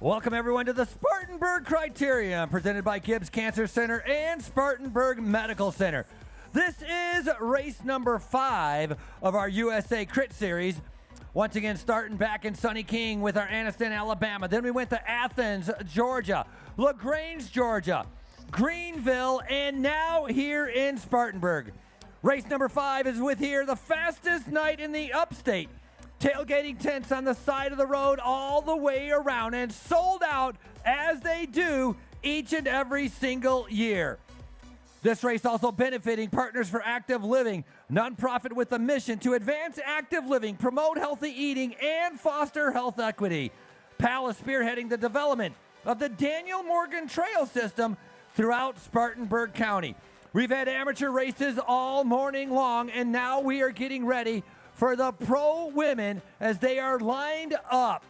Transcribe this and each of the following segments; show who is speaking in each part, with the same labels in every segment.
Speaker 1: Welcome everyone to the Spartanburg Criterium, presented by Gibbs Cancer Center and Spartanburg Medical Center. This is race number 5 of our USACRITS series. Once again, starting back in Sunny King with our Anniston, Alabama. Then we went to Athens, Georgia, LaGrange, Georgia, Greenville, and now here in Spartanburg. Race number 5 is with here, the fastest night in the upstate. Tailgating tents on the side of the road all the way around and sold out as they do each and every single year. This race also benefiting Partners for Active Living, nonprofit with a mission to advance active living, promote healthy eating, and foster health equity. PAL is spearheading the development of the Daniel Morgan Trail System throughout Spartanburg County. We've had amateur races all morning long, and now we are getting ready for the pro women as they are lined up.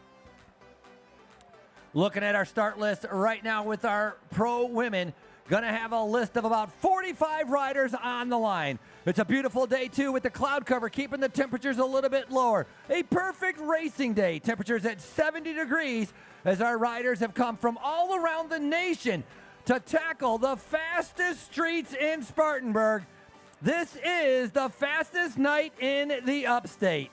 Speaker 1: Looking at our start list right now with our pro women, gonna have a list of about 45 riders on the line. It's a beautiful day too with the cloud cover keeping the temperatures a little bit lower. A perfect racing day. Temperatures at 70 degrees as our riders have come from all around the nation to tackle the fastest streets in Spartanburg. This is the fastest night in the upstate.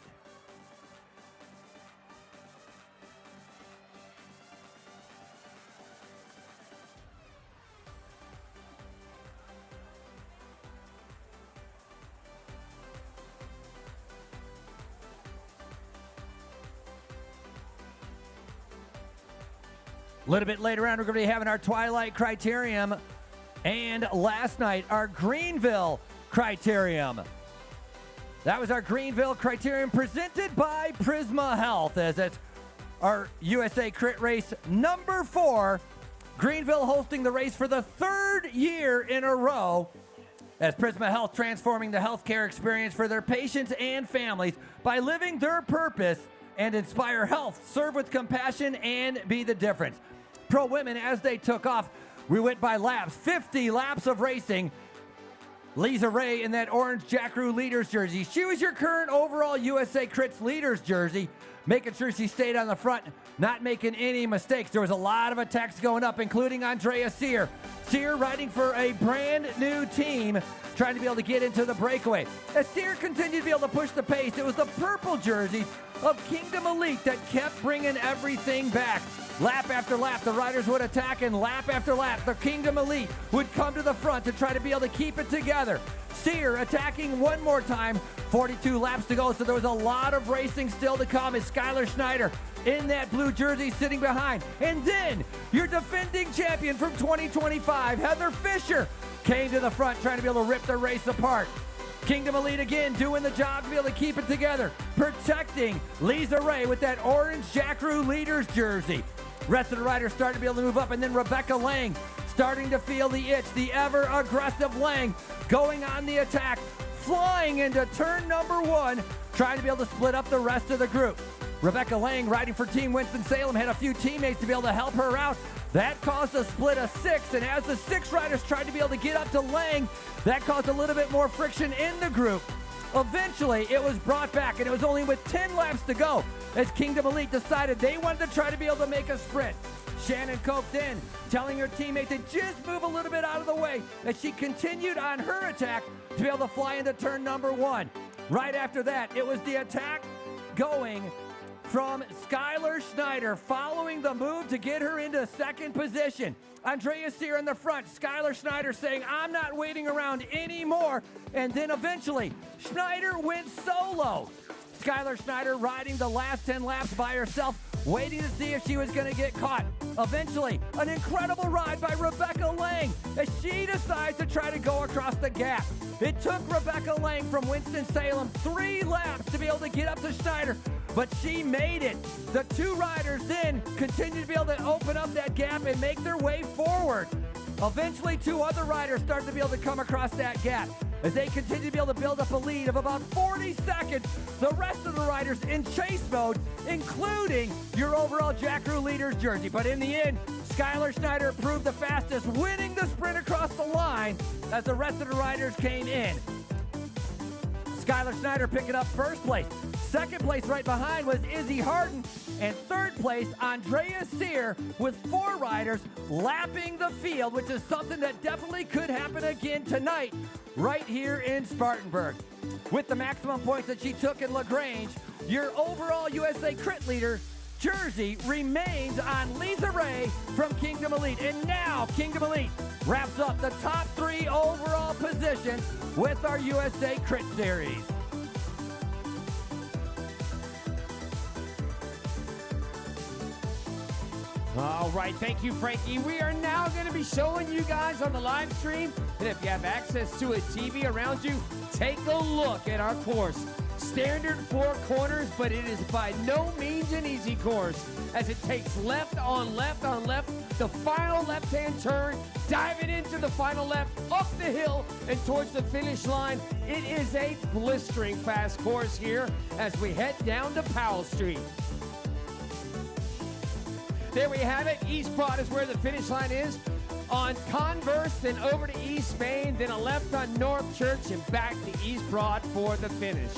Speaker 1: A little bit later on, we're going to be having our Twilight Criterium, and last night, our Greenville Criterium. That was our Greenville Criterium presented by Prisma Health, as it's our USA Crit race number 4. Greenville hosting the race for the 3rd year in a row, as Prisma Health transforming the healthcare experience for their patients and families by living their purpose and inspire health, serve with compassion, and be the difference. Pro women, as they took off, we went by laps, 50 laps of racing. Lisa Ray in that orange Jackaroo Leaders jersey. She was your current overall USA Crits Leaders jersey, making sure she stayed on the front, not making any mistakes. There was a lot of attacks going up, including Andrea Sear. Sear riding for a brand new team, trying to be able to get into the breakaway. As Sear continued to be able to push the pace, it was the purple jerseys of Kingdom Elite that kept bringing everything back. Lap after lap, the riders would attack, and lap after lap, the Kingdom Elite would come to the front to try to be able to keep it together. Sear attacking one more time, 42 laps to go, so there was a lot of racing still to come as Skylar Schneider in that blue jersey sitting behind. And then your defending champion from 2025, Heather Fisher, came to the front trying to be able to rip the race apart. Kingdom Elite again doing the job to be able to keep it together, protecting Lisa Ray with that orange Jackaroo Leaders jersey. Rest of the riders starting to be able to move up, and then Rebecca Lang starting to feel the itch. The ever-aggressive Lang going on the attack, flying into turn number 1, trying to be able to split up the rest of the group. Rebecca Lang riding for Team Winston-Salem had a few teammates to be able to help her out. That caused a split of 6, and as the 6 riders tried to be able to get up to Lang, that caused a little bit more friction in the group. Eventually, it was brought back, and it was only with 10 laps to go as Kingdom Elite decided they wanted to try to be able to make a sprint. Shannon Cope then telling her teammate to just move a little bit out of the way as she continued on her attack to be able to fly into turn number 1. Right after that, it was the attack going from Skylar Schneider, following the move to get her into second position. Andrea Sear in the front, Skylar Schneider saying, I'm not waiting around anymore. And then eventually, Schneider went solo. Skylar Schneider riding the last 10 laps by herself, waiting to see if she was going to get caught. Eventually, an incredible ride by Rebecca Lang as she decides to try to go across the gap. It took Rebecca Lang from Winston-Salem 3 laps to be able to get up to Schneider, but she made it. The 2 riders then continued to be able to open up that gap and make their way forward. Eventually, 2 other riders started to be able to come across that gap. As they continue to be able to build up a lead of about 40 seconds, the rest of the riders in chase mode, including your overall Jackaroo Leaders jersey. But in the end, Skylar Schneider proved the fastest, winning the sprint across the line as the rest of the riders came in. Skylar Schneider picking up first place. Second place right behind was Izzy Harden. And third place, Andrea Sear, with 4 riders lapping the field, which is something that definitely could happen again tonight right here in Spartanburg. With the maximum points that she took in LaGrange, your overall USA Crit leader jersey remains on Lisa Ray from Kingdom Elite. And now Kingdom Elite wraps up the top 3 overall positions with our USA Crit Series.
Speaker 2: All right, thank you, Frankie. We are now going to be showing you guys on the live stream, and if you have access to a TV around you, take a look at our course. Standard 4 corners, but it is by no means an easy course, as it takes left on left on left, the final left-hand turn, diving into the final left, up the hill, and towards the finish line. It is a blistering fast course here as we head down to Powell Street. There we have it. East Broad is where the finish line is. On Converse, then over to East Main, then a left on North Church, and back to East Broad for the finish.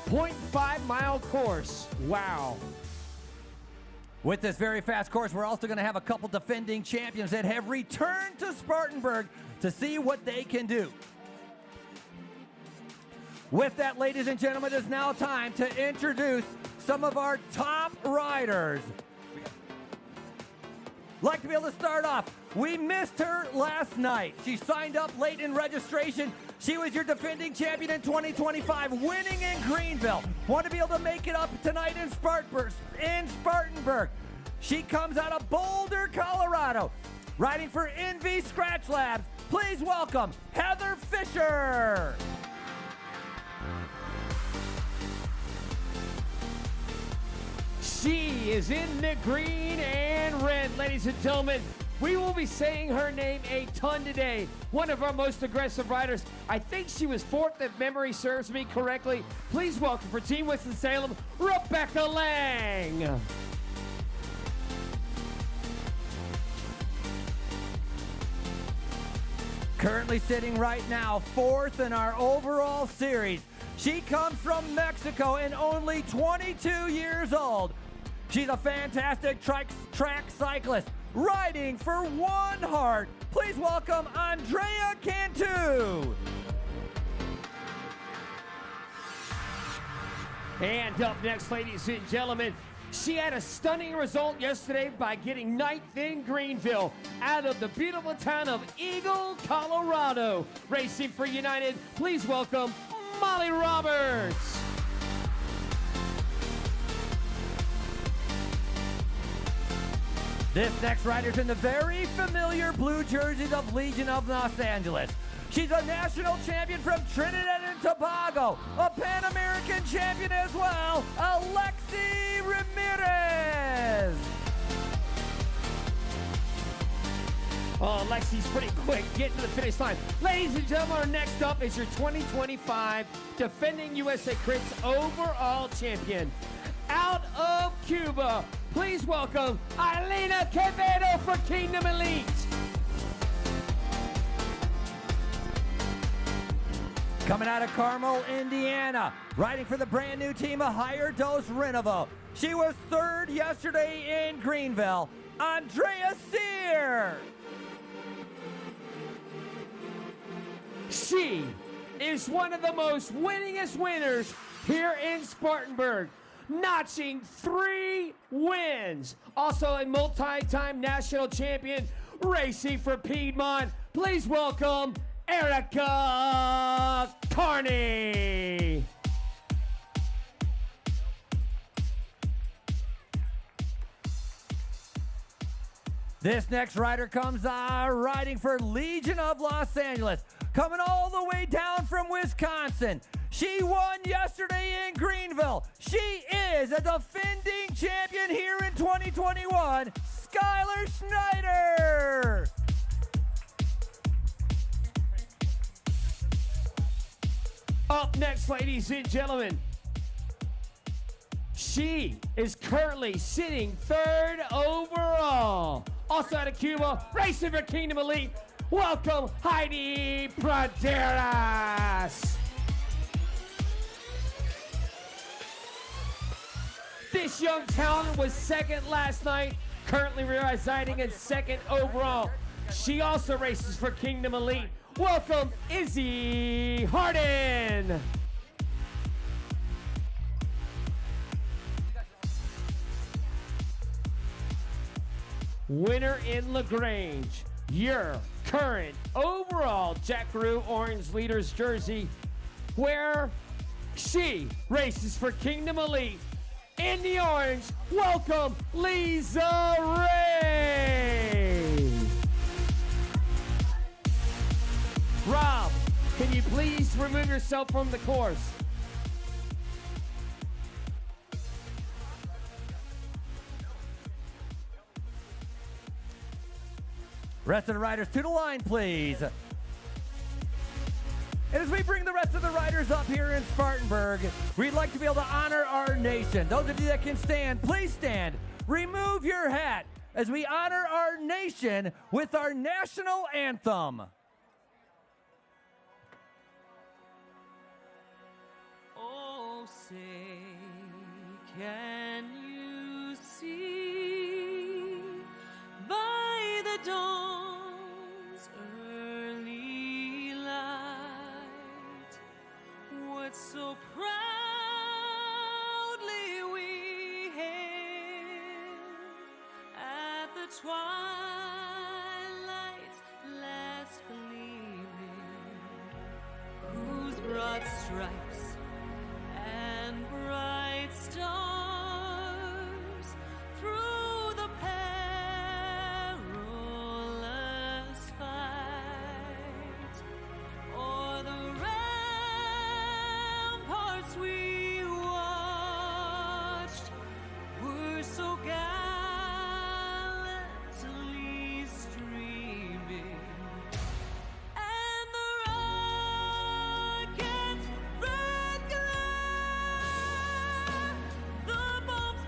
Speaker 2: 0.5 mile course. Wow.
Speaker 1: With this very fast course, we're also going to have a couple defending champions that have returned to Spartanburg to see what they can do. With that, ladies and gentlemen, it is now time to introduce some of our top riders. Like to be able to start off. We missed her last night. She signed up late in registration. She was your defending champion in 2025, winning in Greenville. Want to be able to make it up tonight in Spartanburg. She comes out of Boulder, Colorado, riding for NV Scratch Labs. Please welcome Heather Fisher.
Speaker 2: She is in the green and red, ladies and gentlemen. We will be saying her name a ton today. One of our most aggressive riders. I think she was 4th if memory serves me correctly. Please welcome for Team Winston-Salem, Rebecca Lang.
Speaker 1: Currently sitting right now 4th in our overall series. She comes from Mexico and only 22 years old. She's a fantastic track cyclist, riding for One Heart. Please welcome Andrea Cantu.
Speaker 2: And up next, ladies and gentlemen, she had a stunning result yesterday by getting 9th in Greenville out of the beautiful town of Eagle, Colorado. Racing for United, please welcome Molly Roberts.
Speaker 1: This next rider's in the very familiar blue jerseys of Legion of Los Angeles. She's a national champion from Trinidad and Tobago, a Pan American champion as well, Alexi Ramirez.
Speaker 2: Oh, Lexi's pretty quick getting to the finish line. Ladies and gentlemen, our next up is your 2025 defending USA Crits overall champion. Out of Cuba, please welcome Elena Quevedo for Kingdom Elite.
Speaker 1: Coming out of Carmel, Indiana, riding for the brand new team of Higher Dose Renovo. She was 3rd yesterday in Greenville, Andrea Sear.
Speaker 2: She is one of the most winningest winners here in Spartanburg, notching 3 wins. Also a multi-time national champion, racing for Piedmont. Please welcome Erica Carney.
Speaker 1: This next rider comes riding for Legion of Los Angeles, coming all the way down from Wisconsin. She won yesterday in Greenville. She is a defending champion here in 2021, Skylar Schneider.
Speaker 2: Up next, ladies and gentlemen, she is currently sitting 3rd overall. Also out of Cuba, racing for Kingdom Elite, welcome Heidi Praderas. This young talent was second last night, currently residing in second overall. She also races for Kingdom Elite. Welcome, Izzy Harden. Winner in LaGrange, your current overall Jackaroo Orange Leaders jersey, where she races for Kingdom Elite. In the orange, welcome Lisa Ray. Rob, can you please remove yourself from the course?
Speaker 1: Rest of the riders to the line, please. And as we bring the rest of the riders up here in Spartanburg, we'd like to be able to honor our nation. Those of you that can stand, please stand. Remove your hat as we honor our nation with our national anthem.
Speaker 3: Oh, say, can you see by the dawn's early light what so proudly we hailed at the twilight's last gleaming, whose broad stripes and bright stars through the perilous fight o'er the ramparts we watched were so gallantly streaming, and the rockets' red glare, the bombs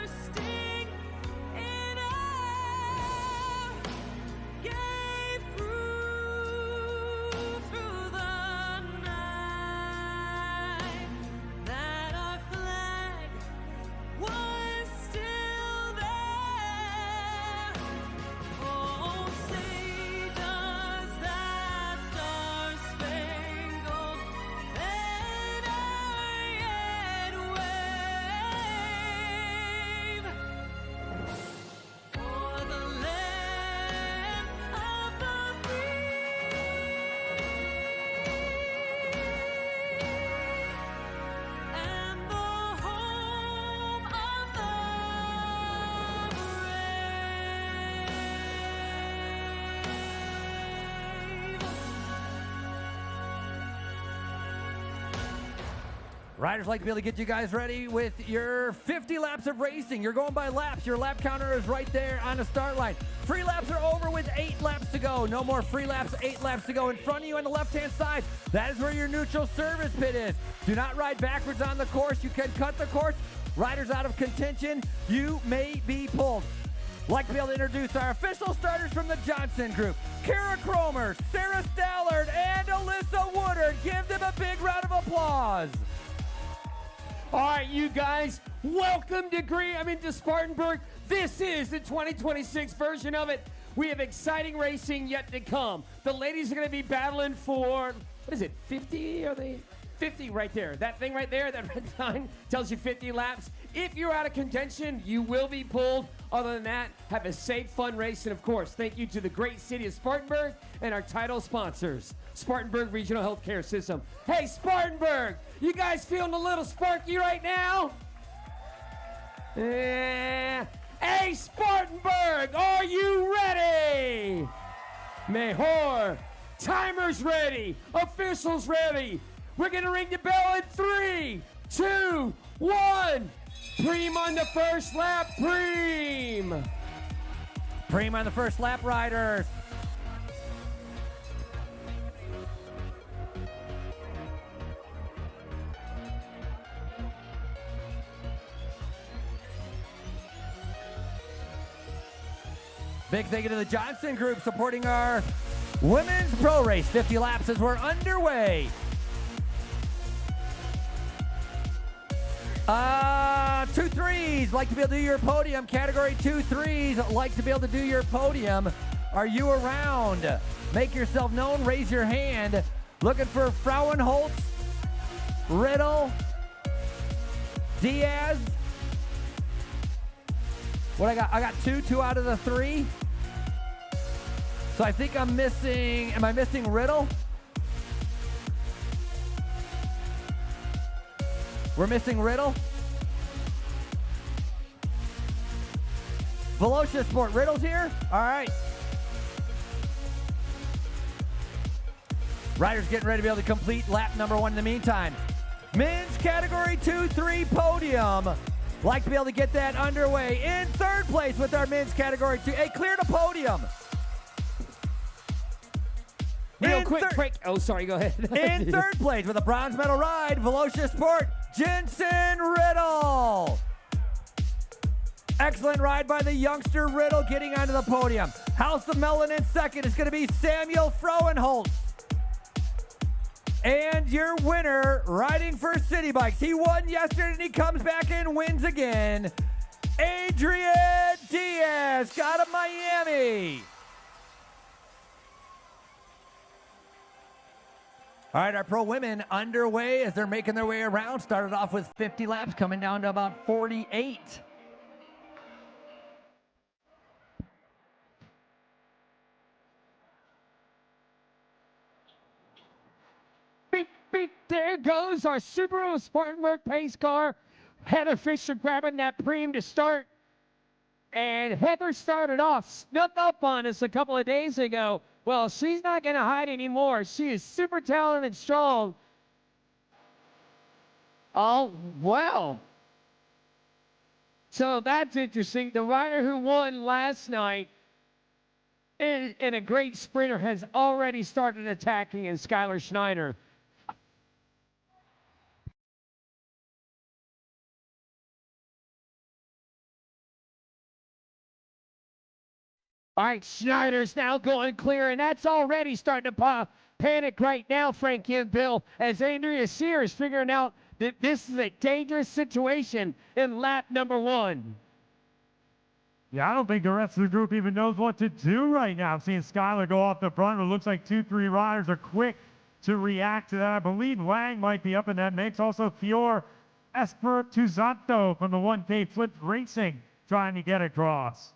Speaker 3: bursting in air, gave proof through the night that our flag was still there. Oh, say does that star-spangled banner yet wave o'er the land of the free and the home of the brave.
Speaker 1: Riders like to be able to get you guys ready with your 50 laps of racing. You're going by laps. Your lap counter is right there on the start line. Free laps are over with 8 laps to go. No more free laps, 8 laps to go. In front of you on the left-hand side, that is where your neutral service pit is. Do not ride backwards on the course. You can cut the course. Riders out of contention, you may be pulled. Like to be able to introduce our official starters from the Johnson Group. Kara Cromer, Sarah Stallard, and Alyssa Woodard. Give them a big round of applause.
Speaker 2: All right, you guys, welcome to Spartanburg. This is the 2026 version of it. We have exciting racing yet to come. The ladies are going to be battling for, what is it, 50? Are they 50 right there? That thing right there, that red sign tells you 50 laps. If you're out of contention, you will be pulled. Other than that, have a safe, fun race. And of course, thank you to the great city of Spartanburg and our title sponsors, Spartanburg Regional Healthcare System. Hey, Spartanburg, you guys feeling a little sparky right now? Yeah. Hey, Spartanburg, are you ready? Mejor. Timers ready. Officials ready. We're going to ring the bell in 3, 2, 1. Preem on the first lap, Preem.
Speaker 1: Preem on the first lap, riders. Big thank you to the Johnson Group supporting our women's pro race. 50 laps as we're underway. 2-3s, like to be able to do your podium. Category 2-3s, like to be able to do your podium. Are you around? Make yourself known, raise your hand. Looking for Frauenholtz, Riddle, Diaz. What I got? I got two out of the 3. So I think I'm missing, am I missing Riddle? We're missing Riddle. Velocia Sport, Riddle's here? All right. Riders getting ready to be able to complete lap number 1 in the meantime. Men's category 2-3 podium. Like to be able to get that underway. In 3rd place with our men's category 2. Hey, clear to podium.
Speaker 2: Real quick, Frank. Oh, sorry, go ahead.
Speaker 1: In 3rd place with a bronze medal ride, Velocia Sport, Jensen Riddle. Excellent ride by the youngster Riddle getting onto the podium. House of Melon in 2nd is going to be Samuel Frauenholtz. And your winner, riding for City Bikes. He won yesterday and he comes back and wins again. Adrian Diaz, out of Miami. All right, our pro women underway as they're making their way around. Started off with 50 laps, coming down to about 48.
Speaker 2: Beep, beep, there goes our Subaru Spartanburg pace car. Heather Fisher grabbing that preem to start. And Heather started off, snuck up on us a couple of days ago. Well, she's not going to hide anymore. She is super talented and strong. Oh, wow. So that's interesting. The rider who won last night and a great sprinter has already started attacking in Skylar Schneider. All right, Schneider's now going clear, and that's already starting to panic right now, Frankie and Bill, as Andrea Sear is figuring out that this is a dangerous situation in lap number 1.
Speaker 4: Yeah, I don't think the rest of the group even knows what to do right now. I'm seeing Skylar go off the front. It looks like 2-3 riders are quick to react to that. I believe Lang might be up in that mix. Also, Fior Espertuzanto from the 1K Flip Racing trying to get across.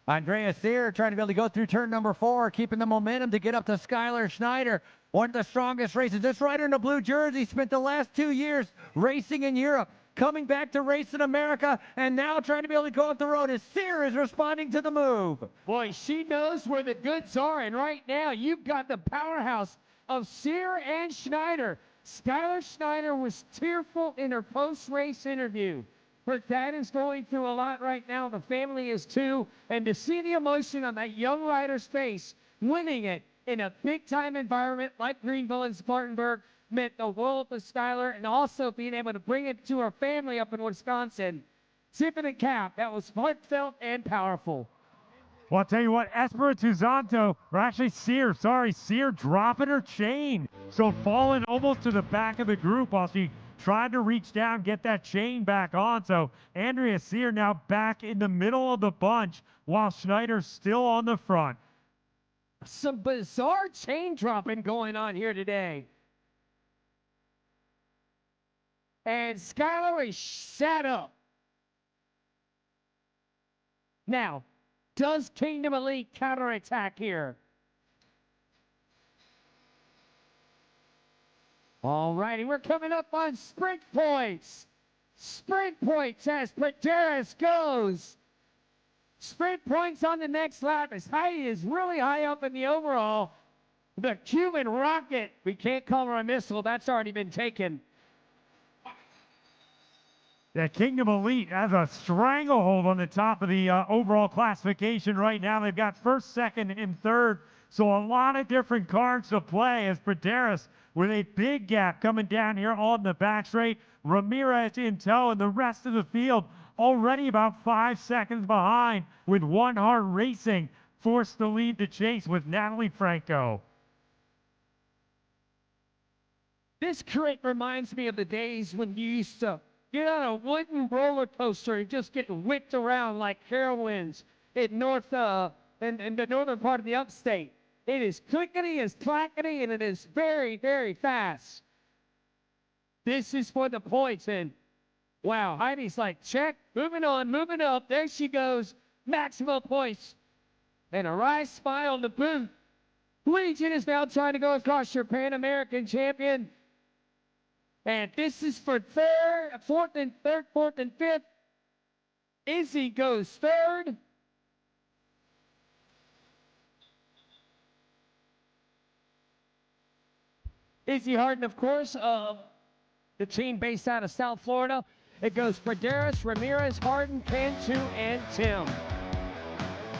Speaker 1: Andrea Sear trying to be able to go through turn number 4, keeping the momentum to get up to Skylar Schneider. One of the strongest races. This rider in the blue jersey spent the last 2 years racing in Europe, coming back to race in America, and now trying to be able to go up the road as Sear is responding to the move.
Speaker 2: Boy, she knows where the goods are, and right now you've got the powerhouse of Sear and Schneider. Skylar Schneider was tearful in her post-race interview. Her dad is going through a lot right now. The family is too. And to see the emotion on that young rider's face, winning it in a big-time environment like Greenville and Spartanburg, meant the world to Skylar, and also being able to bring it to her family up in Wisconsin. Tip of the cap. That was heartfelt and powerful.
Speaker 4: Well, I'll tell you what, Espertuzanto, or actually Sear dropping her chain. So falling almost to the back of the group while she tried to reach down, get that chain back on. So Andrea Sear now back in the middle of the bunch while Schneider's still on the front.
Speaker 2: Some bizarre chain dropping going on here today. And Skylar is sat up. Now, does Kingdom Elite counterattack here? All righty, we're coming up on sprint points. Sprint points as Podium goes. Sprint points on the next lap as Heidi is really high up in the overall. The Cuban rocket, we can't call her a missile, that's already been taken.
Speaker 4: The Kingdom Elite has a stranglehold on the top of the overall classification right now. They've got 1st, 2nd, and 3rd. So a lot of different cards to play as Podium with a big gap coming down here on the back straight. Ramirez in tow, and the rest of the field already about 5 seconds behind, with One Heart Racing forced to lead the chase with Natalie Franco.
Speaker 2: This crit reminds me of the days when you used to get on a wooden roller coaster and just get whipped around like heroines in in the northern part of the upstate. It is clickety, it's clackety, and it is very, very fast. This is for the points, and wow, Heidi's like, check, moving on, moving up. There she goes, maximum points. And a rise spy on the boot. Legion is now trying to go across your Pan American champion. And this is for fourth and fifth. Izzy goes third. Izzy Harden, of course, the team based out of South Florida. It goes Praderis, Ramirez, Harden, Cantu, and Tim.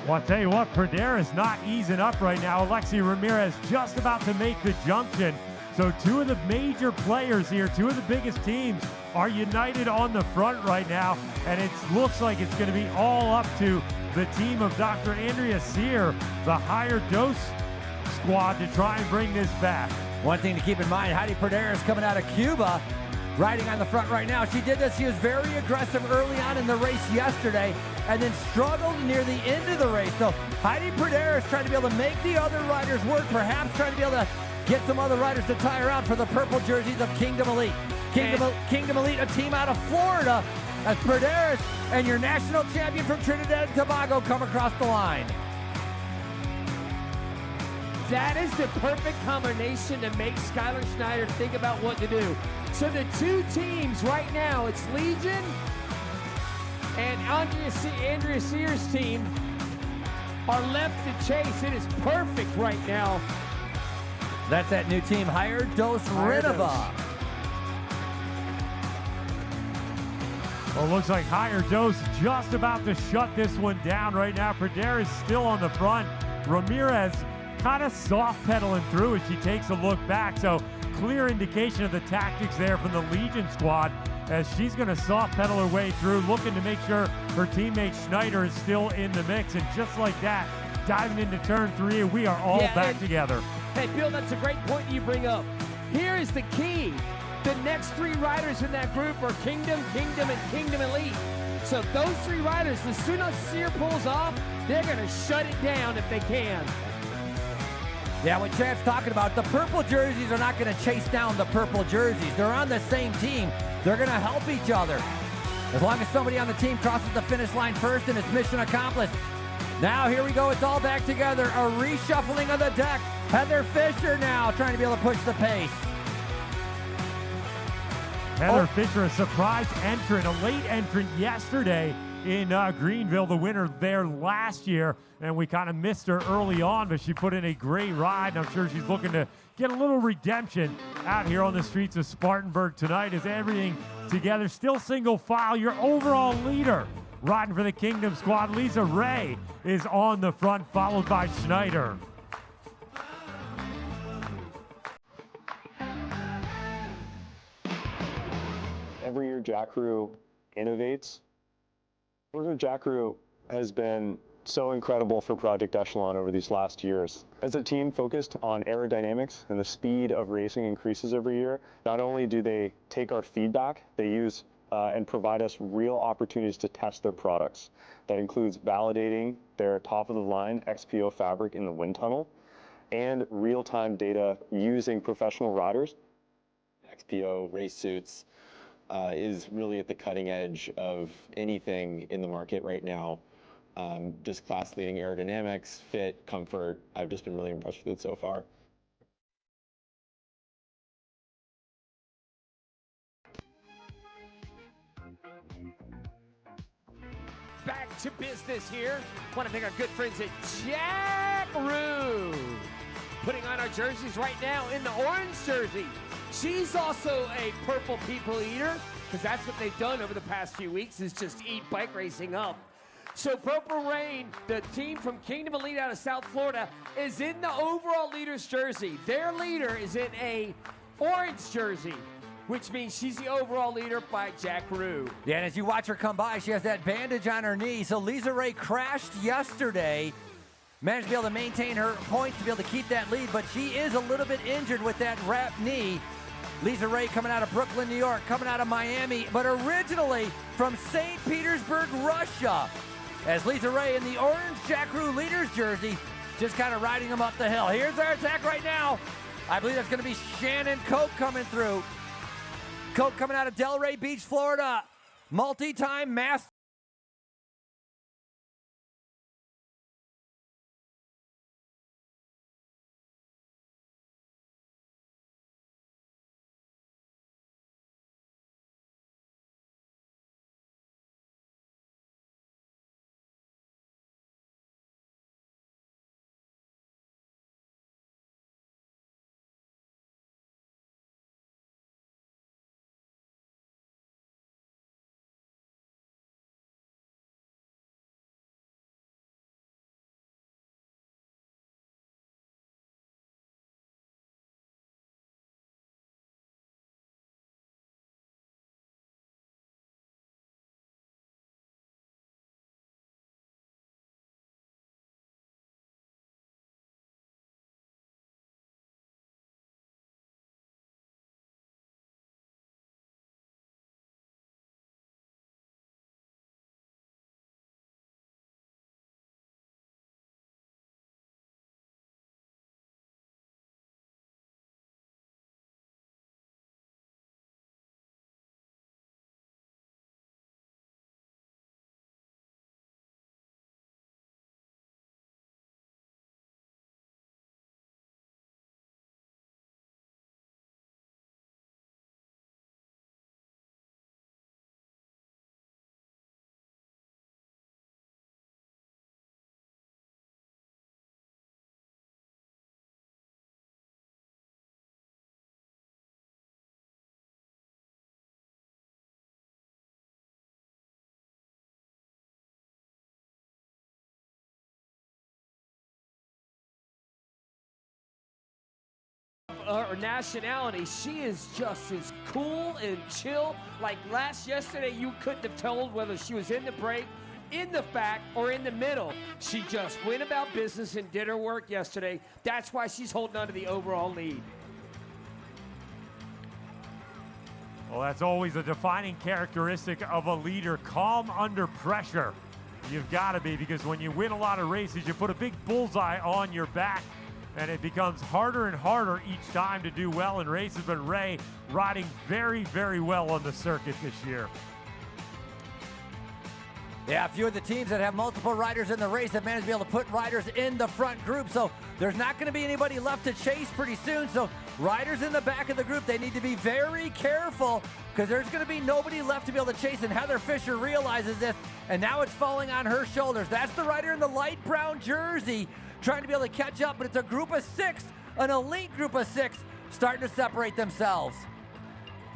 Speaker 4: Well, I'll tell you what, Praderis not easing up right now. Alexi Ramirez just about to make the junction. So two of the major players here, two of the biggest teams are united on the front right now. And it looks like it's going to be all up to the team of Dr. Andrea Sear, the higher dose squad, to try and bring this back.
Speaker 1: One thing to keep in mind, Heidi Praderis coming out of Cuba, riding on the front right now. She did this. She was very aggressive early on in the race yesterday and then struggled near the end of the race. So Heidi Praderis trying to be able to make the other riders work, perhaps trying to be able to get some other riders to tie around for the purple jerseys of Kingdom Elite. Kingdom Elite, a team out of Florida, as Praderis and your national champion from Trinidad and Tobago come across the line.
Speaker 2: That is the perfect combination to make Skylar Schneider think about what to do. So the two teams right now, it's Legion and Andrea Sears' team are left to chase. It is perfect right now.
Speaker 1: That's that new team, Higher Dose Renova.
Speaker 4: Well, it looks like Higher Dose just about to shut this one down right now. Praderis still on the front. Ramirez kind of soft pedaling through as she takes a look back. So clear indication of the tactics there from the Legion squad as she's going to soft pedal her way through, looking to make sure her teammate Schneider is still in the mix. And just like that, diving into turn 3, we are all back together.
Speaker 2: Hey, Bill, that's a great point you bring up. Here is the key. The next 3 riders in that group are Kingdom, and Kingdom Elite. So those 3 riders, as soon as Sear pulls off, they're going to shut it down if they can.
Speaker 1: Yeah, what Chad's talking about, the purple jerseys are not going to chase down the purple jerseys. They're on the same team. They're going to help each other. As long as somebody on the team crosses the finish line first, and it's mission accomplished. Now, here we go. It's all back together. A reshuffling of the deck. Heather Fisher now trying to be able to push the pace.
Speaker 4: Heather Fisher, a surprise entrant, a late entrant yesterday in Greenville, the winner there last year, and we kind of missed her early on, but she put in a great ride, and I'm sure she's looking to get a little redemption out here on the streets of Spartanburg tonight as everything together. Still single file, your overall leader riding for the Kingdom squad, Lisa Ray, is on the front, followed by Schneider.
Speaker 5: Every year Jack Crew innovates. Jack Crew has been so incredible for Project Echelon over these last years. As a team focused on aerodynamics and the speed of racing increases every year, not only do they take our feedback, they use and provide us real opportunities to test their products. That includes validating their top-of-the-line XPO fabric in the wind tunnel and real-time data using professional riders.
Speaker 6: XPO race suits is really at the cutting edge of anything in the market right now. Just class-leading aerodynamics, fit, comfort. I've just been really impressed with it so far.
Speaker 2: Back to business here. Want to thank our good friends at Jack Roo, putting on our jerseys right now in the orange jersey. She's also a purple people eater, because that's what they've done over the past few weeks, is just eat bike racing up. So Purple Rain, the team from Kingdom Elite out of South Florida, is in the overall leader's jersey. Their leader is in a orange jersey, which means she's the overall leader by Jack Roo.
Speaker 1: Yeah, and as you watch her come by, she has that bandage on her knee. So Lisa Ray crashed yesterday, managed to be able to maintain her points to be able to keep that lead, but she is a little bit injured with that wrapped knee. Lisa Ray coming out of Brooklyn, New York, coming out of Miami, but originally from St. Petersburg, Russia. As Lisa Ray in the orange Jack Crew leaders jersey, just kind of riding them up the hill. Here's our attack right now. I believe that's going to be Shannon Koch coming through. Koch coming out of Delray Beach, Florida. Multi-time master.
Speaker 2: Her nationality, she is just as cool and chill. Like yesterday, you couldn't have told whether she was in the break, in the back, or in the middle. She just went about business and did her work yesterday. That's why she's holding on to the overall lead.
Speaker 4: Well, that's always a defining characteristic of a leader, calm under pressure. You've got to be, because when you win a lot of races, you put a big bullseye on your back, and it becomes harder and harder each time to do well in races. But Ray riding very, very well on the circuit this year.
Speaker 1: Yeah, a few of the teams that have multiple riders in the race have managed to be able to put riders in the front group, so there's not going to be anybody left to chase pretty soon. So riders in the back of the group, they need to be very careful, because there's going to be nobody left to be able to chase, and Heather Fisher realizes this, and now it's falling on her shoulders. That's the rider in the light brown jersey trying to be able to catch up, but it's a group of 6, an elite group of 6, starting to separate themselves.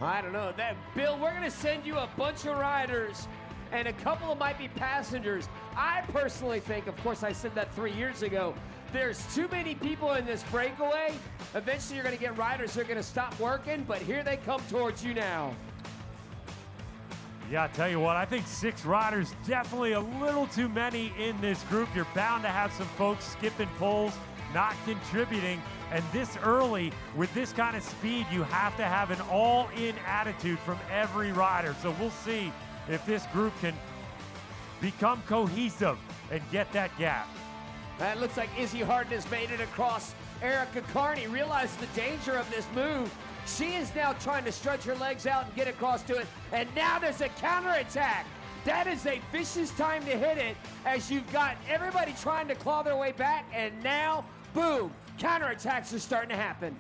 Speaker 2: I don't know. Bill, we're going to send you a bunch of riders, and a couple of might be passengers. I personally think, of course I said that 3 years ago, there's too many people in this breakaway. Eventually you're going to get riders who are going to stop working, but here they come towards you now.
Speaker 4: Yeah, I tell you what, I think 6 riders, definitely a little too many in this group. You're bound to have some folks skipping poles, not contributing. And this early, with this kind of speed, you have to have an all-in attitude from every rider. So we'll see if this group can become cohesive and get that gap.
Speaker 2: That looks like Izzy Harden has made it across. Erica Carney realized the danger of this move. She is now trying to stretch her legs out and get across to it. And now there's a counterattack. That is a vicious time to hit it, as you've got everybody trying to claw their way back. And now, boom, counterattacks are starting to happen.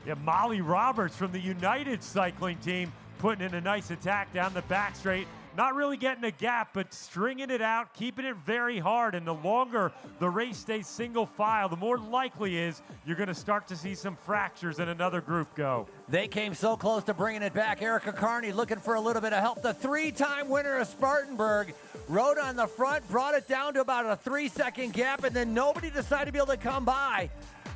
Speaker 4: Yeah, Molly Roberts from the United Cycling team putting in a nice attack down the back straight. Not really getting a gap, but stringing it out, keeping it very hard. And the longer the race stays single file, the more likely is you're going to start to see some fractures in another group go.
Speaker 1: They came so close to bringing it back. Erica Carney looking for a little bit of help. The 3-time winner of Spartanburg rode on the front, brought it down to about a 3-second gap, and then nobody decided to be able to come by.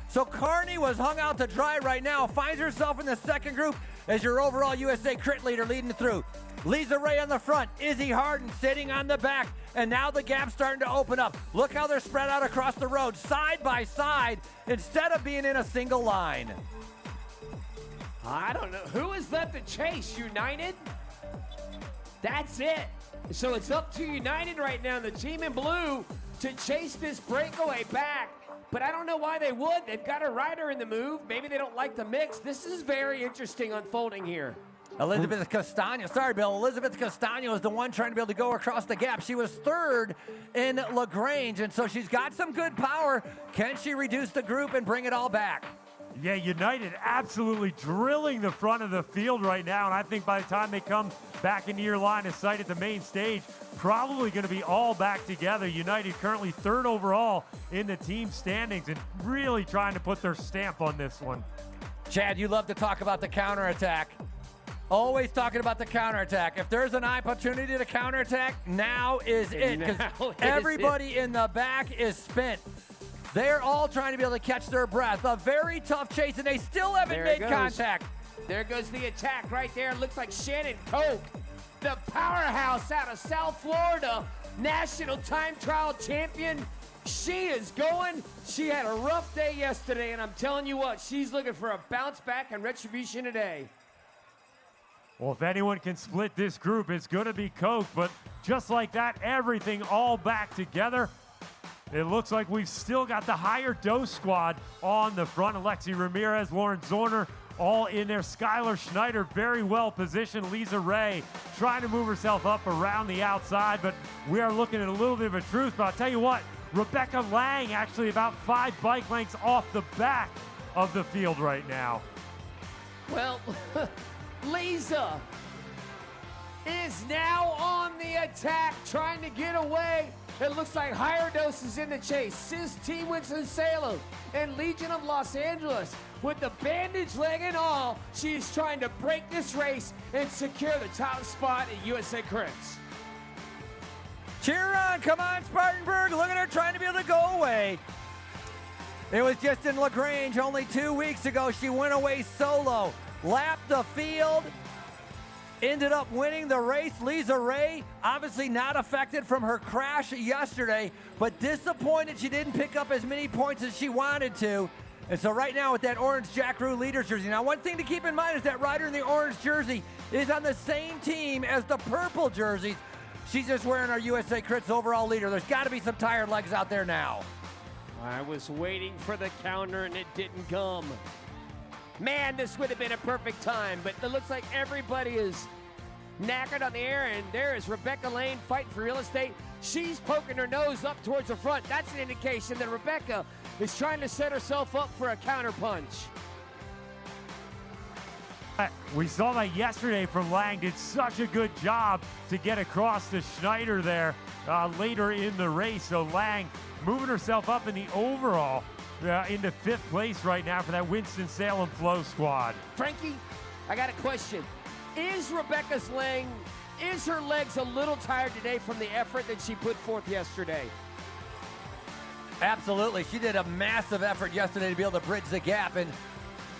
Speaker 1: So Carney was hung out to dry right now, finds herself in the second group as your overall USA Crit leader leading through. Lisa Ray on the front, Izzy Harden sitting on the back, and now the gap's starting to open up. Look how they're spread out across the road, side by side, instead of being in a single line.
Speaker 2: I don't know. Who is left to chase? United? That's it. So it's up to United right now, the team in blue, to chase this breakaway back. But I don't know why they would. They've got a rider in the move. Maybe they don't like the mix. This is very interesting unfolding here.
Speaker 1: Elizabeth Castano, sorry, Bill. Elizabeth Castano is the one trying to be able to go across the gap. She was third in LaGrange, and so she's got some good power. Can she reduce the group and bring it all back?
Speaker 4: Yeah, United absolutely drilling the front of the field right now, and I think by the time they come back into your line of sight at the main stage, probably going to be all back together. United currently third overall in the team standings and really trying to put their stamp on this one.
Speaker 1: Chad, you love to talk about the counterattack. Always talking about the counterattack. If there's an opportunity to counterattack, now is it, because everybody in the back is spent. They're all trying to be able to catch their breath. A very tough chase, and they still haven't made contact.
Speaker 2: There goes the attack right there. Looks like Shannon Koch, the powerhouse out of South Florida, national time trial champion. She is going. She had a rough day yesterday, and I'm telling you what, she's looking for a bounce back and retribution today.
Speaker 4: Well, if anyone can split this group, it's going to be Koch, but just like that, everything all back together. It looks like we've still got the higher dose squad on the front. Alexi Ramirez, Lauren Zorner, all in there. Skylar Schneider, very well positioned. Lisa Ray trying to move herself up around the outside, but we are looking at a little bit of a truth. But I'll tell you what, Rebecca Lang actually about 5 bike lengths off the back of the field right now.
Speaker 2: Well, Lisa is now on the attack, trying to get away. It looks like Higher Dose is in the chase. Sis T. Winston-Salem and Legion of Los Angeles. With the bandage leg and all, she is trying to break this race and secure the top spot at USACRITS.
Speaker 1: Cheer on, come on, Spartanburg. Look at her trying to be able to go away. It was just in LaGrange only 2 weeks ago. She went away solo, lapped the field, ended up winning the race. Lisa Ray, obviously not affected from her crash yesterday, but disappointed she didn't pick up as many points as she wanted to. And so right now with that orange Jackaroo leaders jersey. Now one thing to keep in mind is that rider in the orange jersey is on the same team as the purple jerseys. She's just wearing our USACRITS overall leader. There's got to be some tired legs out there now.
Speaker 2: I was waiting for the counter and it didn't come. Man, this would have been a perfect time, but it looks like everybody is knackered on the air, and there is Rebecca Lane fighting for real estate. She's poking her nose up towards the front. That's an indication that Rebecca is trying to set herself up for a counter punch.
Speaker 4: We saw that yesterday from Lang. Did such a good job to get across to Schneider there later in the race. So Lang moving herself up in the overall into 5th place right now for that Winston-Salem Flow squad.
Speaker 2: Frankie, I got a question. Is Rebecca's Lang, is her legs a little tired today from the effort that she put forth yesterday?
Speaker 1: Absolutely. She did a massive effort yesterday to be able to bridge the gap, and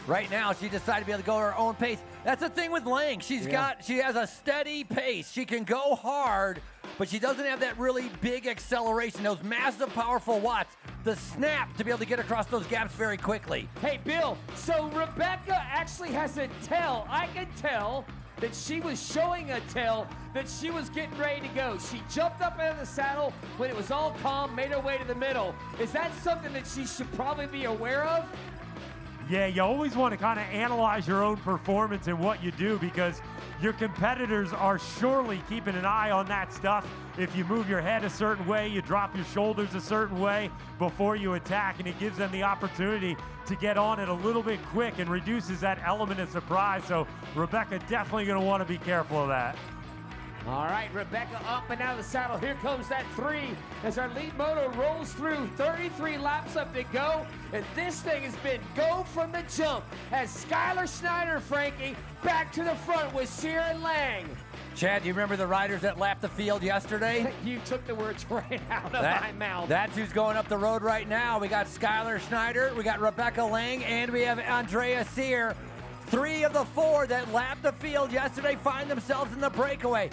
Speaker 1: right now she decided to be able to go her own pace. That's the thing with Lang. She has a steady pace. She can go hard, but she doesn't have that really big acceleration, those massive, powerful watts, the snap to be able to get across those gaps very quickly.
Speaker 2: Hey, Bill, so Rebecca actually has a tell. I could tell that she was showing a tell that she was getting ready to go. She jumped up out of the saddle when it was all calm, made her way to the middle. Is that something that she should probably be aware of?
Speaker 4: Yeah, you always want to kind of analyze your own performance and what you do, because your competitors are surely keeping an eye on that stuff. If you move your head a certain way, you drop your shoulders a certain way before you attack, and it gives them the opportunity to get on it a little bit quick and reduces that element of surprise. So Rebecca definitely going to want to be careful of that.
Speaker 2: All right, Rebecca up and out of the saddle. Here comes that 3 as our lead moto rolls through. 33 laps left to go, and this thing has been go from the jump as Skylar Schneider, Frankie, back to the front with Sierra Lang.
Speaker 1: Chad, do you remember the riders that lapped the field yesterday?
Speaker 2: You took the words right out of my mouth.
Speaker 1: That's who's going up the road right now. We got Skylar Schneider, we got Rebecca Lang, and we have Andrea Sear. 3 of the 4 that lapped the field yesterday find themselves in the breakaway.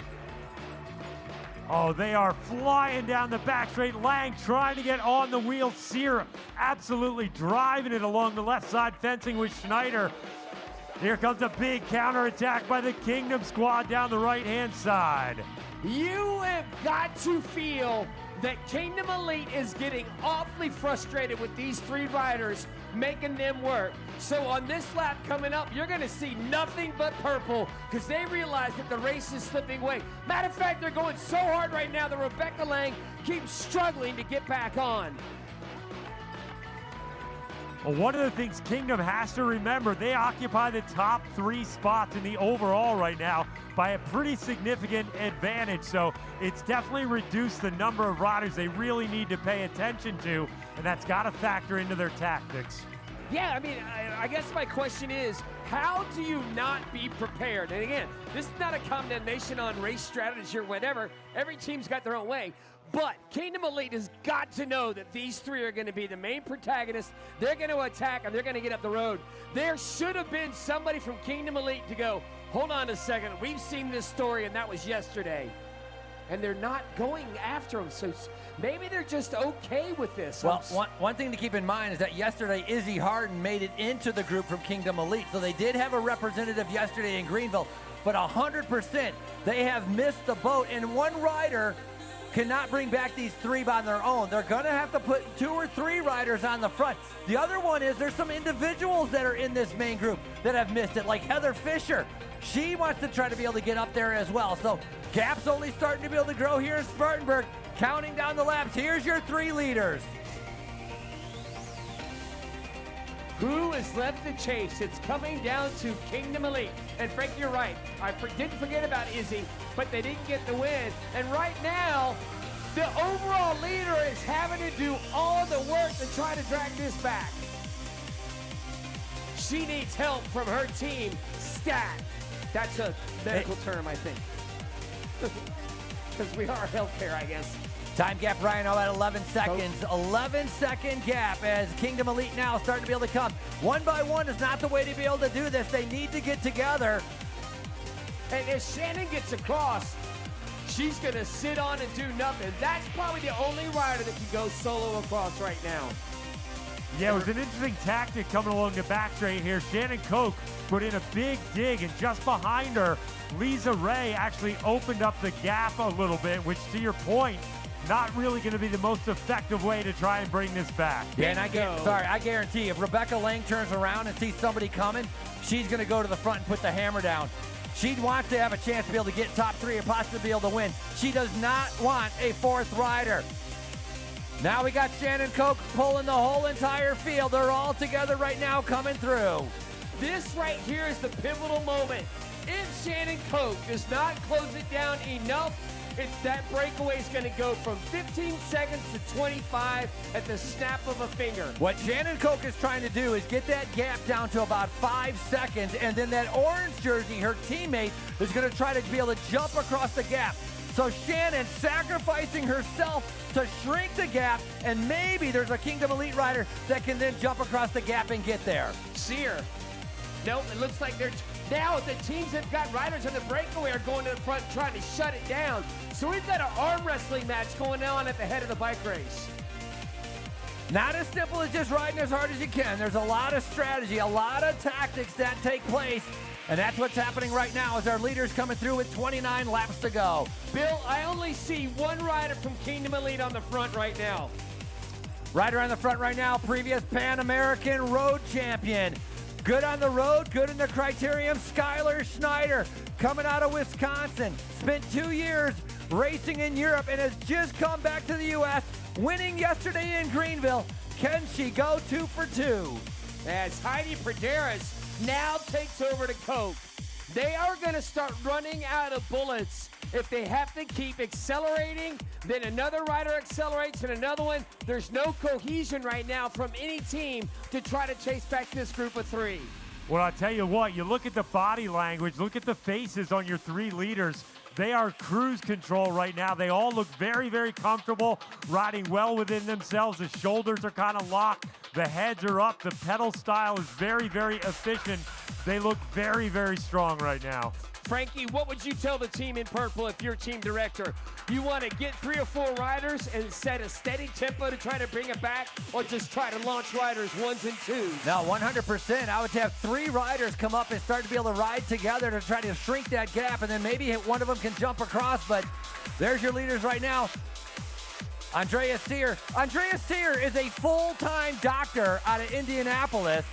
Speaker 4: Oh, they are flying down the back straight. Lang trying to get on the wheel. Sear absolutely driving it along the left side, fencing with Schneider. Here comes a big counterattack by the Kingdom squad down the right-hand side.
Speaker 2: You have got to feel that Kingdom Elite is getting awfully frustrated with these 3 riders, making them work. So on this lap coming up, you're going to see nothing but purple because they realize that the race is slipping away. Matter of fact, they're going so hard right now that Rebecca Lang keeps struggling to get back on.
Speaker 4: Well, one of the things Kingdom has to remember, they occupy the top 3 spots in the overall right now by a pretty significant advantage. So it's definitely reduced the number of riders they really need to pay attention to, and that's got to factor into their tactics.
Speaker 2: Yeah, I mean, I guess my question is, how do you not be prepared? And again, this is not a condemnation on race strategy or whatever. Every team's got their own way. But Kingdom Elite has got to know that these 3 are going to be the main protagonists. They're going to attack, and they're going to get up the road. There should have been somebody from Kingdom Elite to go, hold on a second, we've seen this story, and that was yesterday. And they're not going after them, so maybe they're just okay with this.
Speaker 1: Well, one thing to keep in mind is that yesterday Izzy Harden made it into the group from Kingdom Elite, so they did have a representative yesterday in Greenville, but 100% they have missed the boat, and one rider cannot bring back these 3 on their own. They're going to have to put 2 or 3 riders on the front. The other one is there's some individuals that are in this main group that have missed it, like Heather Fisher. She wants to try to be able to get up there as well. So gap's only starting to be able to grow here in Spartanburg. Counting down the laps, here's your 3 leaders.
Speaker 2: Who is left to chase? It's coming down to Kingdom Elite. And Frank, you're right. I didn't forget about Izzy, but they didn't get the win. And right now, the overall leader is having to do all the work to try to drag this back. She needs help from her team, STAT. That's a medical term, I think. Because we are healthcare, I guess.
Speaker 1: Time gap right now at 11 seconds. 11-second gap as Kingdom Elite now starting to be able to come. One by one is not the way to be able to do this. They need to get together.
Speaker 2: And if Shannon gets across, she's going to sit on and do nothing. That's probably the only rider that can go solo across right now.
Speaker 4: Yeah, it was an interesting tactic coming along the back straight here. Shannon Koch put in a big dig, and just behind her, Lisa Ray actually opened up the gap a little bit, which, to your point, not really going to be the most effective way to try and bring this back.
Speaker 1: Yeah, and I guarantee if Rebecca Lang turns around and sees somebody coming, she's going to go to the front and put the hammer down. She'd want to have a chance to be able to get top 3 or possibly be able to win. She does not want a 4th rider. Now we got Shannon Koch pulling the whole entire field. They're all together right now coming through.
Speaker 2: This right here is the pivotal moment. If Shannon Koch does not close it down enough, that breakaway is going to go from 15 seconds to 25 at the snap of a finger.
Speaker 1: What Shannon Koch is trying to do is get that gap down to about 5 seconds, and then that orange jersey, her teammate, is going to try to be able to jump across the gap. So Shannon sacrificing herself to shrink the gap, and maybe there's a Kingdom Elite rider that can then jump across the gap and get there.
Speaker 2: Sear. Nope, it looks like they're... Now the teams that got riders on the breakaway are going to the front trying to shut it down. So we've got an arm wrestling match going on at the head of the bike race.
Speaker 1: Not as simple as just riding as hard as you can. There's a lot of strategy, a lot of tactics that take place. And that's what's happening right now as our leaders coming through with 29 laps to go.
Speaker 2: Bill, I only see one rider from Kingdom Elite on the front right now.
Speaker 1: Rider on the front right now, previous Pan American road champion. Good on the road, good in the Criterium, Skylar Schneider, coming out of Wisconsin. Spent 2 years racing in Europe and has just come back to the U.S., winning yesterday in Greenville. Can she go 2 for 2?
Speaker 2: As Heidi Praderas now takes over to Koch. They are going to start running out of bullets. If they have to keep accelerating, then another rider accelerates and another one. There's no cohesion right now from any team to try to chase back this group of 3.
Speaker 4: Well, I'll tell you what, you look at the body language, look at the faces on your 3 leaders. They are cruise control right now. They all look very, very comfortable, riding well within themselves. The shoulders are kind of locked. The heads are up. The pedal style is very, very efficient. They look very, very strong right now.
Speaker 2: Frankie, what would you tell the team in purple if you're team director? You want to get 3 or 4 riders and set a steady tempo to try to bring it back, or just try to launch riders 1s and 2s?
Speaker 1: No, 100%. I would have 3 riders come up and start to be able to ride together to try to shrink that gap, and then maybe one of them can jump across, but there's your leaders right now. Andrea Sear. Andrea Sear is a full-time doctor out of Indianapolis.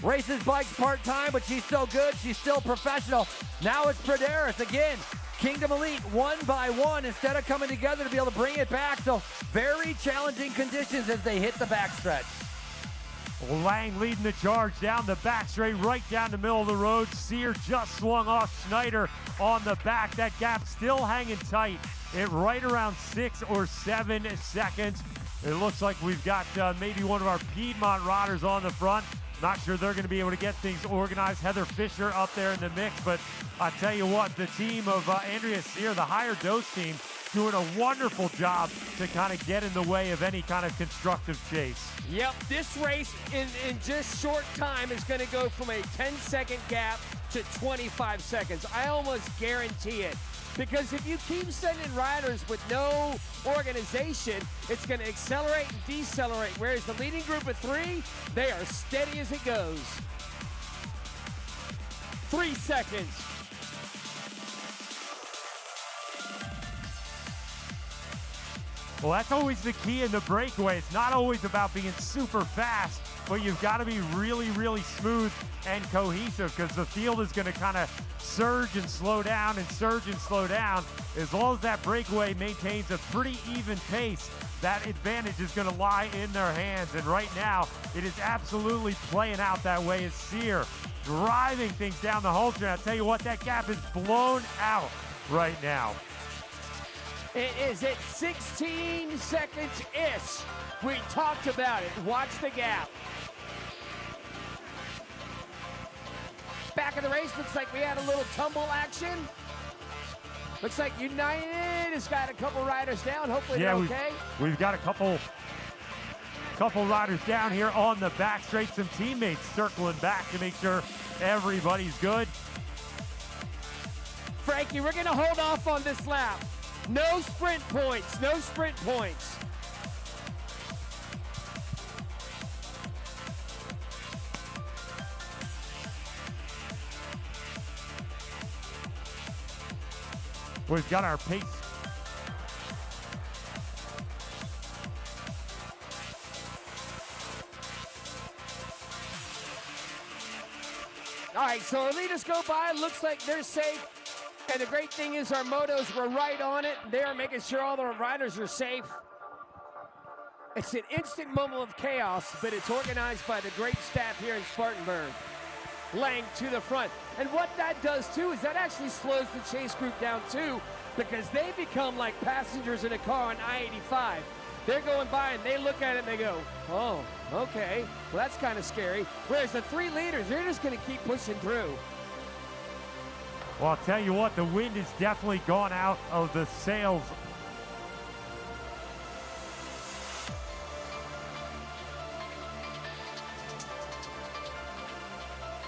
Speaker 1: Races bikes part-time, but she's so good, she's still professional. Now it's Pradaris again. Kingdom Elite 1 by 1 instead of coming together to be able to bring it back. So very challenging conditions as they hit the backstretch.
Speaker 4: Lang leading the charge down the back straight, right down the middle of the road. Sear just swung off Schneider on the back. That gap still hanging tight at right around 6 or 7 seconds. It looks like we've got maybe one of our Piedmont riders on the front. Not sure they're going to be able to get things organized. Heather Fisher up there in the mix, but I tell you what, the team of Andrea Sear, the higher dose team, doing a wonderful job to kind of get in the way of any kind of constructive chase.
Speaker 2: Yep, this race in just short time is going to go from a 10-second gap to 25 seconds. I almost guarantee it. Because if you keep sending riders with no organization, it's going to accelerate and decelerate. Whereas the leading group of 3, they are steady as it goes. 3 seconds.
Speaker 4: Well, that's always the key in the breakaway. It's not always about being super fast, but you've got to be really, really smooth and cohesive, because the field is going to kind of surge and slow down and surge and slow down. As long as that breakaway maintains a pretty even pace, that advantage is going to lie in their hands. And right now, it is absolutely playing out that way as Sear driving things down the home stretch. I'll tell you what, that gap is blown out right now.
Speaker 2: It is at 16 seconds-ish. We talked about it. Watch the gap. Back of the race, looks like we had a little tumble action. Looks like United has got a couple riders down. Hopefully they're okay.
Speaker 4: We've got a couple riders down here on the back straight. Some teammates circling back to make sure everybody's good.
Speaker 2: Frankie, we're going to hold off on this lap. No sprint points. No sprint points.
Speaker 4: We've got our pace.
Speaker 2: All right, so our leaders go by. Looks like they're safe. And the great thing is our motos were right on it. They're making sure all the riders are safe. It's an instant moment of chaos, but it's organized by the great staff here in Spartanburg. Lang to the front. And what that does too is that actually slows the chase group down too, because they become like passengers in a car on I-85. They're going by and they look at it and they go, oh, okay, well that's kind of scary. Whereas the 3 leaders, they're just going to keep pushing through.
Speaker 4: Well, I'll tell you what, the wind has definitely gone out of the sails.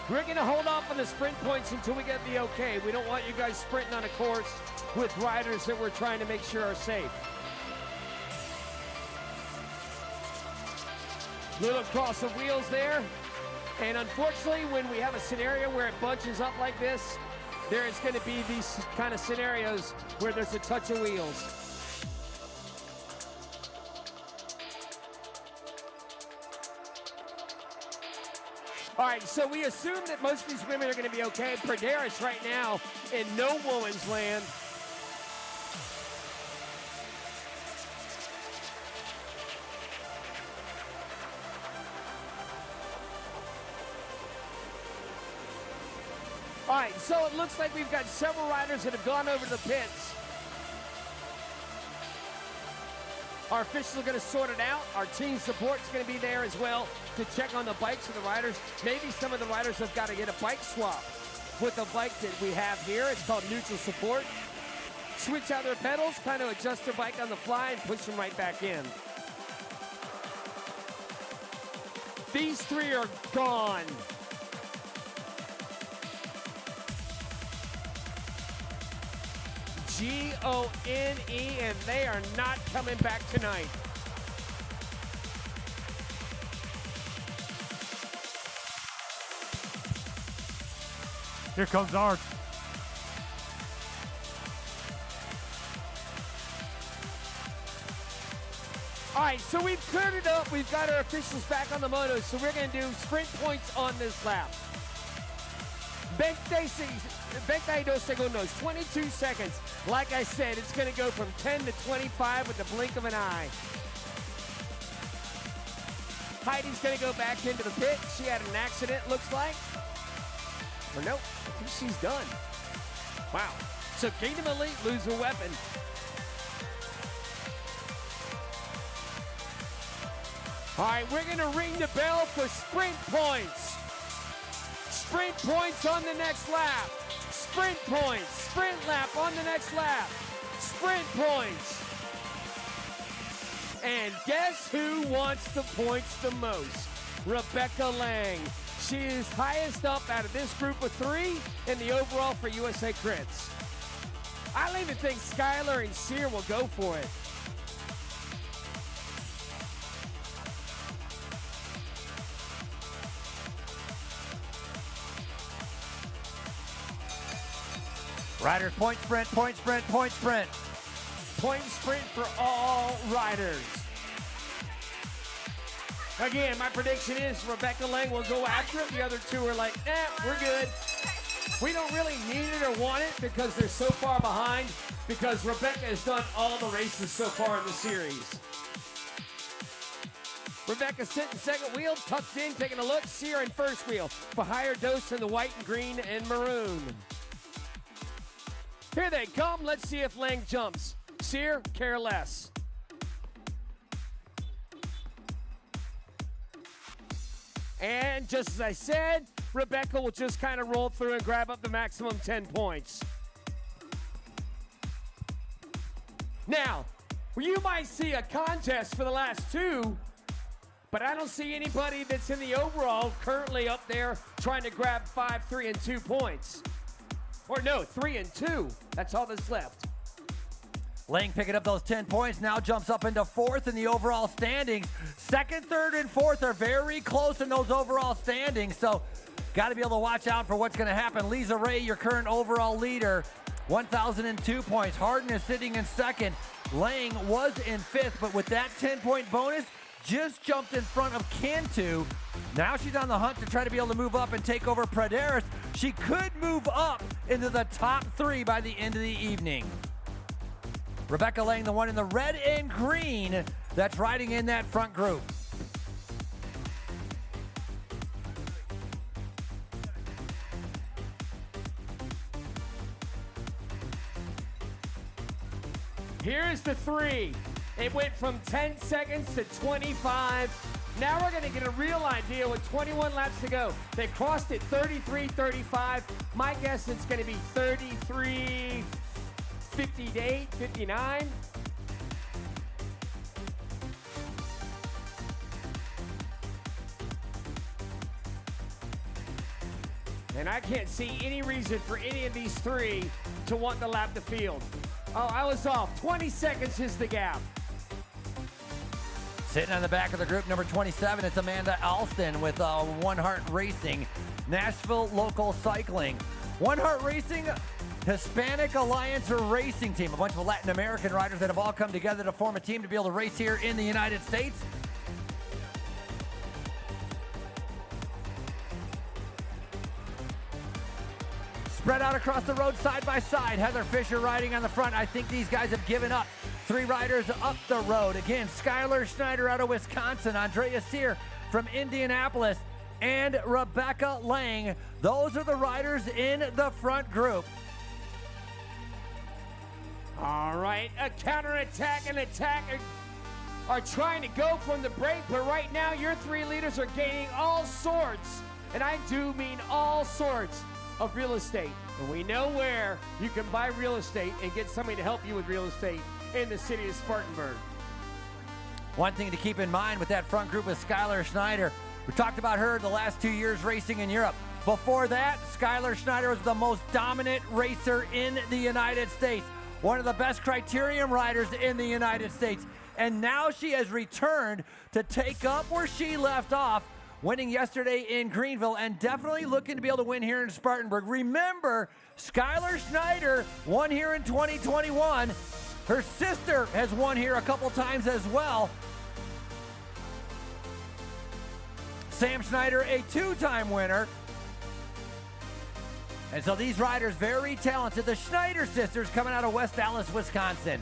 Speaker 2: We're going to hold off on the sprint points until we get the okay. We don't want you guys sprinting on a course with riders that we're trying to make sure are safe. Little cross of wheels there. And unfortunately, when we have a scenario where it bunches up like this, there is going to be these kind of scenarios where there's a touch of wheels. All right, so we assume that most of these women are going to be okay. Pradaris right now in no woman's land. All right, so it looks like we've got several riders that have gone over to the pits. Our officials are going to sort it out. Our team support is going to be there as well to check on the bikes of the riders. Maybe some of the riders have got to get a bike swap with the bike that we have here. It's called neutral support. Switch out their pedals, kind of adjust their bike on the fly and push them right back in. These 3 are gone. G-O-N-E, and they are not coming back tonight.
Speaker 4: Here comes Art.
Speaker 2: All right, so we've cleared it up. We've got our officials back on the moto, so we're going to do sprint points on this lap. 22 segundos, 22 seconds. Like I said, it's going to go from 10 to 25 with the blink of an eye. Heidi's going to go back into the pit. She had an accident, looks like. Or nope, I think she's done. Wow. So Kingdom Elite lose a weapon. All right, we're going to ring the bell for sprint points. Sprint points on the next lap. Sprint points. Sprint lap on the next lap. Sprint points. And guess who wants the points the most? Rebecca Lang. She is highest up out of this group of three in the overall for USA Crits. I don't even think Skylar and Sear will go for it.
Speaker 1: Riders, point sprint, point sprint, point sprint.
Speaker 2: Point sprint for all riders. Again, my prediction is Rebecca Lang will go after it. The other two are like, we're good. We don't really need it or want it because they're so far behind because Rebecca has done all the races so far in the series. Rebecca sitting second wheel, tucked in, taking a look. Sear in first wheel for higher dose in the white and green and maroon. Here they come. Let's see if Lang jumps. Sear, care less. And just as I said, Rebecca will just kind of roll through and grab up the maximum 10 points. Now, you might see a contest for the last two, but I don't see anybody that's in the overall currently up there trying to grab 5, 3, and 2 points. Or no, 3 and 2. That's all that's left.
Speaker 1: Lang picking up those 10 points, now jumps up into fourth in the overall standings. Second, third, and fourth are very close in those overall standings, so got to be able to watch out for what's going to happen. Lisa Ray, your current overall leader, 1,002 points. Harden is sitting in second. Lang was in fifth, but with that 10-point bonus, just jumped in front of Cantu. Now she's on the hunt to try to be able to move up and take over Praderis. She could move up into the top 3 by the end of the evening. Rebecca Lang, the one in the red and green that's riding in that front group.
Speaker 2: Here's the 3. It went from 10 seconds to 25. Now we're going to get a real idea with 21 laps to go. They crossed it 33-35. My guess it's going to be 33-58, 59. And I can't see any reason for any of these 3 to want to lap the field. Oh, I was off. 20 seconds is the gap.
Speaker 1: Sitting on the back of the group, number 27, it's Amanda Alston with One Heart Racing, Nashville Local Cycling. One Heart Racing, Hispanic Alliance Racing Team, a bunch of Latin American riders that have all come together to form a team to be able to race here in the United States. Spread out across the road side by side. Heather Fisher riding on the front. I think these guys have given up. 3 riders up the road. Again, Skylar Schneider out of Wisconsin, Andrea Sear from Indianapolis, and Rebecca Lang. Those are the riders in the front group.
Speaker 2: All right, a counterattack and attack are trying to go from the break, but right now your 3 leaders are gaining all sorts, and I do mean all sorts, of real estate. And we know where you can buy real estate and get somebody to help you with real estate in the city of Spartanburg.
Speaker 1: One thing to keep in mind with that front group is Skylar Schneider. We talked about her the last 2 years racing in Europe. Before that, Skylar Schneider was the most dominant racer in the United States. one of the best Criterium riders in the United States. And now she has returned to take up where she left off, winning yesterday in Greenville and definitely looking to be able to win here in Spartanburg. Remember, Skylar Schneider won here in 2021. Her sister has won here a couple times as well. Sam Schneider, a two-time winner. And so these riders, very talented. The Schneider sisters coming out of West Allis, Wisconsin.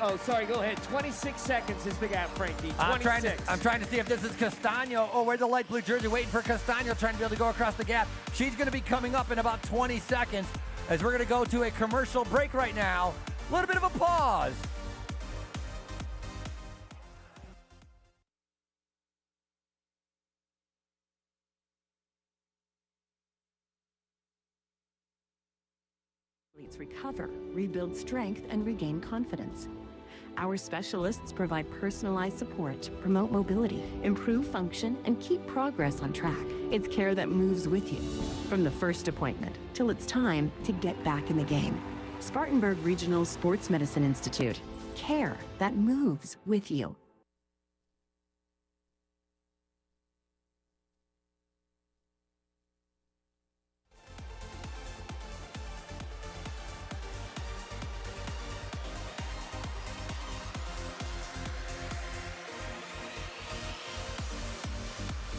Speaker 2: Oh, sorry, go ahead. 26 seconds is the gap, Frankie. 26.
Speaker 1: I'm trying to see if this is Castano. Oh, we're the light blue jersey waiting for Castano, trying to be able to go across the gap. She's going to be coming up in about 20 seconds as we're going to go to a commercial break right now. A little bit of a pause.
Speaker 7: Athletes recover, rebuild strength, and regain confidence. Our specialists provide personalized support to promote mobility, improve function, and keep progress on track. It's care that moves with you, from the first appointment till it's time to get back in the game. Spartanburg Regional Sports Medicine Institute. Care that moves with you.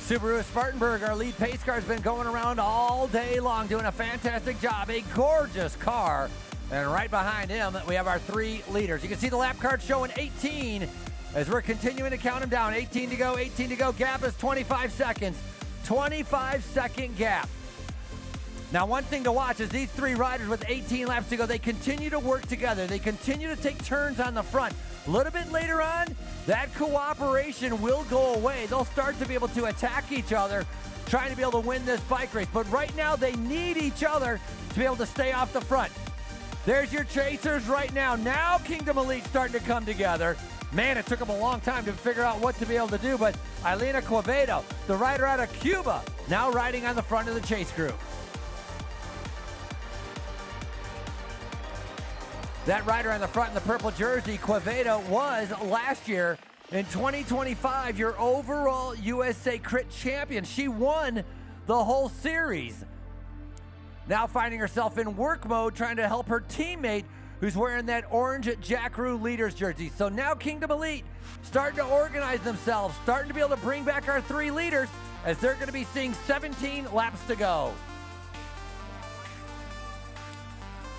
Speaker 1: Subaru of Spartanburg, our lead pace car, has been going around all day long, doing a fantastic job. A gorgeous car. And right behind him, we have our three leaders. You can see the lap card showing 18 as we're continuing to count them down. 18 to go, 18 to go. Gap is 25 seconds. 25-second gap. Now, one thing to watch is these three riders with 18 laps to go, they continue to work together. They continue to take turns on the front. A little bit later on, that cooperation will go away. They'll start to be able to attack each other, trying to be able to win this bike race. But right now, they need each other to be able to stay off the front. There's your chasers right now. Now Kingdom Elite starting to come together. Man, it took them a long time to figure out what to be able to do, but Elena Quevedo, the rider out of Cuba, now riding on the front of the chase group. That rider on the front in the purple jersey, Quevedo, was last year in 2025 your overall USA Crit champion. She won the whole series. Now finding herself in work mode, trying to help her teammate who's wearing that orange Jackaroo Leaders jersey. So now Kingdom Elite starting to organize themselves, starting to be able to bring back our three leaders as they're going to be seeing 17 laps to go.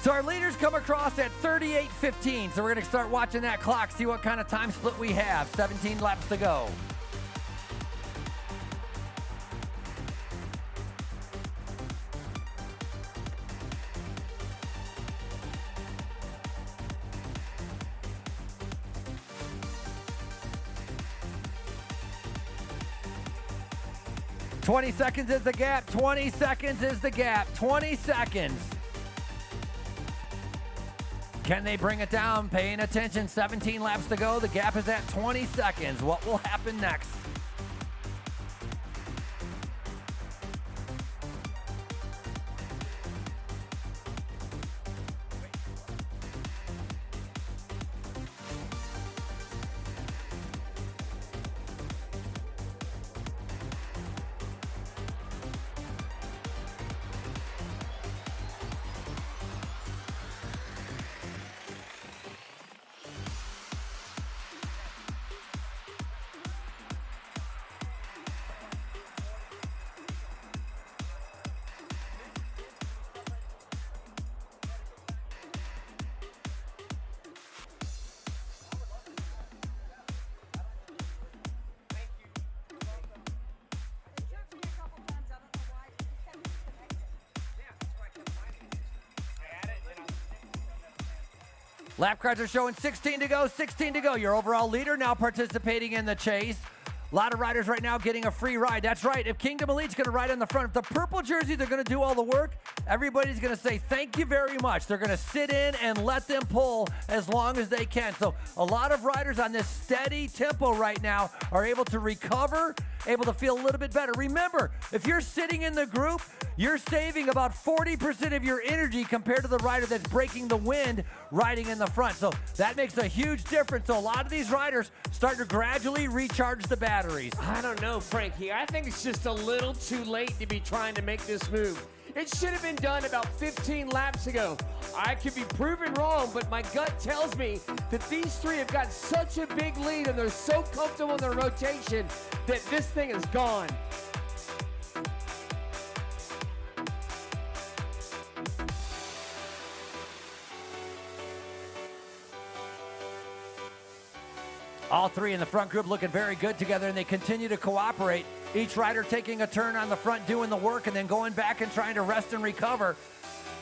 Speaker 1: So our leaders come across at 38:15. So we're going to start watching that clock, see what kind of time split we have. 17 laps to go. "20 seconds is the gap. 20 seconds is the gap. 20 seconds. Can they bring it down? Paying attention. 17 laps to go. The gap is at 20 seconds. What will happen next? Lap cards are showing 16 to go, 16 to go. Your overall leader now participating in the chase. A lot of riders right now getting a free ride. That's right. If Kingdom Elite's going to ride in the front, if the purple jerseys are going to do all the work, everybody's going to say thank you very much. They're going to sit in and let them pull as long as they can. So a lot of riders on this steady tempo right now are able to recover, able to feel a little bit better. Remember, if you're sitting in the group, you're saving about 40% of your energy compared to the rider that's breaking the wind riding in the front. So that makes a huge difference. So a lot of these riders start to gradually recharge the batteries.
Speaker 2: I don't know, Frankie. I think it's just a little too late to be trying to make this move. It should have been done about 15 laps ago. I could be proven wrong, but my gut tells me that these three have got such a big lead and they're so comfortable in their rotation that this thing is gone.
Speaker 1: All three in the front group looking very good together, and they continue to cooperate. Each rider taking a turn on the front, doing the work, and then going back and trying to rest and recover.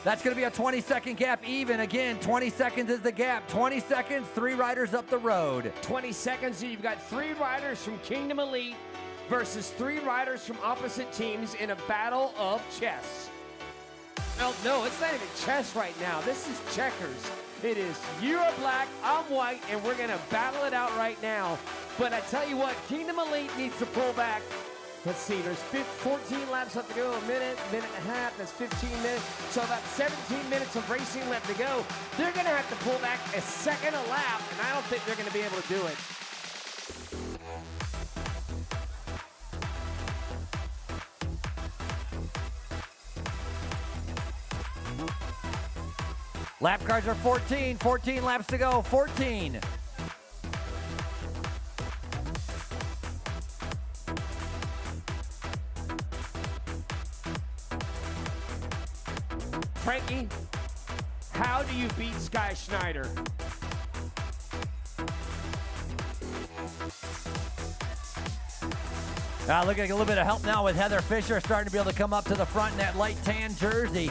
Speaker 1: That's going to be a 20-second gap even. Again, 20 seconds is the gap. 20 seconds, three riders up the road.
Speaker 2: 20 seconds, and you've got three riders from Kingdom Elite versus three riders from opposite teams in a battle of chess. Well, no, it's not even chess right now. This is checkers. It is you are black, I'm white, and we're going to battle it out right now. But I tell you what, Kingdom Elite needs to pull back. Let's see, there's 14 laps left to go, a minute and a half, that's 15 minutes. So about 17 minutes of racing left to go. They're going to have to pull back a second a lap, and I don't think they're going to be able to do it.
Speaker 1: Lap cars are 14 laps to go, 14.
Speaker 2: Frankie, how do you beat Sky Schneider?
Speaker 1: Looking like a little bit of help now with Heather Fisher starting to be able to come up to the front in that light tan jersey.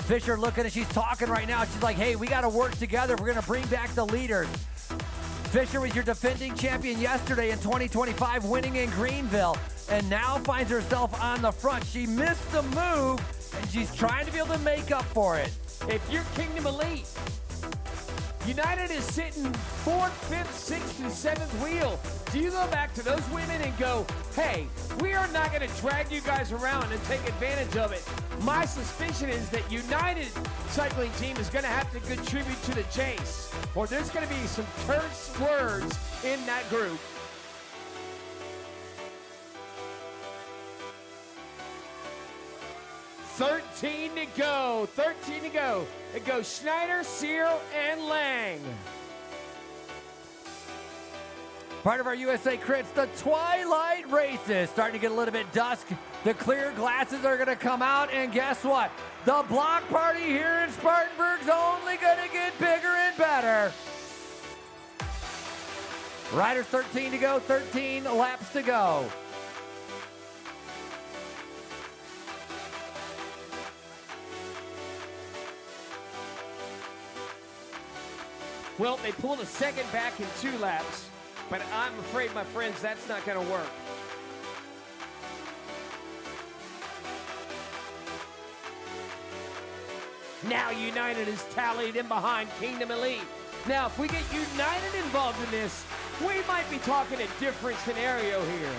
Speaker 1: Fisher looking, and she's talking right now. She's like, hey, we got to work together. We're going to bring back the leaders. Fisher was your defending champion yesterday in 2025, winning in Greenville, and now finds herself on the front. She missed the move, and she's trying to be able to make up for it.
Speaker 2: If you're Kingdom Elite, United is sitting 4th, 5th, 6th, and 7th wheel. Do you go back to those women and go, hey, we are not going to drag you guys around and take advantage of it? My suspicion is that United cycling team is going to have to contribute to the chase, or there's going to be some terse words in that group. Thirteen to go. It goes Schneider, Cyril, and Lang.
Speaker 1: Part of our USA Crits, the Twilight Races. Starting to get a little bit dusk. The clear glasses are going to come out, and guess what? The block party here in Spartanburg's only going to get bigger and better. Riders 13 to go, 13 laps to go.
Speaker 2: Well, they pulled a second back in 2 laps, but I'm afraid, my friends, that's not going to work. Now United is tallied in behind Kingdom Elite. Now, if we get United involved in this, we might be talking a different scenario here.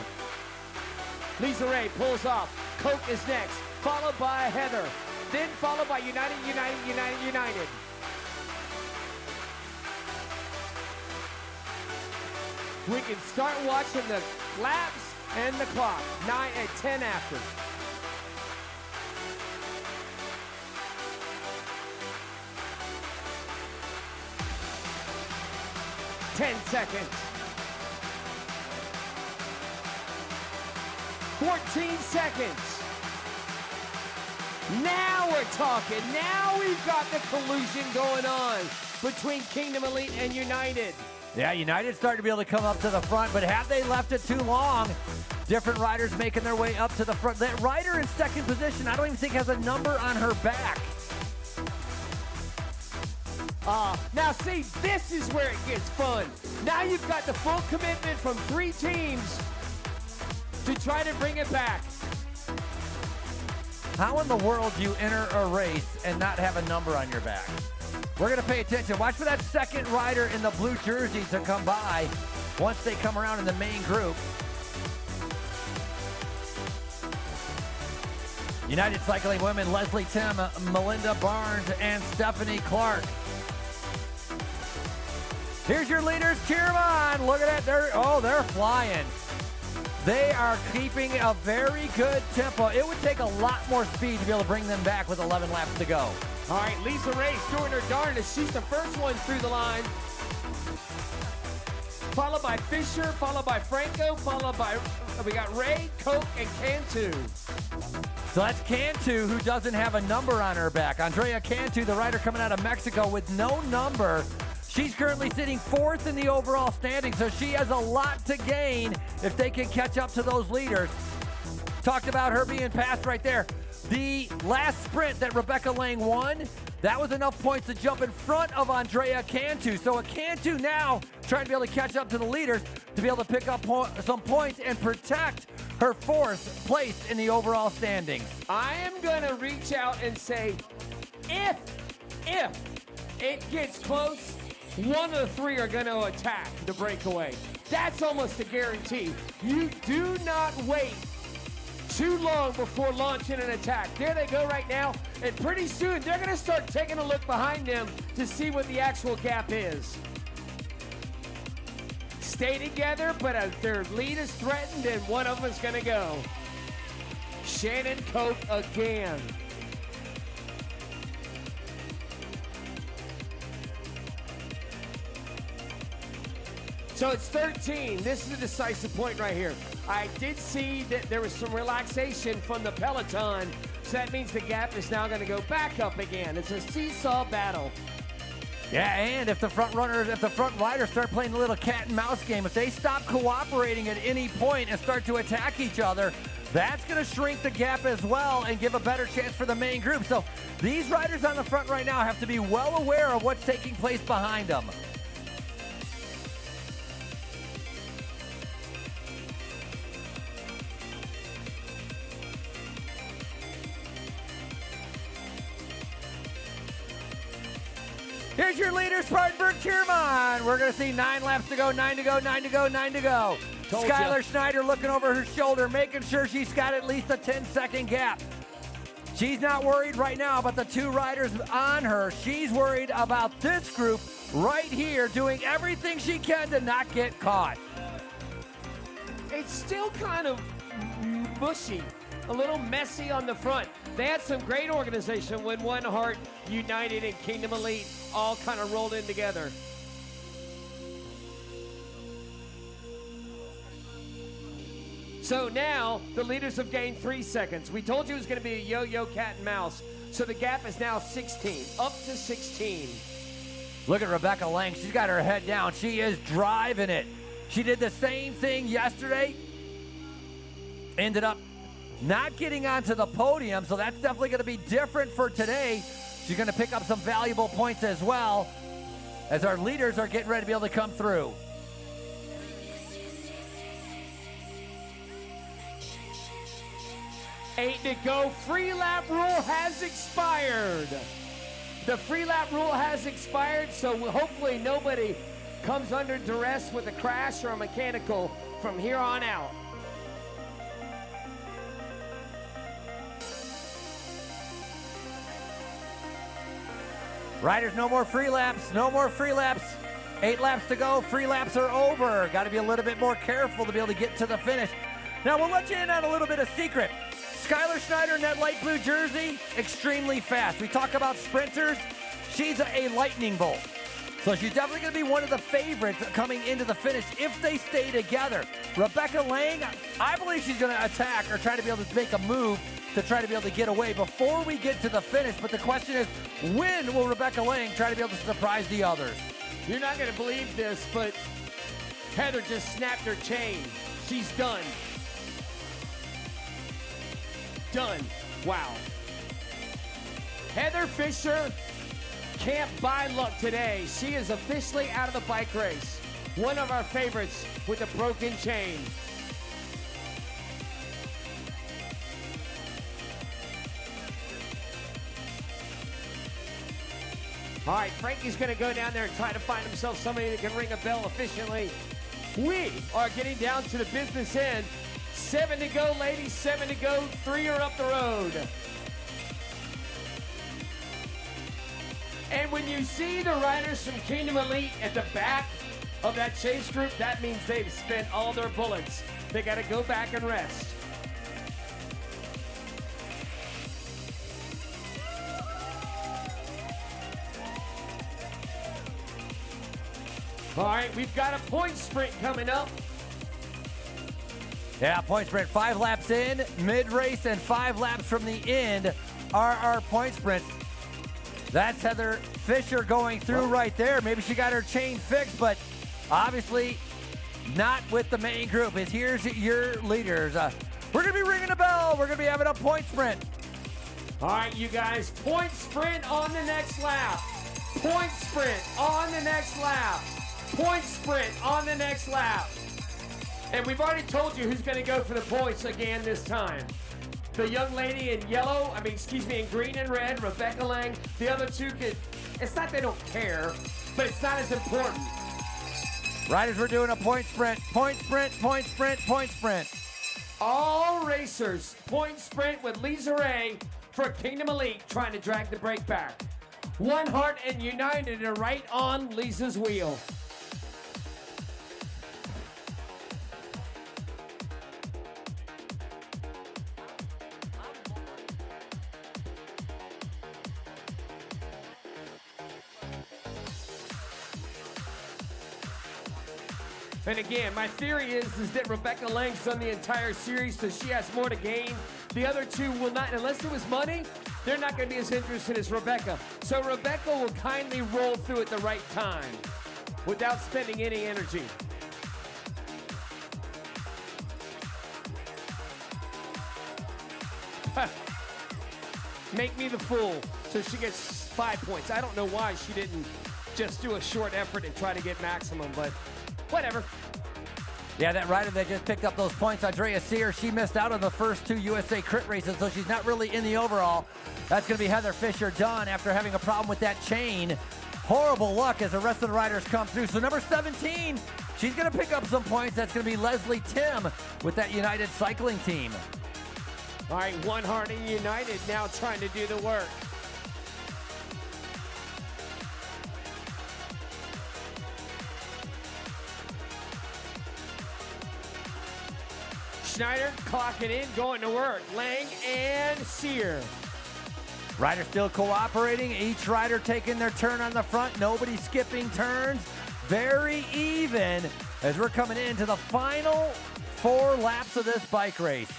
Speaker 2: Lisa Ray pulls off. Coke is next, followed by Heather. Then followed by United. We can start watching the laps and the clock. 9 at 10 after. Ten seconds. 14 seconds. Now we're talking. Now we've got the collusion going on between Kingdom Elite and United.
Speaker 1: Yeah, United starting to be able to come up to the front, but have they left it too long? Different riders making their way up to the front. That rider in second position, I don't even think has a number on her back.
Speaker 2: Now see, this is where it gets fun. Now you've got the full commitment from 3 teams to try to bring it back.
Speaker 1: How in the world do you enter a race and not have a number on your back? We're going to pay attention. Watch for that second rider in the blue jersey to come by once they come around in the main group. United Cycling Women, Leslie Tim, Melinda Barnes, and Stephanie Clark. Here's your leaders. Cheer them on. Look at that. They're flying. They are keeping a very good tempo. It would take a lot more speed to be able to bring them back with 11 laps to go.
Speaker 2: All right, Lisa Ray's doing her darndest. She's the first one through the line. Followed by Fisher, followed by Franco, followed by, we got Ray, Koch, and Cantu.
Speaker 1: So that's Cantu, who doesn't have a number on her back. Andrea Cantu, the rider coming out of Mexico with no number. She's currently sitting 4th in the overall standing, so she has a lot to gain if they can catch up to those leaders. Talked about her being passed right there. The last sprint that Rebecca Lang won, that was enough points to jump in front of Andrea Cantu. So a Cantu now trying to be able to catch up to the leaders to be able to pick up some points and protect her 4th place in the overall standings.
Speaker 2: I am going to reach out and say, if it gets close, one of the 3 are going to attack the breakaway. That's almost a guarantee. You do not wait too long before launching an attack. There they go right now, and pretty soon they're going to start taking a look behind them to see what the actual gap is. Stay together, but their lead is threatened, and one of them is going to go. Shannon Koch again. So it's 13. This is a decisive point right here. I did see that there was some relaxation from the peloton, so that means the gap is now going to go back up again. It's a seesaw battle.
Speaker 1: Yeah, and if the front riders start playing a little cat and mouse game, if they stop cooperating at any point and start to attack each other, that's going to shrink the gap as well and give a better chance for the main group. So these riders on the front right now have to be well aware of what's taking place behind them. Here's your leader, Spartanburg. Cheer 'em on. We're going to see 9 laps to go, 9 to go, 9 to go, 9 to go. Skylar Schneider looking over her shoulder, making sure she's got at least a 10-second gap. She's not worried right now about the 2 riders on her. She's worried about this group right here doing everything she can to not get caught.
Speaker 2: It's still kind of mushy, a little messy on the front. They had some great organization when One Heart, United, and Kingdom Elite all kind of rolled in together. So now the leaders have gained 3 seconds. We told you it was going to be a yo-yo cat and mouse. So the gap is now 16, up to 16.
Speaker 1: Look at Rebecca Lang. She's got her head down. She is driving it. She did the same thing yesterday. Ended up not getting onto the podium, so that's definitely going to be different for today. She's going to pick up some valuable points as well as our leaders are getting ready to be able to come through.
Speaker 2: Eight to go. Free lap rule has expired. The free lap rule has expired, so hopefully nobody comes under duress with a crash or a mechanical from here on out.
Speaker 1: Riders, no more free laps. No more free laps. 8 laps to go. Free laps are over. Got to be a little bit more careful to be able to get to the finish. Now, we'll let you in on a little bit of secret. Skylar Schneider in that light blue jersey, extremely fast. We talk about sprinters. She's a lightning bolt. So she's definitely going to be one of the favorites coming into the finish if they stay together. Rebecca Lang, I believe she's going to attack or try to be able to make a move to try to be able to get away before we get to the finish. But the question is, when will Rebecca Lang try to be able to surprise the others?
Speaker 2: You're not going to believe this, but Heather just snapped her chain. She's done. Done. Wow. Heather Fisher can't buy luck today. She is officially out of the bike race. One of our favorites with a broken chain. All right, Frankie's going to go down there and try to find himself somebody that can ring a bell efficiently. We are getting down to the business end. 7 to go, ladies, 7 to go. 3 are up the road. And when you see the riders from Kingdom Elite at the back of that chase group, that means they've spent all their bullets. They got to go back and rest. All right, we've got a point sprint coming up.
Speaker 1: Yeah, point sprint. 5 laps in, mid-race, and 5 laps from the end are our point sprint. That's Heather Fisher going through right there. Maybe she got her chain fixed, but obviously not with the main group. Here's your leaders. We're going to be ringing a bell. We're going to be having a point sprint.
Speaker 2: All right, you guys, point sprint on the next lap. Point sprint on the next lap. Point sprint on the next lap. And we've already told you who's going to go for the points again this time. The young lady in yellow, in green and red, Rebecca Lang. The other two could, it's not they don't care, but it's not as important.
Speaker 1: Riders, we're doing a point sprint. Point sprint, point sprint, point sprint.
Speaker 2: All racers, point sprint with Lisa Ray for Kingdom Elite trying to drag the brake back. One Heart and United are right on Lisa's wheel. And again, my theory is that Rebecca Lang's done the entire series, so she has more to gain. The other two will not, unless it was money, they're not going to be as interested as Rebecca. So Rebecca will kindly roll through at the right time without spending any energy. Make me the fool. So she gets 5 points. I don't know why she didn't just do a short effort and try to get maximum, but whatever.
Speaker 1: Yeah, that rider that just picked up those points, Andrea Sear, she missed out on the first 2 USA Crit races, so she's not really in the overall. That's going to be Heather Fisher done after having a problem with that chain. Horrible luck as the rest of the riders come through. So number 17, she's going to pick up some points. That's going to be Leslie Tim with that United Cycling team.
Speaker 2: All right, One Heart and United now trying to do the work. Schneider clocking in, going to work. Lang and Sear.
Speaker 1: Riders still cooperating. Each rider taking their turn on the front. Nobody skipping turns. Very even as we're coming into the final 4 laps of this bike race.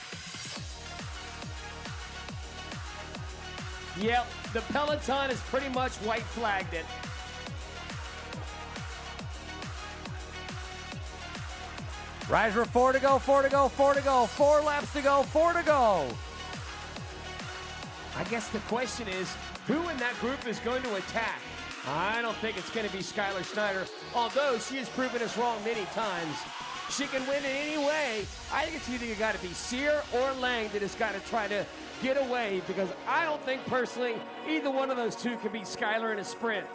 Speaker 2: Yep, the peloton has pretty much white flagged it.
Speaker 1: Riders were 4 to go, 4 to go, 4 to go. 4 laps to go, 4 to go.
Speaker 2: I guess the question is, who in that group is going to attack? I don't think it's going to be Skylar Schneider, although she has proven us wrong many times. She can win in any way. I think it's either got to be Sear or Lang that has got to try to get away, because I don't think personally either one of those two can beat Skylar in a sprint.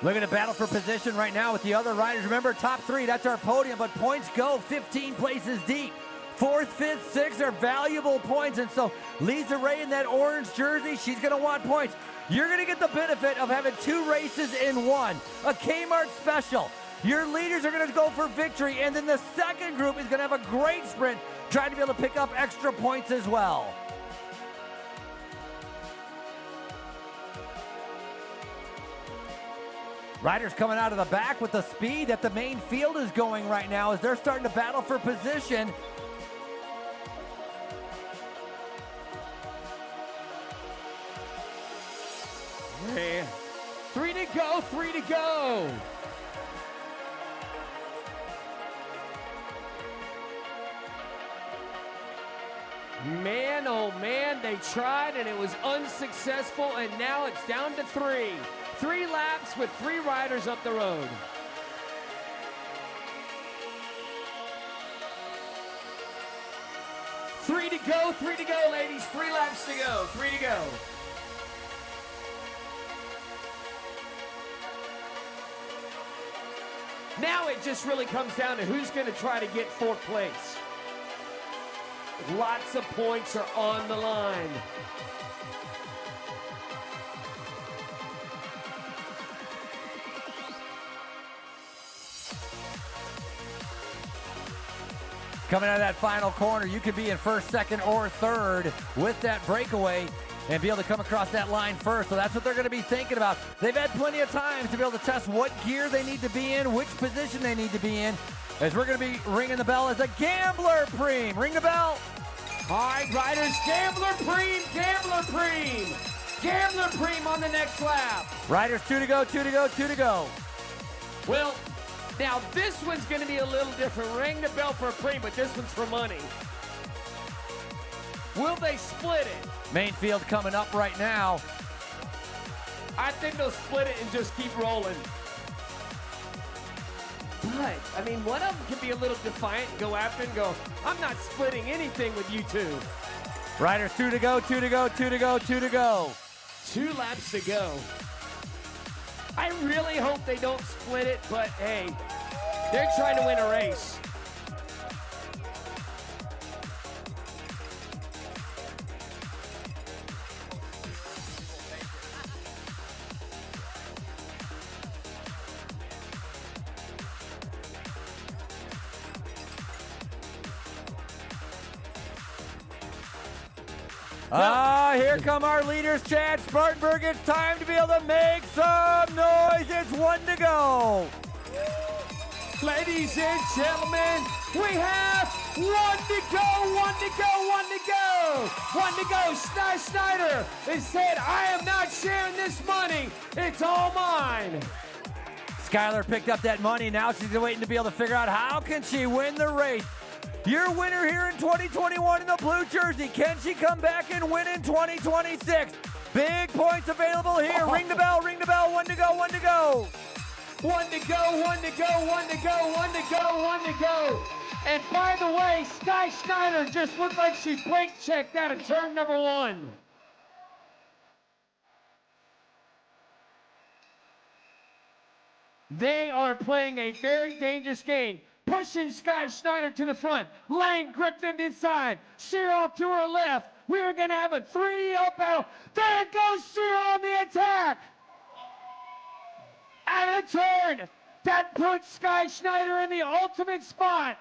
Speaker 1: Looking to battle for position right now with the other riders. Remember, top 3, that's our podium, but points go 15 places deep. 4th, 5th, 6th are valuable points, and so Lisa Ray in that orange jersey, she's going to want points. You're going to get the benefit of having 2 races in one, a Kmart special. Your leaders are going to go for victory, and then the second group is going to have a great sprint, trying to be able to pick up extra points as well. Riders coming out of the back with the speed that the main field is going right now as they're starting to battle for position.
Speaker 2: Man. 3 to go, 3 to go. Man, oh man, they tried and it was unsuccessful, and now it's down to 3. 3 laps with 3 riders up the road. Three to go, ladies. 3 laps to go, 3 to go. Now it just really comes down to who's going to try to get fourth place. Lots of points are on the line.
Speaker 1: Coming out of that final corner, you could be in first, second, or third with that breakaway and be able to come across that line first. So that's what they're going to be thinking about. They've had plenty of time to be able to test what gear they need to be in, which position they need to be in, as we're going to be ringing the bell as a gambler preem. Ring the bell.
Speaker 2: All right, riders, gambler preem, gambler preem. Gambler preem on the next lap.
Speaker 1: Riders, 2 to go, 2 to go, 2 to go.
Speaker 2: Well, now this one's going to be a little different. Ring the bell for a preem, but this one's for money. Will they split it?
Speaker 1: Main field coming up right now.
Speaker 2: I think they'll split it and just keep rolling. But, I mean, one of them can be a little defiant and go after and go, I'm not splitting anything with you two.
Speaker 1: Riders, 2 to go, 2 to go, 2 to go, 2 to go.
Speaker 2: 2 laps to go. I really hope they don't split it, but hey, they're trying to win a race.
Speaker 1: Here come our leaders, Chad Spartanburg. It's time to be able to make some noise. It's 1 to go.
Speaker 2: Ladies and gentlemen, we have 1 to go, 1 to go, 1 to go. 1 to go. Schneider has said, I am not sharing this money. It's all mine.
Speaker 1: Skylar picked up that money. Now she's waiting to be able to figure out how can she win the race. Your winner here in 2021 in the blue jersey. Can she come back and win in 2026? Big points available here. Ring the bell, 1 to go, 1 to go.
Speaker 2: 1 to go, 1 to go, 1 to go, 1 to go, 1 to go. And by the way, Sky Schneider just looked like she brake checked out of turn number 1. They are playing a very dangerous game. Pushing Sky Schneider to the front. Lane gripped him inside. Sheer off to her left. We are going to have a 3-0 battle. There goes Sheer on the attack. Out of the turn. That puts Sky Schneider in the ultimate spot.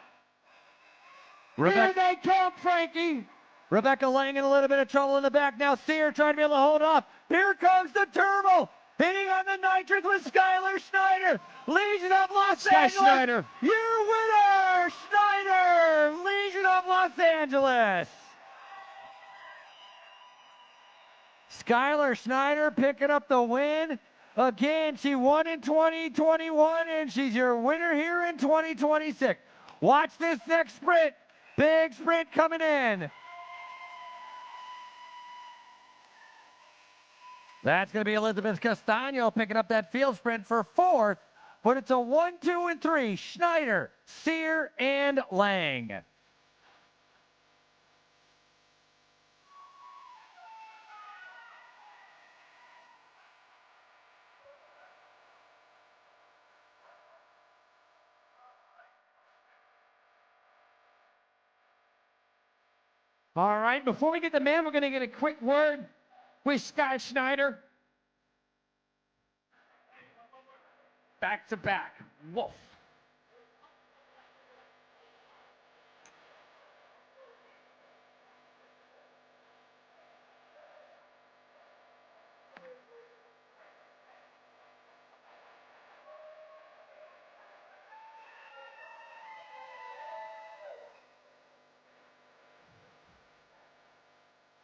Speaker 2: Here they come, Frankie.
Speaker 1: Rebecca Lang in a little bit of trouble in the back now. Sear trying to be able to hold off. Here comes the turbo. Hitting on the nitrous with Skylar Schneider. Legion of Los Angeles.
Speaker 2: Schneider.
Speaker 1: Your winner, Schneider. Legion of Los Angeles. Skylar Schneider picking up the win. Again, she won in 2021, and she's your winner here in 2026. Watch this next sprint. Big sprint coming in. That's going to be Elizabeth Castano picking up that field sprint for 4th. But it's a 1, 2, and 3. Schneider, Sear, and Lang.
Speaker 2: All right, before we get the man, we're going to get a quick word with Sky Schneider. Back to back. Wolf.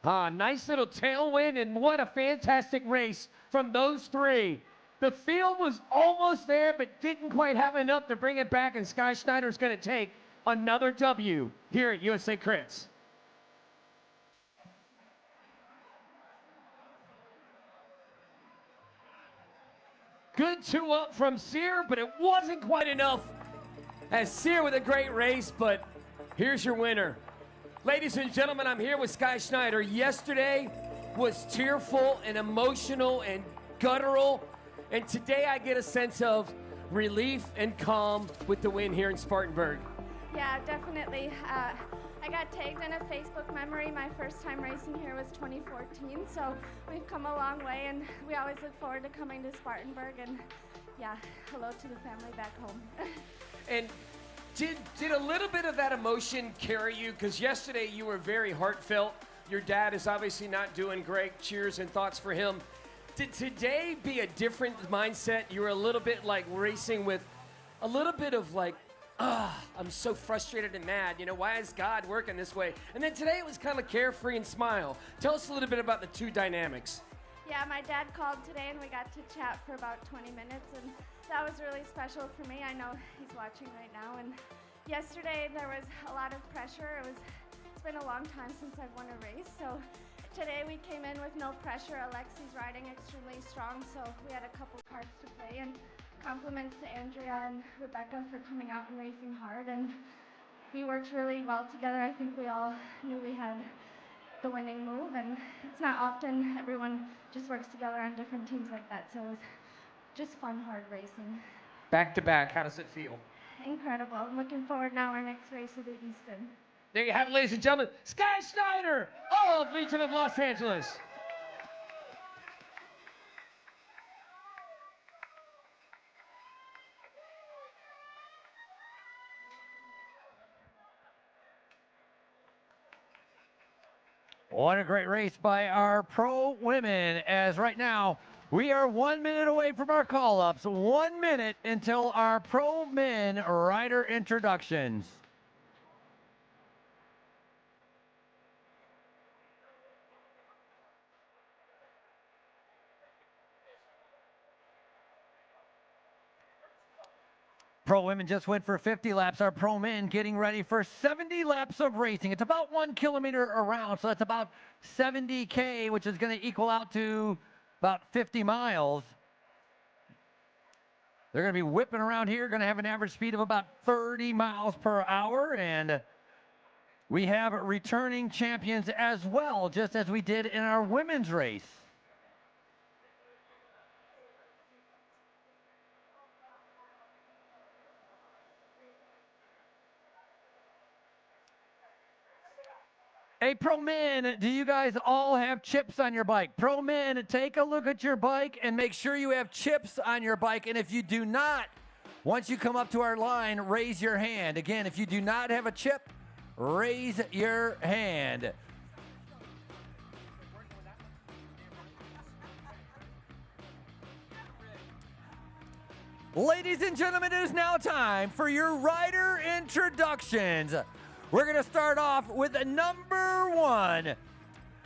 Speaker 2: Nice little tailwind, and what a fantastic race from those three. The field was almost there, but didn't quite have enough to bring it back, and Sky Schneider's going to take another W here at USA Crits. Good 2 up from Sear, but it wasn't quite enough. As Sear with a great race, but here's your winner. Ladies and gentlemen, I'm here with Sky Schneider. Yesterday was tearful and emotional and guttural, and today I get a sense of relief and calm with the win here in Spartanburg.
Speaker 8: Yeah, definitely. I got tagged in a Facebook memory. My first time racing here was 2014, so we've come a long way, and we always look forward to coming to Spartanburg. And yeah, hello to the family back home.
Speaker 2: And did a little bit of that emotion carry you? Because yesterday you were very heartfelt. Your dad is obviously not doing great. Cheers and thoughts for him. Did today be a different mindset? You were a little bit like racing with a little bit of like, I'm so frustrated and mad. You know, why is God working this way? And then today it was kind of carefree and smile. Tell us a little bit about the two dynamics.
Speaker 8: Yeah, my dad called today, and we got to chat for about 20 minutes, and that was really special for me. I know he's watching right now. And yesterday there was a lot of pressure. It's been a long time since I've won a race, so today we came in with no pressure. Alexi's riding extremely strong, so we had a couple cards to play. And compliments to Andrea and Rebecca for coming out and racing hard. And we worked really well together. I think we all knew we had the winning move, and it's not often everyone just works together on different teams like that. So it was just fun, hard racing.
Speaker 2: Back to back, how does it feel?
Speaker 8: Incredible. I'm looking forward now our next race will be Easton.
Speaker 2: There you have it, ladies and gentlemen. Sky Schneider of Legion of Los Angeles.
Speaker 1: What a great race by our pro women, as right now we are 1 minute away from our call-ups. 1 minute until our pro men rider introductions. Pro women just went for 50 laps. Our pro men getting ready for 70 laps of racing. It's about 1 kilometer around, so that's about 70K, which is going to equal out to about 50 miles. They're going to be whipping around here, going to have an average speed of about 30 miles per hour, and we have returning champions as well, just as we did in our women's race. Hey, pro men, do you guys all have chips on your bike? Pro men, take a look at your bike and make sure you have chips on your bike. And if you do not, once you come up to our line, raise your hand. Again, if you do not have a chip, raise your hand. Ladies and gentlemen, it is now time for your rider introductions. We're going to start off with number 1.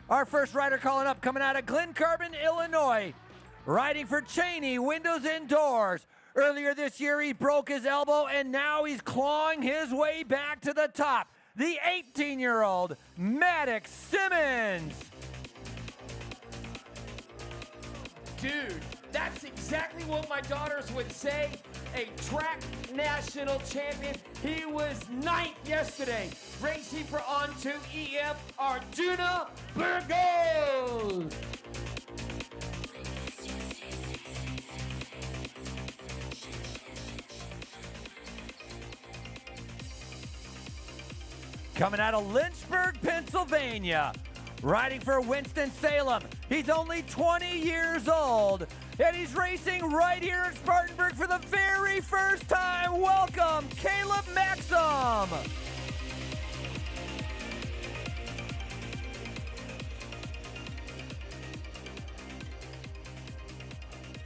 Speaker 1: Our first rider calling up, coming out of Glen Carbon, Illinois, riding for Cheney Windows and Doors. Earlier this year, he broke his elbow, and now he's clawing his way back to the top. The 18-year-old Maddox Simmons.
Speaker 2: Dude, that's exactly what my daughters would say. A track national champion. He was 9th yesterday. Racing for On2 EF, Arjuna Burgos.
Speaker 1: Coming out of Lynchburg, Pennsylvania, riding for Winston-Salem. He's only 20 years old, and he's racing right here in Spartanburg for the very first time. Welcome, Caleb Maxim.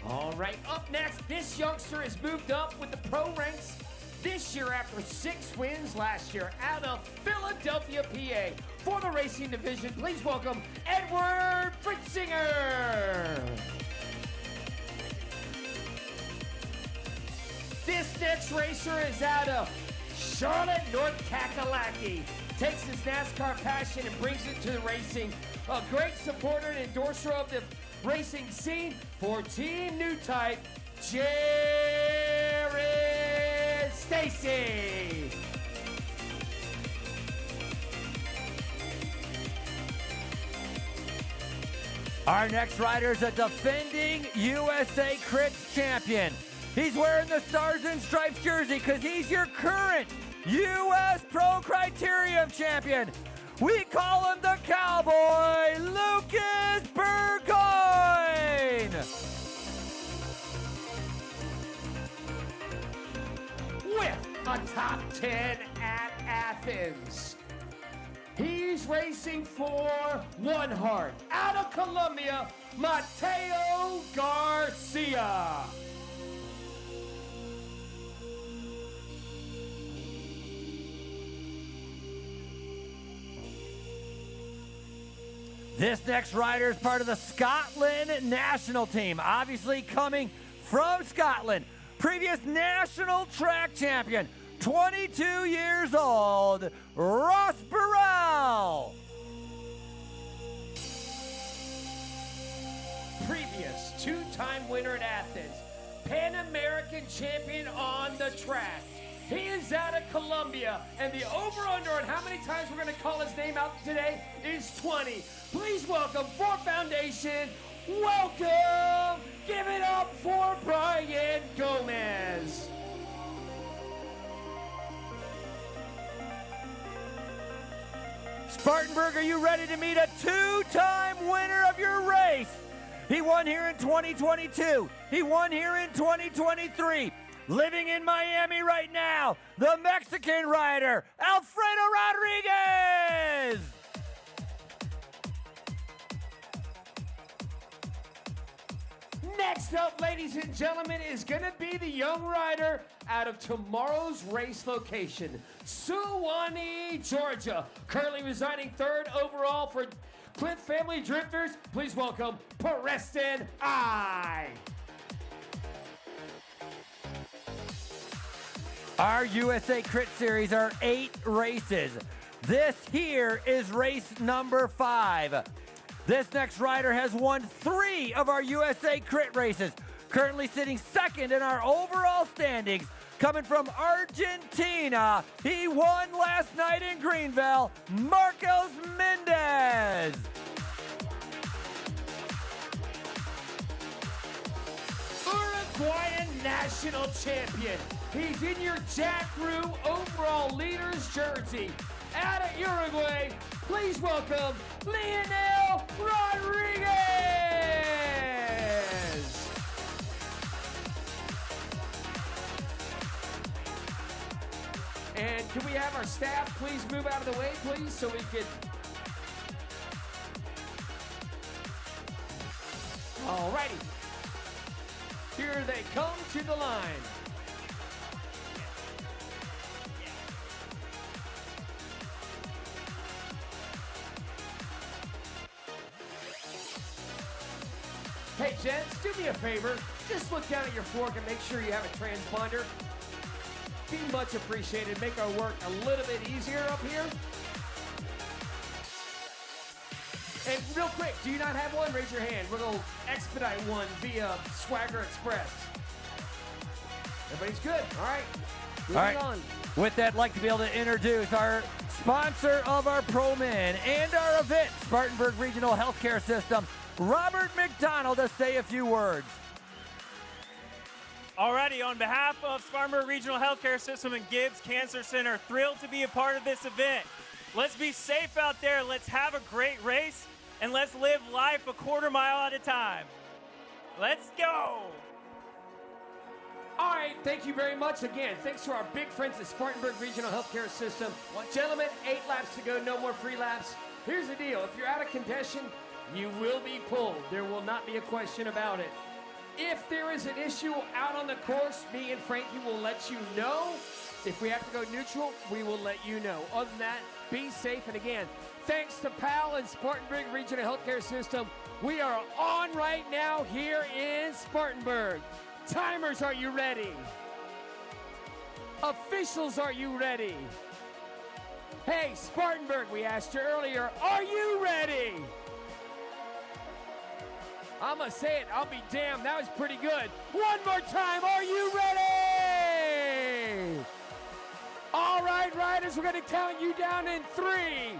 Speaker 2: All right, up next, this youngster has moved up with the pro ranks this year after 6 wins last year out of Philadelphia, PA. For the racing division, please welcome Edward Fritzinger. This next racer is out of Charlotte, North Kakalaki. Takes his NASCAR passion and brings it to the racing. A great supporter and endorser of the racing scene for Team New Type, Jared Stacy.
Speaker 1: Our next rider is a defending USA CRITS champion. He's wearing the Stars and Stripes jersey because he's your current U.S. Pro Criterium champion. We call him the Cowboy, Lucas Burgoyne.
Speaker 2: With a top 10 at Athens. He's racing for One Heart. Out of Colombia, Mateo Garcia.
Speaker 1: This next rider is part of the Scotland national team, obviously coming from Scotland. Previous national track champion, 22 years old, Ross Burrell.
Speaker 2: Previous two-time winner at Athens, Pan American champion on the track. He is out of Colombia, and the over-under on how many times we're going to call his name out today is 20. Please welcome for Foundation, welcome, give it up for Brian Gomez.
Speaker 1: Spartanburg, are you ready to meet a two-time winner of your race? He won here in 2022. He won here in 2023. Living in Miami right now, the Mexican rider, Alfredo Rodriguez.
Speaker 2: Next up, ladies and gentlemen, is going to be the young rider out of tomorrow's race location, Suwanee, Georgia. Currently residing third overall for Clint Family Drifters. Please welcome Preston I.
Speaker 1: Our USA CRITS series are 8 races. This here is race number 5. This next rider has won 3 of our USA CRIT races, currently sitting second in our overall standings. Coming from Argentina, he won last night in Greenville, Marcos Mendez.
Speaker 2: Uruguayan national champion. He's in your Jack Rue overall leaders jersey. Out of Uruguay, please welcome Leonel Rodriguez. And can we have our staff please move out of the way, please, so we can... Alrighty. Here they come to the line. Hey, gents, do me a favor. Just look down at your fork and make sure you have a transponder. Be much appreciated. Make our work a little bit easier up here. And real quick, do you not have one? Raise your hand. We're going to expedite one via Swagger Express. Everybody's good. All right. Moving on.
Speaker 1: With that, I'd like to be able to introduce our sponsor of our Pro Men and our event, Spartanburg Regional Healthcare System, Robert McDonald, to say a few words.
Speaker 9: Alrighty, on behalf of Spartanburg Regional Healthcare System and Gibbs Cancer Center, thrilled to be a part of this event. Let's be safe out there, let's have a great race, and let's live life a quarter mile at a time. Let's go!
Speaker 2: All right, thank you very much again. Thanks to our big friends at Spartanburg Regional Healthcare System. Gentlemen, 8 laps to go, no more free laps. Here's the deal, if you're out of contention, you will be pulled. There will not be a question about it. If there is an issue out on the course, me and Frankie will let you know. If we have to go neutral, we will let you know. Other than that, be safe. And again, thanks to PAL and Spartanburg Regional Healthcare System, we are on right now here in Spartanburg. Timers, are you ready? Officials, are you ready? Hey, Spartanburg, we asked you earlier, are you ready? I'm going to say it, I'll be damned, that was pretty good. One more time, are you ready? All right, riders, we're going to count you down in 3,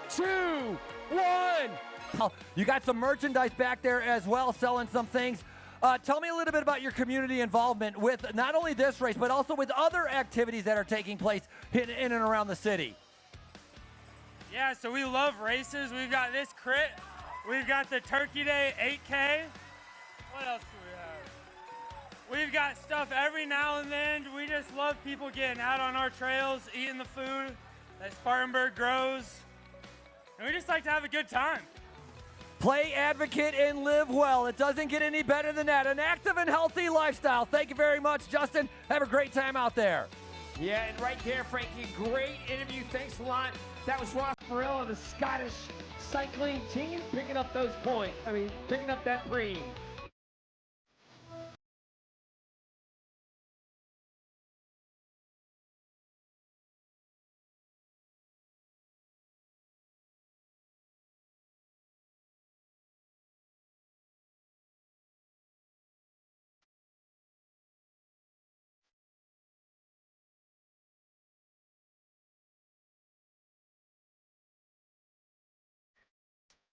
Speaker 2: 2, 1.
Speaker 1: You got some merchandise back there as well, selling some things. Tell me a little bit about your community involvement with not only this race, but also with other activities that are taking place in and around the city.
Speaker 9: Yeah, so we love races. We've got this crit. We've got the Turkey Day 8K. What else do we have? We've got stuff every now and then. We just love people getting out on our trails, eating the food that Spartanburg grows. And we just like to have a good time.
Speaker 1: Play advocate and live well. It doesn't get any better than that. An active and healthy lifestyle. Thank you very much, Justin. Have a great time out there.
Speaker 2: Yeah, and right there, Frankie, great interview. Thanks a lot. That was Ross Morello, the Scottish cycling team, picking up those points. Picking up that pre.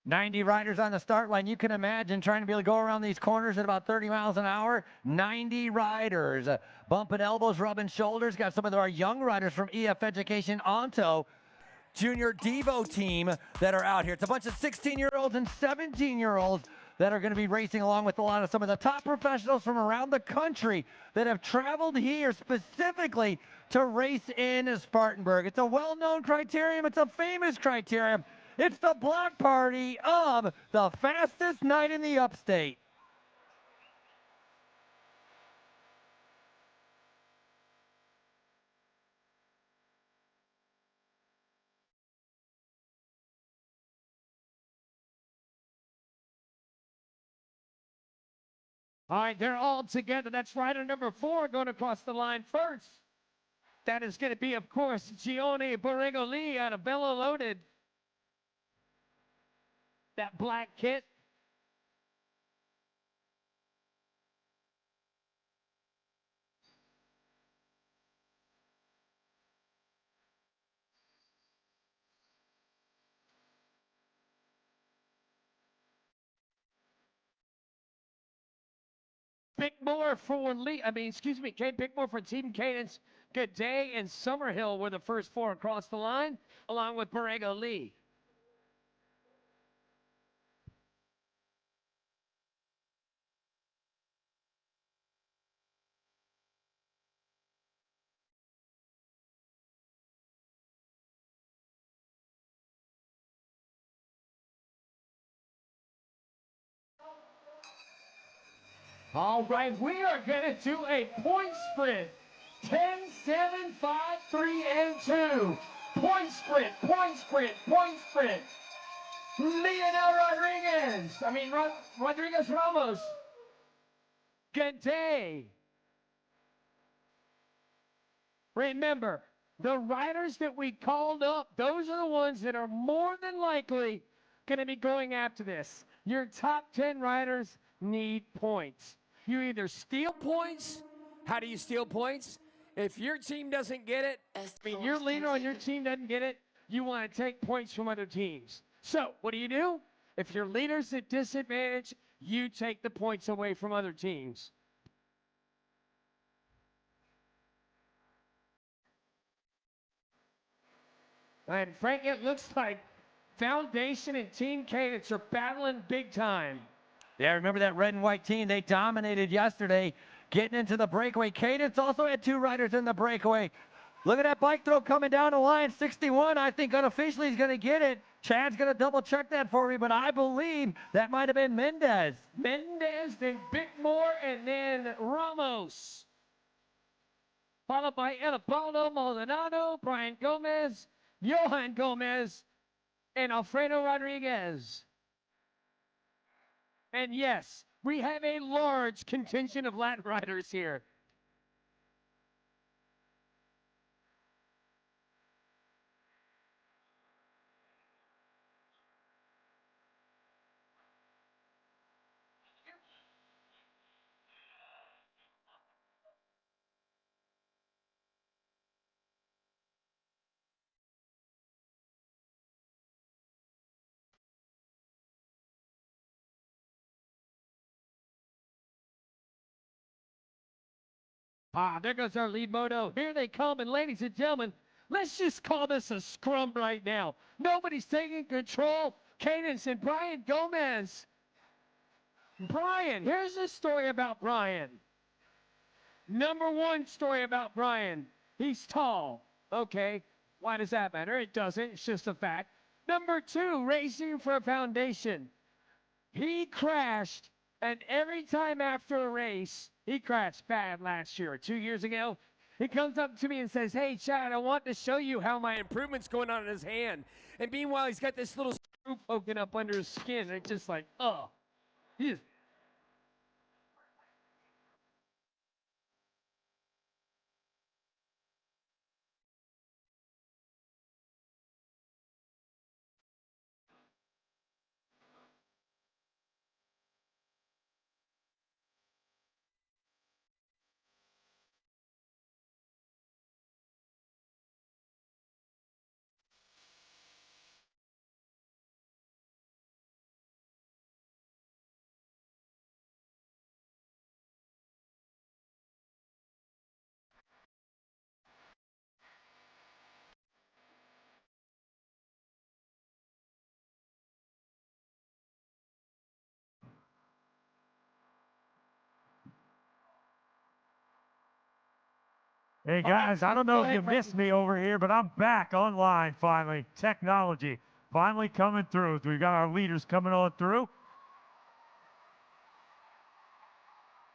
Speaker 1: "90 riders on the start line." You can imagine trying to be able to go around these corners at about 30 miles an hour. 90 riders, bumping elbows, rubbing shoulders. Got some of our young riders from EF Education Onto Junior Devo team that are out here. It's a bunch of 16-year-olds and 17-year-olds that are going to be racing along with some of the top professionals from around the country that have traveled here specifically to race in Spartanburg. It's a well-known criterium. It's a famous criterium. It's the block party of the fastest night in the upstate.
Speaker 2: All right, they're all together. That's rider number 4 going across the line first. That is going to be, of course, Gione Borrego-Lee out of Bello Loaded. That black kit. Bickmore for Kate Bickmore for Team Cadence. Good Day and Summerhill were the first 4 across the line, along with Borrego-Lee. All right, we are going to do a point sprint. 10, 7, 5, 3, and 2. Point sprint, point sprint, point sprint. Leonel Rodriguez Ramos. Good day. Remember, the riders that we called up, those are the ones that are more than likely going to be going after this. Your top 10 riders need points. You either steal points. How do you steal points? If your team doesn't get it, your leader on your team doesn't get it, you want to take points from other teams. So what do? If your leader's at disadvantage, you take the points away from other teams. And Frank, it looks like Foundation and Team Cadence are battling big time.
Speaker 1: Yeah, remember that red and white team? They dominated yesterday, getting into the breakaway. Cadence also had 2 riders in the breakaway. Look at that bike throw coming down the line. 61, I think unofficially is going to get it. Chad's going to double check that for me, but I believe that might have been Mendez.
Speaker 2: Mendez, then Bickmore, and then Ramos. Followed by Elibaldo Maldonado, Brian Gomez, Johan Gomez, and Alfredo Rodriguez. And yes, we have a large contingent of Latin riders here. There goes our lead moto. Here they come, and ladies and gentlemen, let's just call this a scrum right now. Nobody's taking control. Cadence and Brian Gomez. Brian, here's the story about Brian. Number one story about Brian. He's tall. Okay, why does that matter? It doesn't. It's just a fact. Number two, racing for a foundation. He crashed, and every time after a race, he crashed bad last year or 2 years ago. He comes up to me and says, "Hey, Chad, I want to show you how my improvement's going on in his hand." And meanwhile, he's got this little screw poking up under his skin. And it's just like, oh. He's
Speaker 4: Hey guys, I don't know if you missed me over here, but I'm back online finally. Technology finally coming through. We've got our leaders coming on through.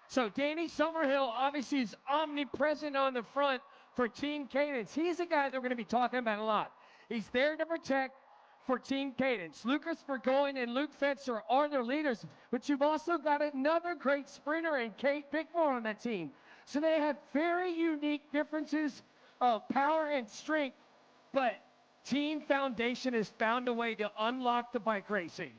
Speaker 2: So Danny Summerhill obviously is omnipresent on the front for Team Cadence. He's the guy that we're going to be talking about a lot. He's there to protect for Team Cadence. Lucas Burgoyne and Luke Fetzer are their leaders, but you've also got another great sprinter in Kate Bickmore on that team. So they have very unique differences of power and strength, but Team Foundation has found a way to unlock the bike racing.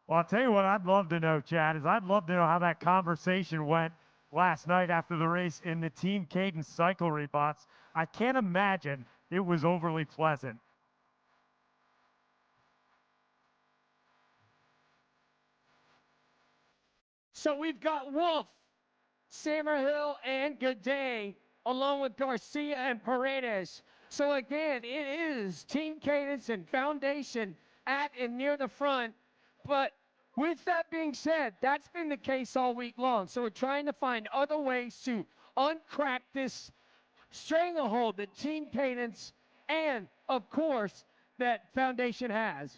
Speaker 4: Well, I'll tell you what I'd love to know, Chad, is I'd love to know how that conversation went last night after the race in the Team Cadence cycle rebots. I can't imagine it was overly pleasant.
Speaker 2: So we've got Wolf, Summerhill, and Gaudet, along with Garcia and Paredes. So again, it is Team Cadence and Foundation at and near the front. But with that being said, that's been the case all week long. So we're trying to find other ways to uncrack this stranglehold that Team Cadence and, of course, that Foundation has.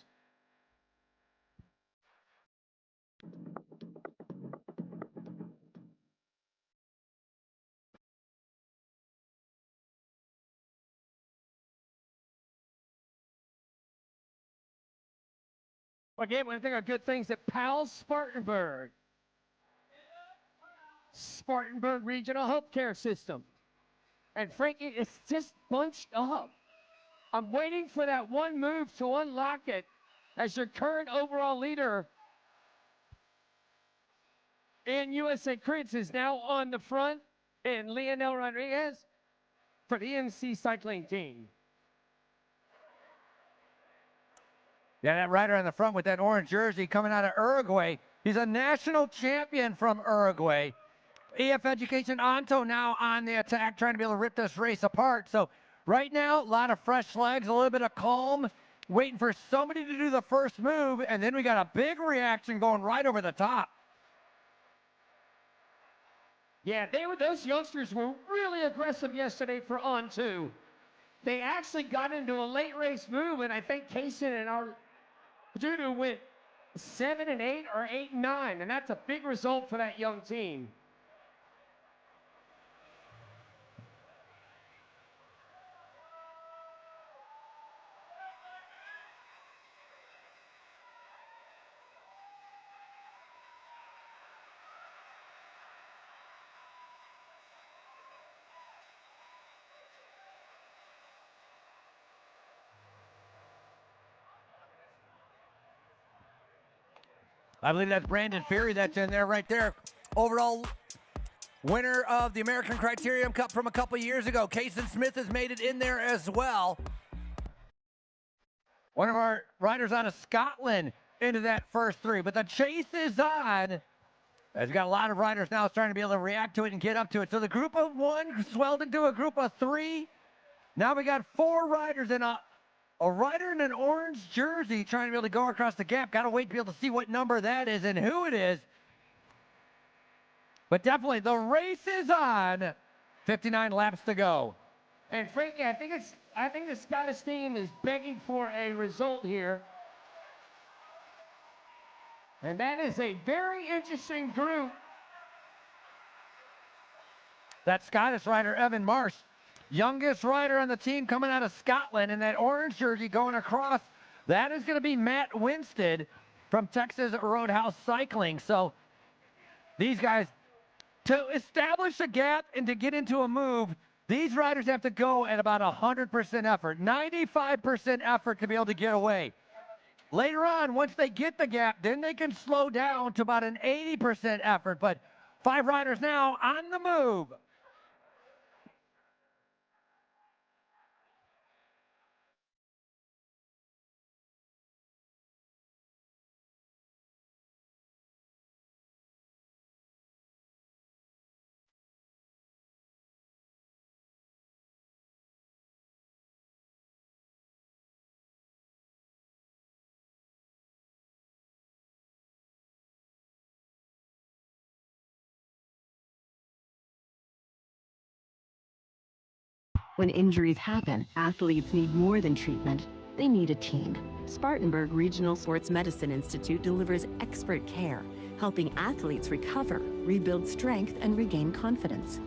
Speaker 2: Again, one thing are good things that Powell Spartanburg. Spartanburg Regional Healthcare System. And Frankie, it's just bunched up. I'm waiting for that one move to unlock it as your current overall leader in USACRITS is now on the front, and Leonel Rodriguez for the EMC cycling team.
Speaker 1: Yeah, that rider on the front with that orange jersey coming out of Uruguay. He's a national champion from Uruguay. EF Education Anto now on the attack, trying to be able to rip this race apart. So right now, a lot of fresh legs, a little bit of calm, waiting for somebody to do the first move, and then we got a big reaction going right over the top.
Speaker 2: Yeah, those youngsters were really aggressive yesterday for on two. They actually got into a late race move, and I think Kaysen and our Judo went 7 and 8 or 8 and 9, and that's a big result for that young team.
Speaker 1: I believe that's Brandon Ferry that's in there right there. Overall winner of the American Criterium Cup from a couple years ago. Kaysen Smith has made it in there as well. One of our riders out of Scotland into that first three. But the chase is on As we got a lot of riders now starting to be able to react to it and get up to it. So the group of one swelled into a group of three. Now we got 4 riders and a rider in an orange jersey trying to be able to go across the gap. Got to wait to be able to see what number that is and who it is. But definitely the race is on. 59 laps to go.
Speaker 2: And Frankie, I think the Scottish team is begging for a result here. And that is a very interesting group.
Speaker 1: That Scottish rider, Evan Marsh, youngest rider on the team coming out of Scotland in that orange jersey going across. That is going to be Matt Winstead from Texas Roadhouse Cycling. So these guys, to establish a gap and to get into a move, these riders have to go at about 100% effort, 95% effort to be able to get away. Later on, once they get the gap, then they can slow down to about an 80% effort. But 5 riders now on the move.
Speaker 7: When injuries happen, athletes need more than treatment. They need a team. Spartanburg Regional Sports Medicine Institute delivers expert care, helping athletes recover, rebuild strength, and regain confidence.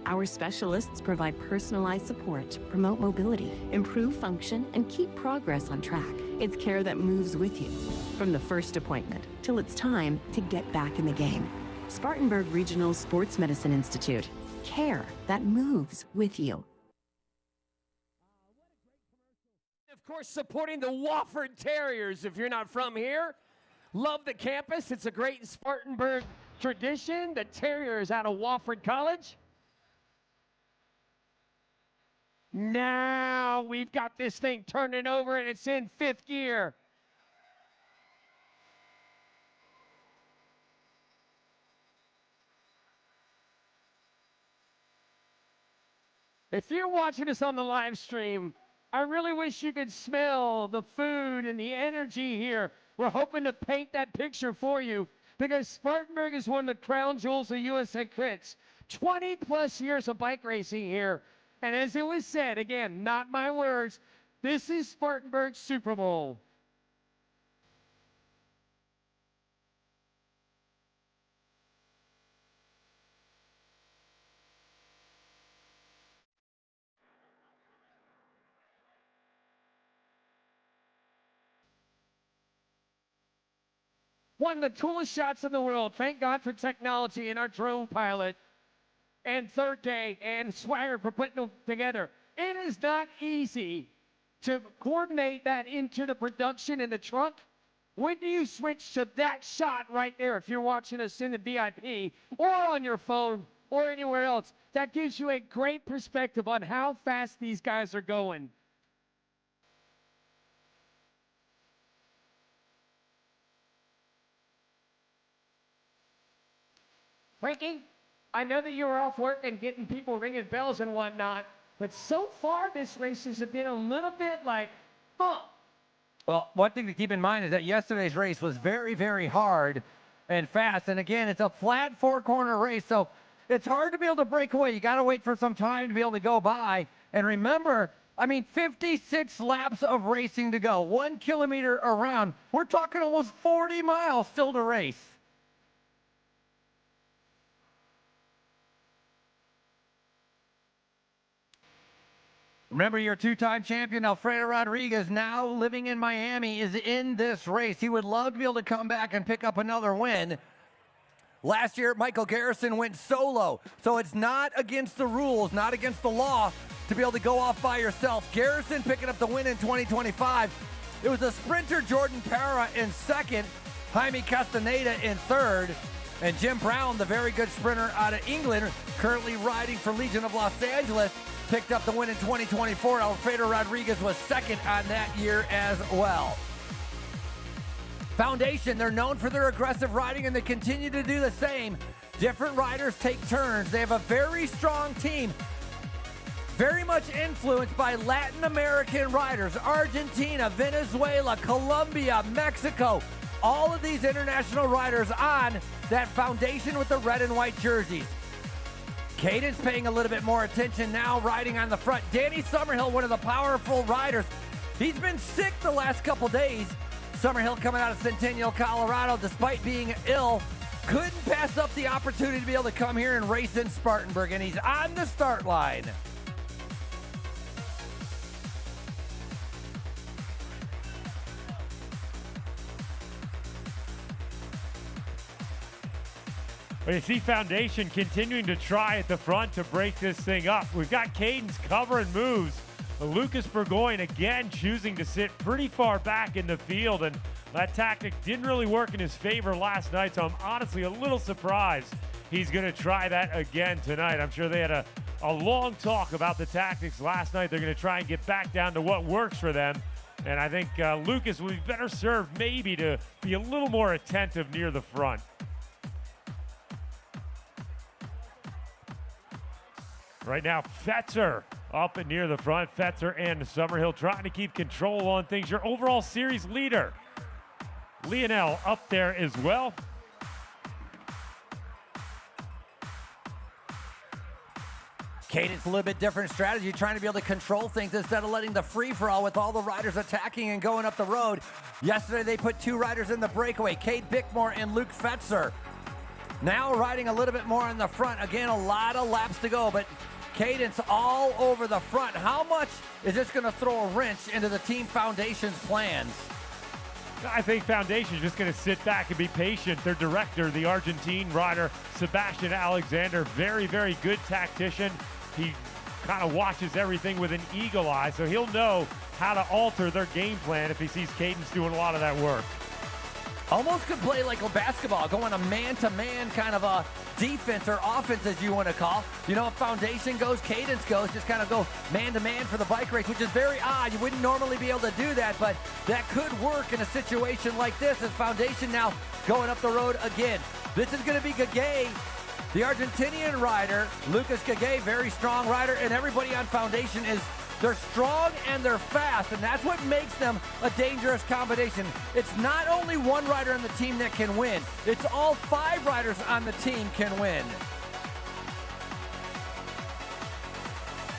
Speaker 7: Our specialists provide personalized support, promote mobility, improve function, and keep progress on track. It's care that moves with you, from the first appointment till it's time to get back in the game. Spartanburg Regional Sports Medicine Institute. Care that moves with you.
Speaker 2: Of course, supporting the Wofford Terriers. If you're not from here, love the campus. It's a great Spartanburg tradition. The Terriers out of Wofford College. Now we've got this thing turning over and it's in 5th gear. If you're watching us on the live stream, I really wish you could smell the food and the energy here. We're hoping to paint that picture for you because Spartanburg is one of the crown jewels of USACRITS. 20 plus years of bike racing here. And as it was said, again, not my words, this is Spartanburg's Super Bowl. One of the coolest shots in the world. Thank God for technology and our drone pilot and Third Day and Swagger for putting them together. It is not easy to coordinate that into the production in the truck. When do you switch to that shot right there if you're watching us in the VIP or on your phone or anywhere else? That gives you a great perspective on how fast these guys are going. Frankie, I know that you were off work and getting people ringing bells and whatnot, but so far this race has been a little bit like, huh.
Speaker 1: Well, one thing to keep in mind is that yesterday's race was very, very hard and fast. And again, it's a flat 4-corner race, so it's hard to be able to break away. You got to wait for some time to be able to go by. And remember, I mean, 56 laps of racing to go, 1 kilometer around. We're talking almost 40 miles still to race. Remember, your 2-time champion, Alfredo Rodriguez, now living in Miami, is in this race. He would love to be able to come back and pick up another win. Last year, Michael Garrison went solo, so it's not against the rules, not against the law to be able to go off by yourself. Garrison picking up the win in 2025. It was a sprinter, Jordan Parra, in second, Jaime Castaneda in third, and Jim Brown, the very good sprinter out of England, currently riding for Legion of Los Angeles, picked up the win in 2024. Alfredo Rodriguez was second on that year as well. Foundation, they're known for their aggressive riding, and they continue to do the same. Different riders take turns. They have a very strong team, very much influenced by Latin American riders, Argentina, Venezuela, Colombia, Mexico. All of these international riders on that Foundation with the red and white jerseys. Caden's paying a little bit more attention now, riding on the front. Danny Summerhill, one of the powerful riders. He's been sick the last couple days. Summerhill coming out of Centennial, Colorado, despite being ill, couldn't pass up the opportunity to be able to come here and race in Spartanburg, and he's on the start line.
Speaker 4: But you see Foundation continuing to try at the front to break this thing up. We've got Caden's covering moves. Lucas Burgoyne again choosing to sit pretty far back in the field, and that tactic didn't really work in his favor last night, so I'm honestly a little surprised he's going to try that again tonight. I'm sure they had a long talk about the tactics last night. They're going to try and get back down to what works for them, and I think Lucas will be better served maybe to be a little more attentive near the front. Right now, Fetzer up and near the front. Fetzer and Summerhill trying to keep control on things. Your overall series leader, Lionel, up there as well.
Speaker 1: Caden's a little bit different strategy, trying to be able to control things instead of letting the free-for-all with all the riders attacking and going up the road. Yesterday, they put 2 riders in the breakaway, Cade Bickmore and Luke Fetzer. Now riding a little bit more in the front. Again, a lot of laps to go, but Caden's all over the front. How much is this going to throw a wrench into the Team Foundation's plans?
Speaker 4: I think Foundation's just going to sit back and be patient. Their director, the Argentine rider, Sebastian Alexander, very, very good tactician. He kind of watches everything with an eagle eye, so he'll know how to alter their game plan if he sees Caden's doing a lot of that work.
Speaker 1: Almost could play like a basketball, going a man-to-man kind of a defense or offense, as you want to call. You know, if Foundation goes, Cadence goes, just kind of go man-to-man for the bike race, which is very odd. You wouldn't normally be able to do that, but that could work in a situation like this as Foundation now going up the road again. This is going to be Gagay, the Argentinian rider. Lucas Gagay, very strong rider, and everybody on Foundation they're strong and they're fast, and that's what makes them a dangerous combination. It's not only one rider on the team that can win, it's all 5 riders on the team can win.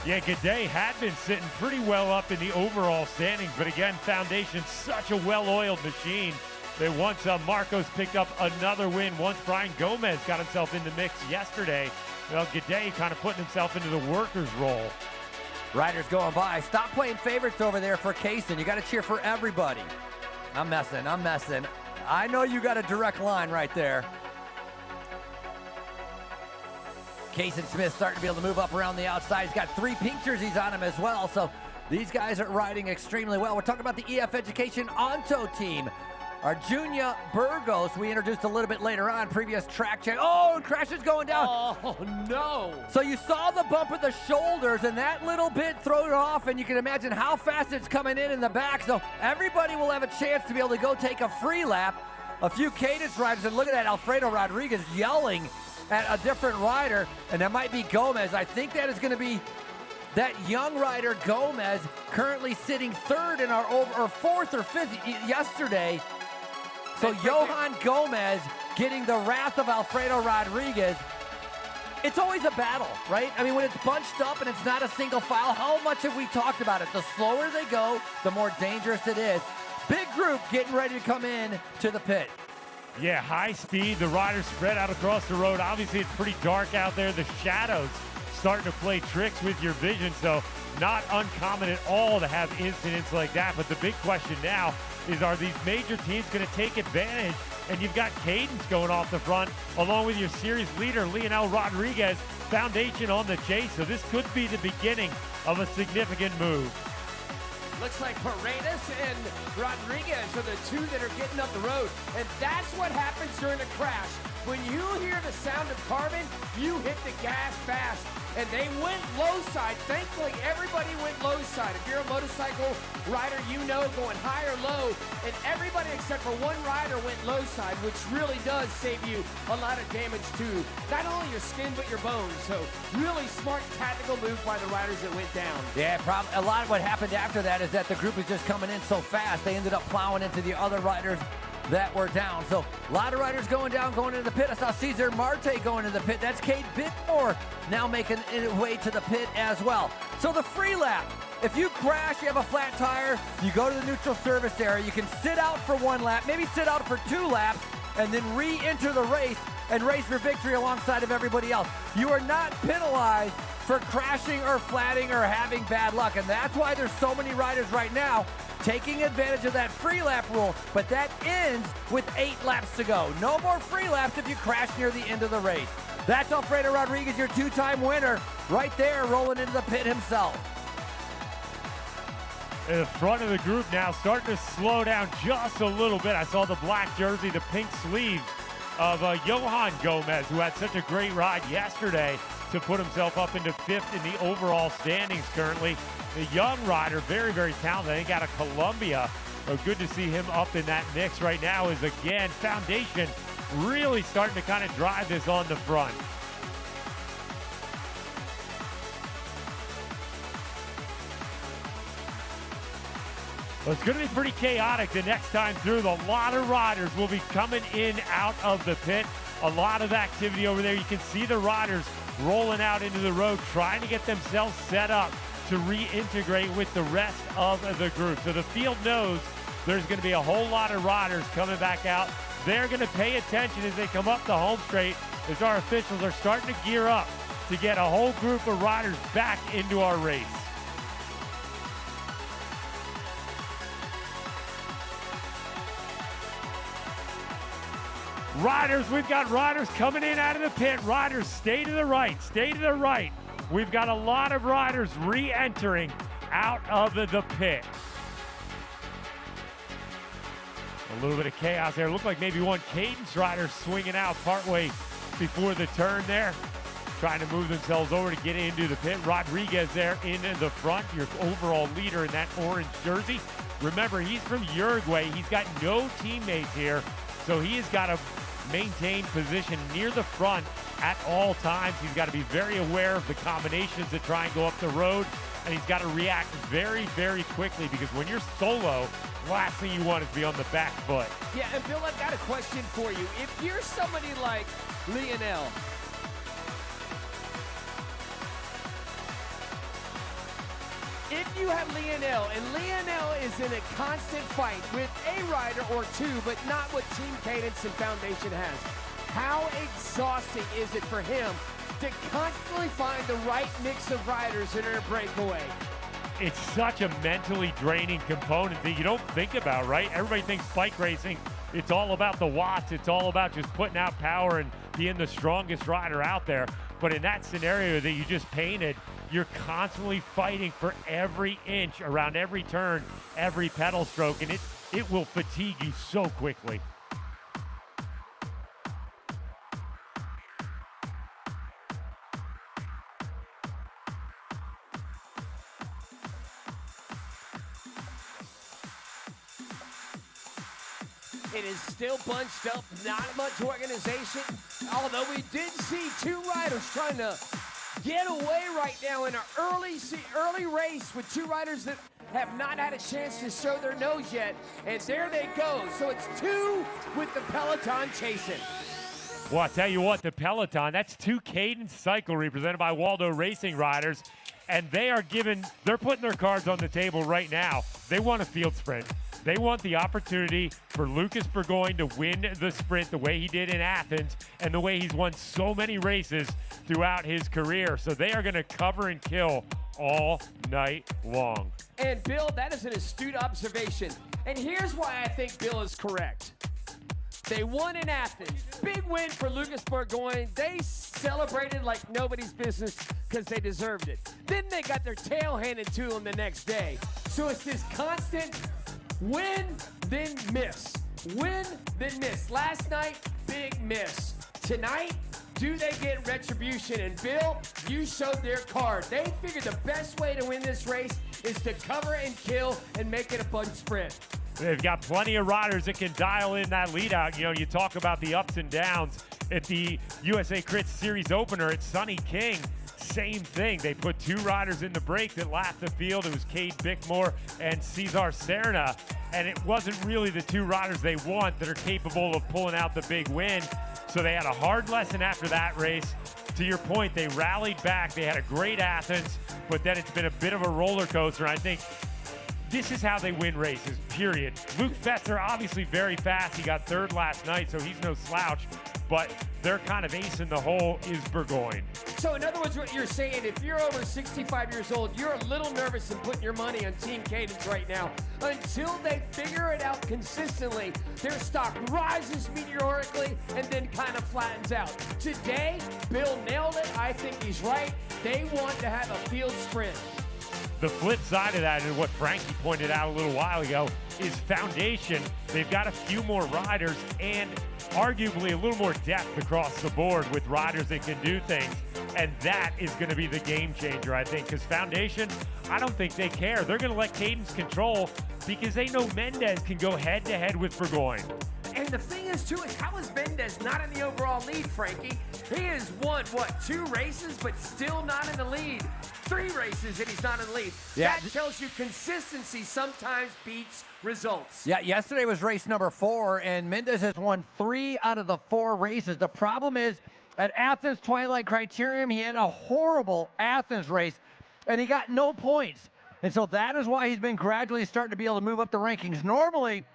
Speaker 4: Yeah, G'day had been sitting pretty well up in the overall standings, but again, Foundation's such a well-oiled machine that once Marcos picked up another win, once Brian Gomez got himself in the mix yesterday, well, G'day kind of putting himself into the worker's role.
Speaker 1: Riders going by. Stop playing favorites over there for Kaysen. You got to cheer for everybody. I'm messing. I know you got a direct line right there. Kaysen Smith starting to be able to move up around the outside. He's got 3 pink jerseys on him as well, so these guys are riding extremely well. We're talking about the EF Education Onto team. Our Junior Burgos, we introduced a little bit later on, previous track check. Oh, and Crash is going down.
Speaker 2: Oh, no.
Speaker 1: So you saw the bump of the shoulders, and that little bit threw it off, and you can imagine how fast it's coming in the back. So everybody will have a chance to be able to go take a free lap. A few Cadence riders, and look at that, Alfredo Rodriguez yelling at a different rider, and that might be Gomez. I think that is going to be that young rider, Gomez, currently sitting 3rd in our or 4th or 5th yesterday. So Johan Gomez getting the wrath of Alfredo Rodriguez. It's always a battle, right? I mean, when it's bunched up and it's not a single file, how much have we talked about it? The slower they go, the more dangerous it is. Big group getting ready to come in to the pit.
Speaker 4: Yeah, high speed. The riders spread out across the road. Obviously, it's pretty dark out there. The shadows starting to play tricks with your vision, so not uncommon at all to have incidents like that. But the big question now is, are these major teams going to take advantage? And you've got Cadence going off the front, along with your series leader, Lionel Rodriguez, Foundation on the chase. So this could be the beginning of a significant move.
Speaker 2: Looks like Paredes and Rodriguez are the two that are getting up the road. And that's what happens during a crash. When you hear the sound of carbon, you hit the gas fast. And they went low side. Thankfully, everybody went low side. If you're a motorcycle rider, you know going high or low. And everybody except for one rider went low side, which really does save you a lot of damage to not only your skin, but your bones. So really smart tactical move by the riders that went down.
Speaker 1: Yeah, a lot of what happened after that is that the group was just coming in so fast, they ended up plowing into the other riders that were down. So a lot of riders going down, going into the pit. I saw Cesar Marte going into the pit. That's Cade Bittmore now making his way to the pit as well. So the free lap. If you crash, you have a flat tire, you go to the neutral service area, you can sit out for 1 lap, maybe sit out for 2 laps, and then re-enter the race and race for victory alongside of everybody else. You are not penalized for crashing or flatting or having bad luck, and that's why there's so many riders right now taking advantage of that free lap rule, but that ends with 8 laps to go. No more free laps if you crash near the end of the race. That's Alfredo Rodriguez, your 2-time winner, right there rolling into the pit himself.
Speaker 4: In the front of the group now, starting to slow down just a little bit. I saw the black jersey, the pink sleeves of Johan Gomez, who had such a great ride yesterday to put himself up into 5th in the overall standings currently. The young rider, very, very talented. I think out of Colombia. Good to see him up in that mix right now is, again, Foundation really starting to kind of drive this on the front. Well, it's going to be pretty chaotic the next time through. A lot of riders will be coming in out of the pit. A lot of activity over there. You can see the riders rolling out into the road, trying to get themselves set up to reintegrate with the rest of the group. So the field knows there's going to be a whole lot of riders coming back out. They're going to pay attention as they come up the home straight, as our officials are starting to gear up to get a whole group of riders back into our race. Riders, we've got riders coming in out of the pit. Riders, stay to the right, stay to the right. We've got a lot of riders re-entering out of the pit. A little bit of chaos there. Looked like maybe one Cadence rider swinging out partway before the turn there, trying to move themselves over to get into the pit. Rodriguez there in the front, your overall leader in that orange jersey. Remember, he's from Uruguay. He's got no teammates here, so he has got to maintain position near the front at all times. He's got to be very aware of the combinations that try and go up the road, and he's got to react very, very quickly, because when you're solo, last thing you want is to be on the back foot.
Speaker 2: Yeah, and Bill, I've got a question for you. If you're somebody like Lionel, if you have Lionel, and Lionel is in a constant fight with a rider or two, but not what Team Cadence and Foundation has, how exhausting is it for him to constantly find the right mix of riders in a breakaway?
Speaker 4: It's such a mentally draining component that you don't think about, right? Everybody thinks bike racing, it's all about the watts. It's all about just putting out power and being the strongest rider out there. But in that scenario that you just painted, you're constantly fighting for every inch around every turn, every pedal stroke, and it will fatigue you so quickly.
Speaker 2: It is still bunched up, not much organization, although we did see two riders trying to get away right now in an early race with two riders that have not had a chance to show their nose yet, and there they go. So it's two with the peloton chasing.
Speaker 4: Well, I tell you what, the peloton, that's two Cadence Cycle represented by Waldo Racing riders, and they're putting their cards on the table right now. They want a field sprint. They want the opportunity for Lucas Burgoyne to win the sprint the way he did in Athens and the way he's won so many races throughout his career. So they are going to cover and kill all night long.
Speaker 2: And Bill, that is an astute observation. And here's why I think Bill is correct. They won in Athens. Big win for Lucas Burgoyne. They celebrated like nobody's business because they deserved it. Then they got their tail handed to them the next day. So it's this constant win, then miss. Win, then miss. Last night, big miss. Tonight, do they get retribution? And Bill, you showed their card. They figured the best way to win this race is to cover and kill and make it a bunch sprint.
Speaker 4: They've got plenty of riders that can dial in that lead out. You know, you talk about the ups and downs. At the USA CRITS Series opener at Sonny King, same thing. They put 2 riders in the break that lapped the field. It was Cade Bickmore and Cesar Serna. And it wasn't really the 2 riders they want that are capable of pulling out the big win. So they had a hard lesson after that race. To your point, they rallied back. They had a great Athens, but then it's been a bit of a roller coaster. I think this is how they win races, period. Luke Fetzer, obviously very fast. He got 3rd last night, so he's no slouch. But their kind of ace in the hole is Burgoyne.
Speaker 2: So in other words, what you're saying, if you're over 65 years old, you're a little nervous in putting your money on Team Cadence right now. Until they figure it out consistently, their stock rises meteorically and then kind of flattens out. Today, Bill nailed it. I think he's right. They want to have a field sprint.
Speaker 4: The flip side of that, and what Frankie pointed out a little while ago, is foundation. They've got a few more riders and arguably a little more depth across the board with riders that can do things. And that is going to be the game changer, I think, because foundation, I don't think they care. They're going to let Cadence control because they know Mendez can go head-to-head with Burgoyne.
Speaker 2: And the thing is, too, is how is Mendez not in the overall lead, Frankie? He has won, what, 2 races, but still not in the lead. 3 races and he's not in the lead.
Speaker 1: Yeah.
Speaker 2: That tells you consistency sometimes beats results.
Speaker 1: Yeah, yesterday was race number 4, and Mendez has won 3 out of the 4 races. The problem is, at Athens Twilight Criterium, he had a horrible Athens race, and he got no points. And so that is why he's been gradually starting to be able to move up the rankings. Normally,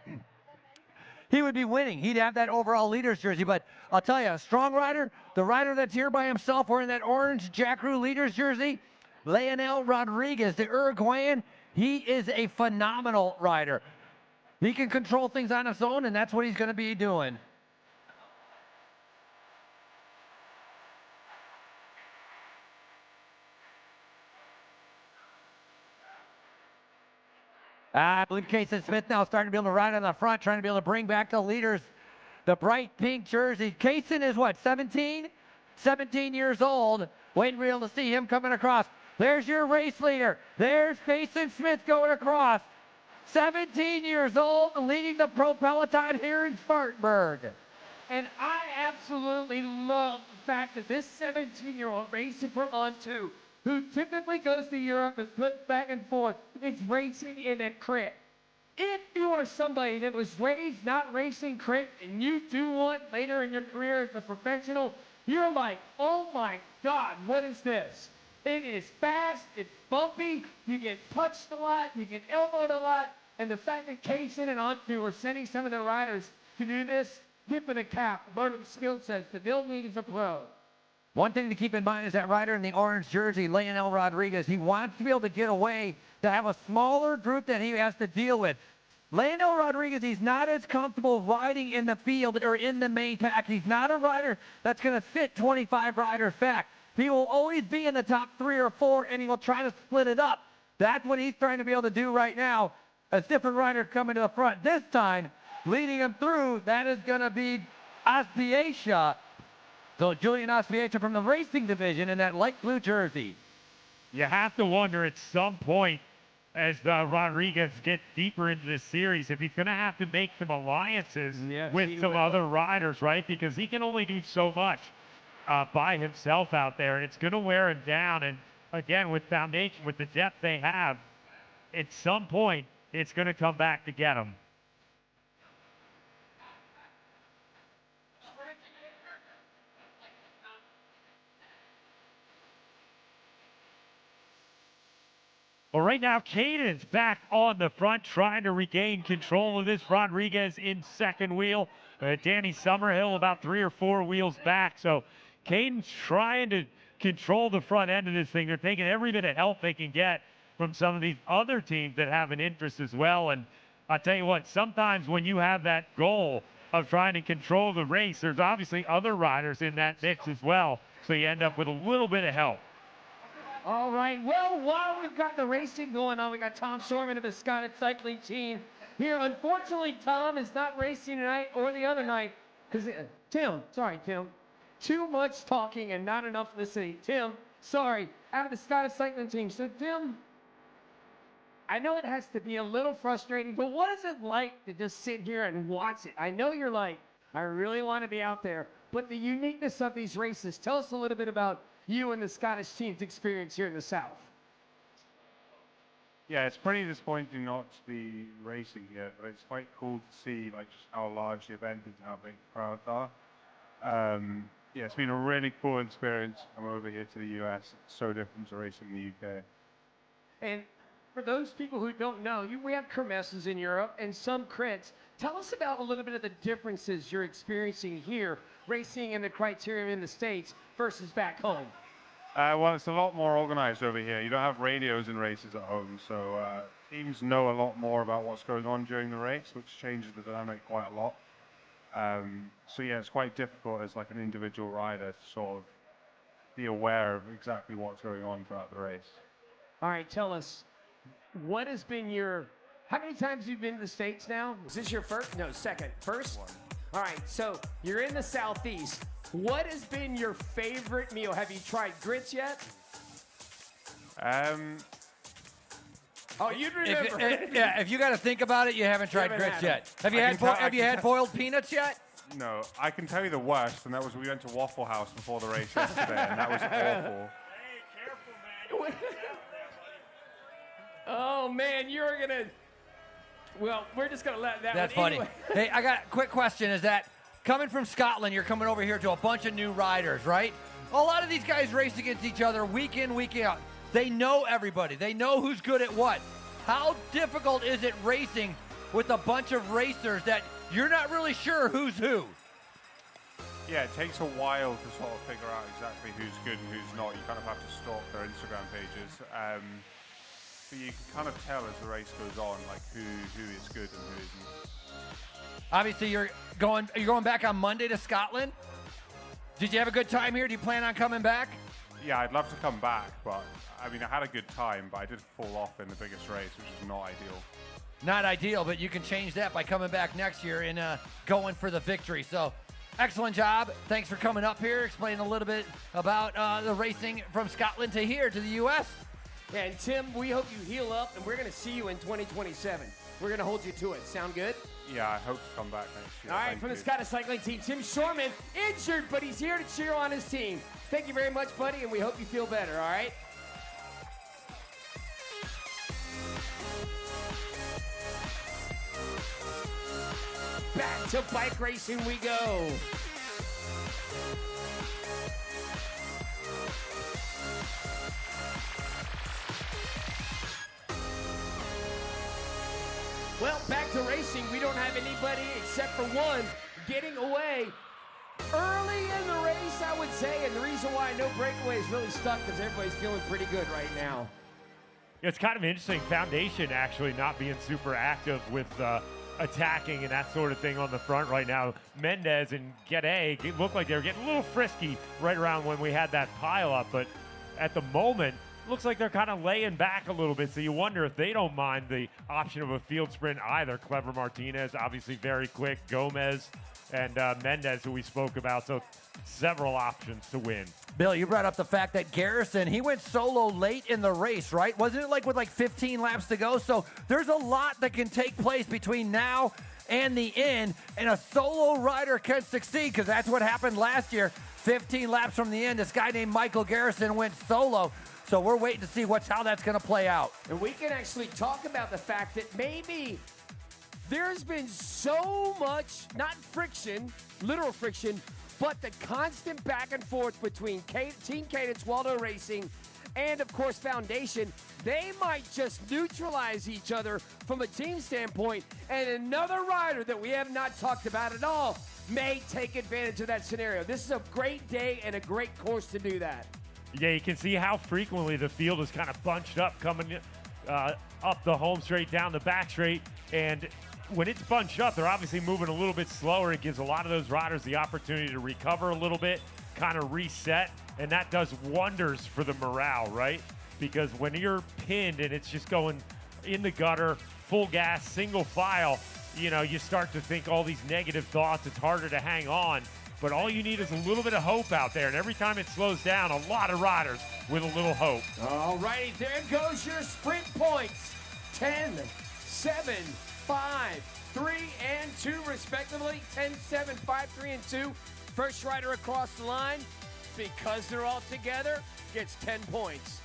Speaker 1: he would be winning. He'd have that overall leader's jersey. But I'll tell you, a strong rider, the rider that's here by himself wearing that orange Jack Rue leader's jersey, Leonel Rodriguez, the Uruguayan, he is a phenomenal rider. He can control things on his own, and that's what he's going to be doing. I believe Kason Smith now starting to be able to ride on the front, trying to be able to bring back the leaders. The bright pink jersey. Kason is what, 17? 17 years old. Waiting for you to see him coming across. There's your race leader. There's Kason Smith going across. 17 years old, leading the pro peloton here in Spartanburg.
Speaker 10: And I absolutely love the fact that this 17-year-old racing for On2, who typically goes to Europe and flips back and forth, is racing in a crit. If you are somebody that was raised not racing crit and you do one later in your career as a professional, you're like, oh my God, what is this? It is fast, it's bumpy, you get touched a lot, you get elbowed a lot, and the fact that Kason and On2 are sending some of their riders to do this, tip of the cap, learning skill sets that they'll need as a pro.
Speaker 1: One thing to keep in mind is that rider in the orange jersey, Leonel Rodriguez, he wants to be able to get away, to have a smaller group that he has to deal with. Leonel Rodriguez, he's not as comfortable riding in the field or in the main pack. He's not a rider that's going to fit 25 riders back. He will always be in the top 3 or 4, and he will try to split it up. That's what he's trying to be able to do right now. A different rider coming to the front. This time, leading him through, that is going to be Aspiatia. So Julian Aspiatia from the racing division in that light blue jersey.
Speaker 4: You have to wonder at some point, as Rodriguez gets deeper into this series, if he's going to have to make some alliances with some other riders, right? Because he can only do so much by himself out there, and it's going to wear him down. And again, with foundation, with the depth they have, at some point, it's going to come back to get him. Well, right now, Cadence back on the front, trying to regain control of this. Rodriguez in second wheel. Danny Summerhill about 3 or 4 wheels back. So Cadence trying to control the front end of this thing. They're taking every bit of help they can get from some of these other teams that have an interest as well. And I'll tell you what, sometimes when you have that goal of trying to control the race, there's obviously other riders in that mix as well. So you end up with a little bit of help.
Speaker 10: All right. Well, while we've got the racing going on, we got Tom Shorman of the Scottish cycling team here. Unfortunately, Tom is not racing tonight or the other night because Tim. Too much talking and not enough listening. Tim, sorry, out of the Scottish cycling team. So, Tim, I know it has to be a little frustrating, but what is it like to just sit here and watch it? I know you're like, I really want to be out there, but the uniqueness of these races. Tell us a little bit about you and the Scottish team's experience here in the South.
Speaker 11: Yeah, it's pretty disappointing not to be racing yet, but it's quite cool to see like just how large the event is and how big the crowds are. Yeah, it's been a really cool experience. I'm over here to the US. It's so different to racing in the UK.
Speaker 10: And for those people who don't know, we have kermesses in Europe and some crits. Tell us about a little bit of the differences you're experiencing here, racing in the Criterium in the States versus back home.
Speaker 11: Well, it's a lot more organized over here. You don't have radios in races at home, so teams know a lot more about what's going on during the race, which changes the dynamic quite a lot. So yeah, it's quite difficult as like an individual rider to sort of be aware of exactly what's going on throughout the race.
Speaker 10: All right, tell us, what has been how many times have you been to the States now? Is this your first? No, second. First?
Speaker 11: One.
Speaker 10: All right, so you're in the Southeast. What has been your favorite meal? Have you tried grits yet? Oh, you'd remember.
Speaker 1: If you got to think about it, you haven't tried
Speaker 10: Haven't
Speaker 1: grits
Speaker 10: had
Speaker 1: yet.
Speaker 10: it.
Speaker 1: Have you had boiled peanuts yet?
Speaker 11: No, I can tell you the worst, and that was we went to Waffle House before the race yesterday, and that was awful.
Speaker 9: Hey, careful, man.
Speaker 10: Oh, man, you're going to... Well, we're just going to let that
Speaker 1: That's
Speaker 10: one.
Speaker 1: funny.
Speaker 10: Anyway.
Speaker 1: Hey, I got a quick question. Is that coming from Scotland, you're coming over here to a bunch of new riders, right? A lot of these guys race against each other week in, week out. They know everybody. They know who's good at what. How difficult is it racing with a bunch of racers that you're not really sure who's who?
Speaker 11: Yeah, it takes a while to sort of figure out exactly who's good and who's not. You kind of have to stalk their Instagram pages. But you can kind of tell as the race goes on, like who is good and who isn't.
Speaker 1: Obviously, you're going back on Monday to Scotland. Did you have a good time here? Do you plan on coming back?
Speaker 11: Yeah, I'd love to come back, but I mean, I had a good time, but I did fall off in the biggest race, which is not ideal.
Speaker 1: Not ideal, but you can change that by coming back next year and going for the victory. So, excellent job. Thanks for coming up here, explaining a little bit about the racing from Scotland to here to the U.S.
Speaker 10: Yeah, and Tim, we hope you heal up, and we're going to see you in 2027. We're going to hold you to it. Sound good?
Speaker 11: Yeah, I hope to come back next year.
Speaker 10: All right,
Speaker 11: Thank
Speaker 10: from the
Speaker 11: you.
Speaker 10: Scottish cycling team, Tim Shorman, injured, but he's here to cheer on his team. Thank you very much, buddy, and we hope you feel better, all right? Back to bike racing we go. Well, back to racing. We don't have anybody except for one getting away early in the race, I would say. And the reason why no breakaway is really stuck because everybody's feeling pretty good right now.
Speaker 4: It's kind of interesting. Foundation actually not being super active with attacking and that sort of thing on the front right now. Mendez and Gede looked like they were getting a little frisky right around when we had that pile up, but at the moment, looks like they're kind of laying back a little bit, so you wonder if they don't mind the option of a field sprint either. Clever Martinez, obviously very quick. Gomez and Mendez, who we spoke about, so several options to win.
Speaker 1: Bill, you brought up the fact that Garrison, he went solo late in the race, right? Wasn't it like with like 15 laps to go? So there's a lot that can take place between now and the end, and a solo rider can succeed because that's what happened last year. 15 laps from the end, this guy named Michael Garrison went solo. So we're waiting to see how that's going to play out.
Speaker 10: And we can actually talk about the fact that maybe there's been so much, not friction, literal friction, but the constant back and forth between Team Cadence, Waldo Racing, and of course Foundation. They might just neutralize each other from a team standpoint, and another rider that we have not talked about at all may take advantage of that scenario. This is a great day and a great course to do that.
Speaker 4: Yeah, you can see how frequently the field is kind of bunched up coming up the home straight, down the back straight. And when it's bunched up, they're obviously moving a little bit slower. It gives a lot of those riders the opportunity to recover a little bit, kind of reset. And that does wonders for the morale, right? because when you're pinned and it's just going in the gutter, full gas, single file, you know, you start to think all these negative thoughts. It's harder to hang on. But all you need is a little bit of hope out there. And every time it slows down, a lot of riders with a little hope.
Speaker 2: All righty, there goes your sprint points. 10, 7, 5, 3, and 2, respectively. 10, 7, 5, 3, and 2. First rider across the line, because they're all together, gets 10 points.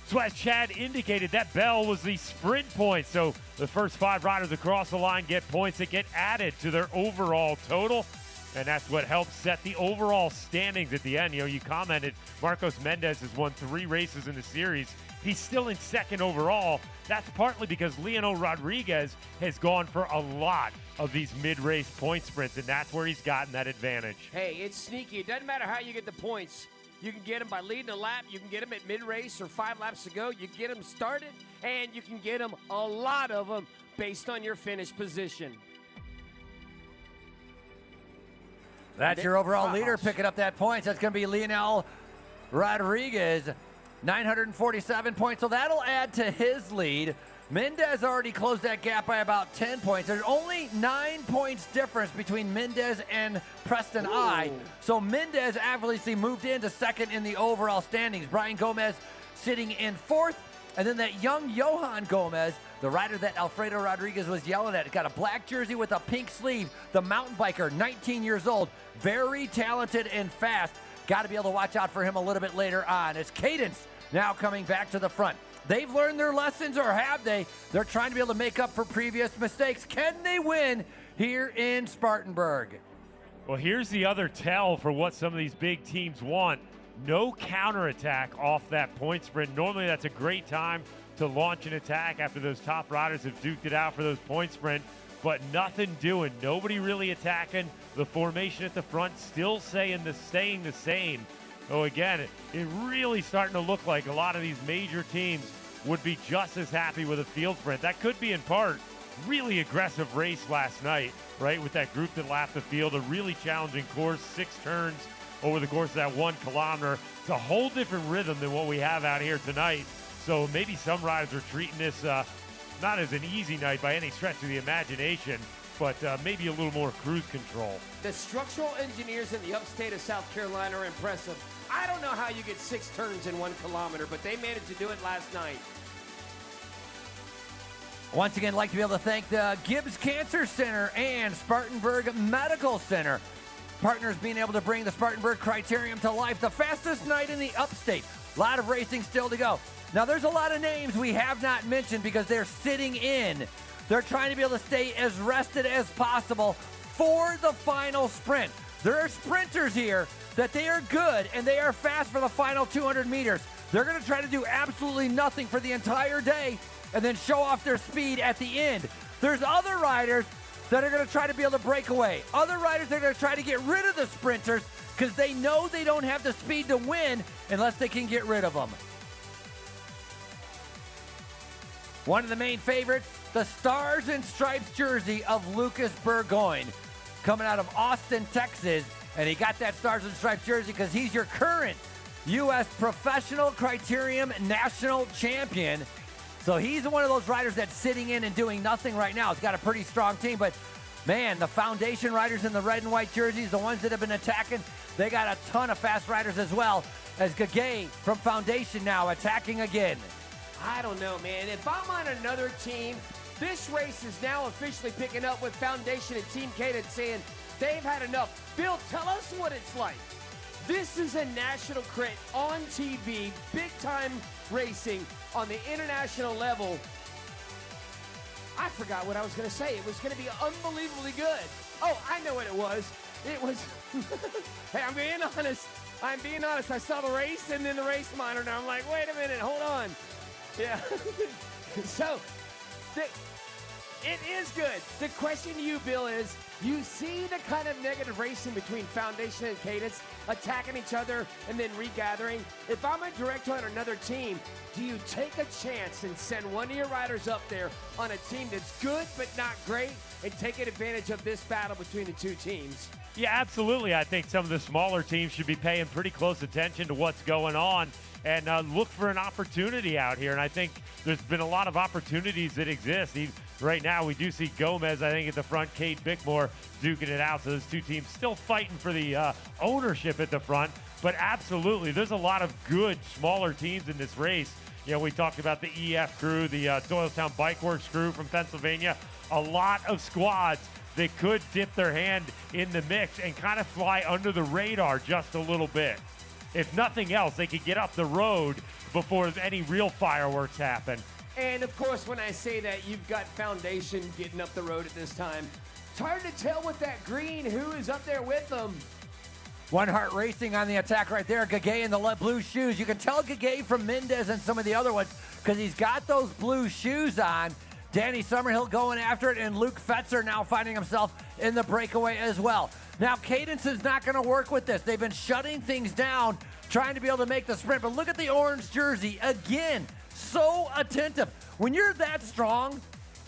Speaker 4: So as Chad indicated, that bell was the sprint points. So the first 5 riders across the line get points that get added to their overall total. And that's what helps set the overall standings at the end. You know, you commented Marcos Mendez has won 3 races in the series. He's still in second overall. That's partly because Leonel Rodriguez has gone for a lot of these mid-race point sprints, and that's where he's gotten that advantage.
Speaker 2: Hey, it's sneaky. It doesn't matter how you get the points. You can get them by leading a lap. You can get them at mid-race or 5 laps to go. You get them started, and you can get them, a lot of them, based on your finish position.
Speaker 1: That's your overall leader picking up that points. That's going to be Leonel Rodriguez, 947 points. So that'll add to his lead. Mendez already closed that gap by about 10 points. There's only 9 points difference between Mendez and Preston I. So Mendez obviously moved into second in the overall standings. Brian Gomez sitting in fourth. And then that young Johan Gomez, the rider that Alfredo Rodriguez was yelling at, got a black jersey with a pink sleeve. The mountain biker, 19 years old, very talented and fast. Got to be able to watch out for him a little bit later on. As Cadence now coming back to the front. They've learned their lessons, or have they? They're trying to be able to make up for previous mistakes. Can they win here in Spartanburg?
Speaker 4: Well, here's the other tell for what some of these big teams want. No counterattack off that point sprint. Normally that's a great time to launch an attack after those top riders have duked it out for those point sprint, but nothing doing. Nobody really attacking. The formation at the front still staying the same. Oh, again, it really starting to look like a lot of these major teams would be just as happy with a field sprint. That could be in part really aggressive race last night, right? With that group that lapped the field, a really challenging course, 6 turns over the course of that 1 kilometer. It's a whole different rhythm than what we have out here tonight. So maybe some riders are treating this not as an easy night by any stretch of the imagination, but maybe a little more cruise control.
Speaker 2: The structural engineers in the upstate of South Carolina are impressive. I don't know how you get 6 turns in 1 kilometer, but they managed to do it last night.
Speaker 1: Once again, I'd like to be able to thank the Gibbs Cancer Center and Spartanburg Medical Center. Partners being able to bring the Spartanburg Criterium to life. The fastest night in the upstate. A lot of racing still to go. Now, there's a lot of names we have not mentioned because they're sitting in. They're trying to be able to stay as rested as possible for the final sprint. There are sprinters here that they are good and they are fast for the final 200 meters. They're going to try to do absolutely nothing for the entire day and then show off their speed at the end. There's other riders that are going to try to be able to break away. Other riders that are going to try to get rid of the sprinters because they know they don't have the speed to win unless they can get rid of them. One of the main favorites, the Stars and Stripes jersey of Lucas Burgoyne, coming out of Austin, Texas. And he got that Stars and Stripes jersey because he's your current U.S. Professional Criterium National Champion. So he's one of those riders that's sitting in and doing nothing right now. He's got a pretty strong team, but man, the foundation riders in the red and white jerseys, the ones that have been attacking, they got a ton of fast riders as well, as Gagay from Foundation now attacking again.
Speaker 2: I don't know, man. If I'm on another team, this race is now officially picking up with Foundation and Team Cadence saying they've had enough. Bill, tell us what it's like. This is a national crit on TV, big-time racing on the international level. I forgot what I was going to say. It was going to be unbelievably good. Oh, I know what it was. It was, hey, I'm being honest. I saw the race and then the race monitor. I'm like, wait a minute, hold on. Yeah. So, it is good. The question to you, Bill, is You see the kind of negative racing between Foundation and Cadence, attacking each other and then regathering. If I'm a director on another team, do you take a chance and send one of your riders up there on a team that's good but not great and take advantage of this battle between the two teams?
Speaker 12: Yeah, absolutely. I think some of the smaller teams should be paying pretty close attention to what's going on and look for an opportunity out here. And I think there's been a lot of opportunities that exist. Right now, we do see Gomez, I think, at the front, Kate Bickmore duking it out. So those two teams still fighting for the ownership at the front. But absolutely, there's a lot of good smaller teams in this race. You know, we talked about the EF crew, the Doylestown Bike Works crew from Pennsylvania. A lot of squads that could dip their hand in the mix and kind of fly under the radar just a little bit. If nothing else, they could get up the road before any real fireworks happen.
Speaker 2: And of course, when I say that, you've got Foundation getting up the road at this time. It's hard to tell with that green who is up there with them.
Speaker 1: One Heart Racing on the attack right there. Gagay in the blue shoes. You can tell Gagay from Mendez and some of the other ones because he's got those blue shoes on. Danny Summerhill going after it, and Luke Fetzer now finding himself in the breakaway as well. Now, Cadence is not going to work with this. They've been shutting things down, trying to be able to make the sprint. But look at the orange jersey. Again, so attentive. When you're that strong,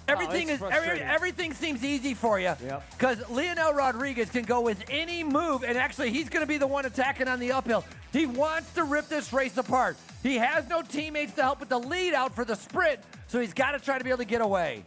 Speaker 1: everything seems easy for you. Because Leonel Rodriguez can go with any move, and actually he's going to be the one attacking on the uphill. He wants to rip this race apart. He has no teammates to help with the lead out for the sprint, so he's got to try to be able to get away.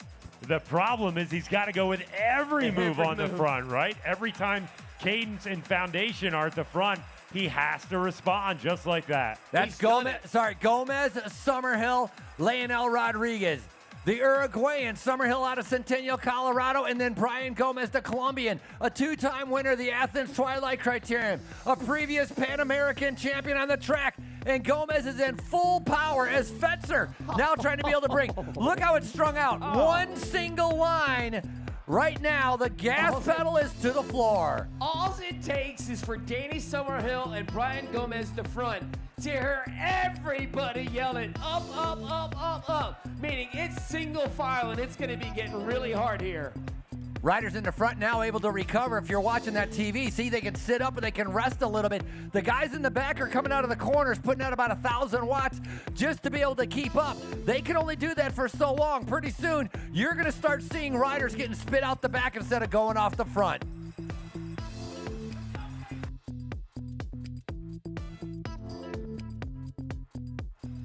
Speaker 12: The problem is he's got to go with every move on the front, right? Every time Cadence and Foundation are at the front, he has to respond just like that.
Speaker 1: That's Gomez, Summerhill, Leonel Rodriguez. The Uruguayan, Summerhill out of Centennial, Colorado, and then Brian Gomez, the Colombian, a two-time winner of the Athens Twilight Criterium, a previous Pan American champion on the track, and Gomez is in full power as Fetzer now trying to be able to bring. Look how it's strung out. One single line. Right now, the gas pedal is to the floor.
Speaker 2: All it takes is for Danny Summerhill and Brian Gomez to front to hear everybody yelling up, up, up, up, up, meaning it's single file and it's going to be getting really hard here.
Speaker 1: Riders in the front now able to recover. If you're watching that TV, see they can sit up and they can rest a little bit. The guys in the back are coming out of the corners, putting out about 1,000 watts just to be able to keep up. They can only do that for so long. Pretty soon, you're going to start seeing riders getting spit out the back instead of going off the front.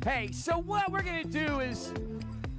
Speaker 2: Hey, so what we're going to do is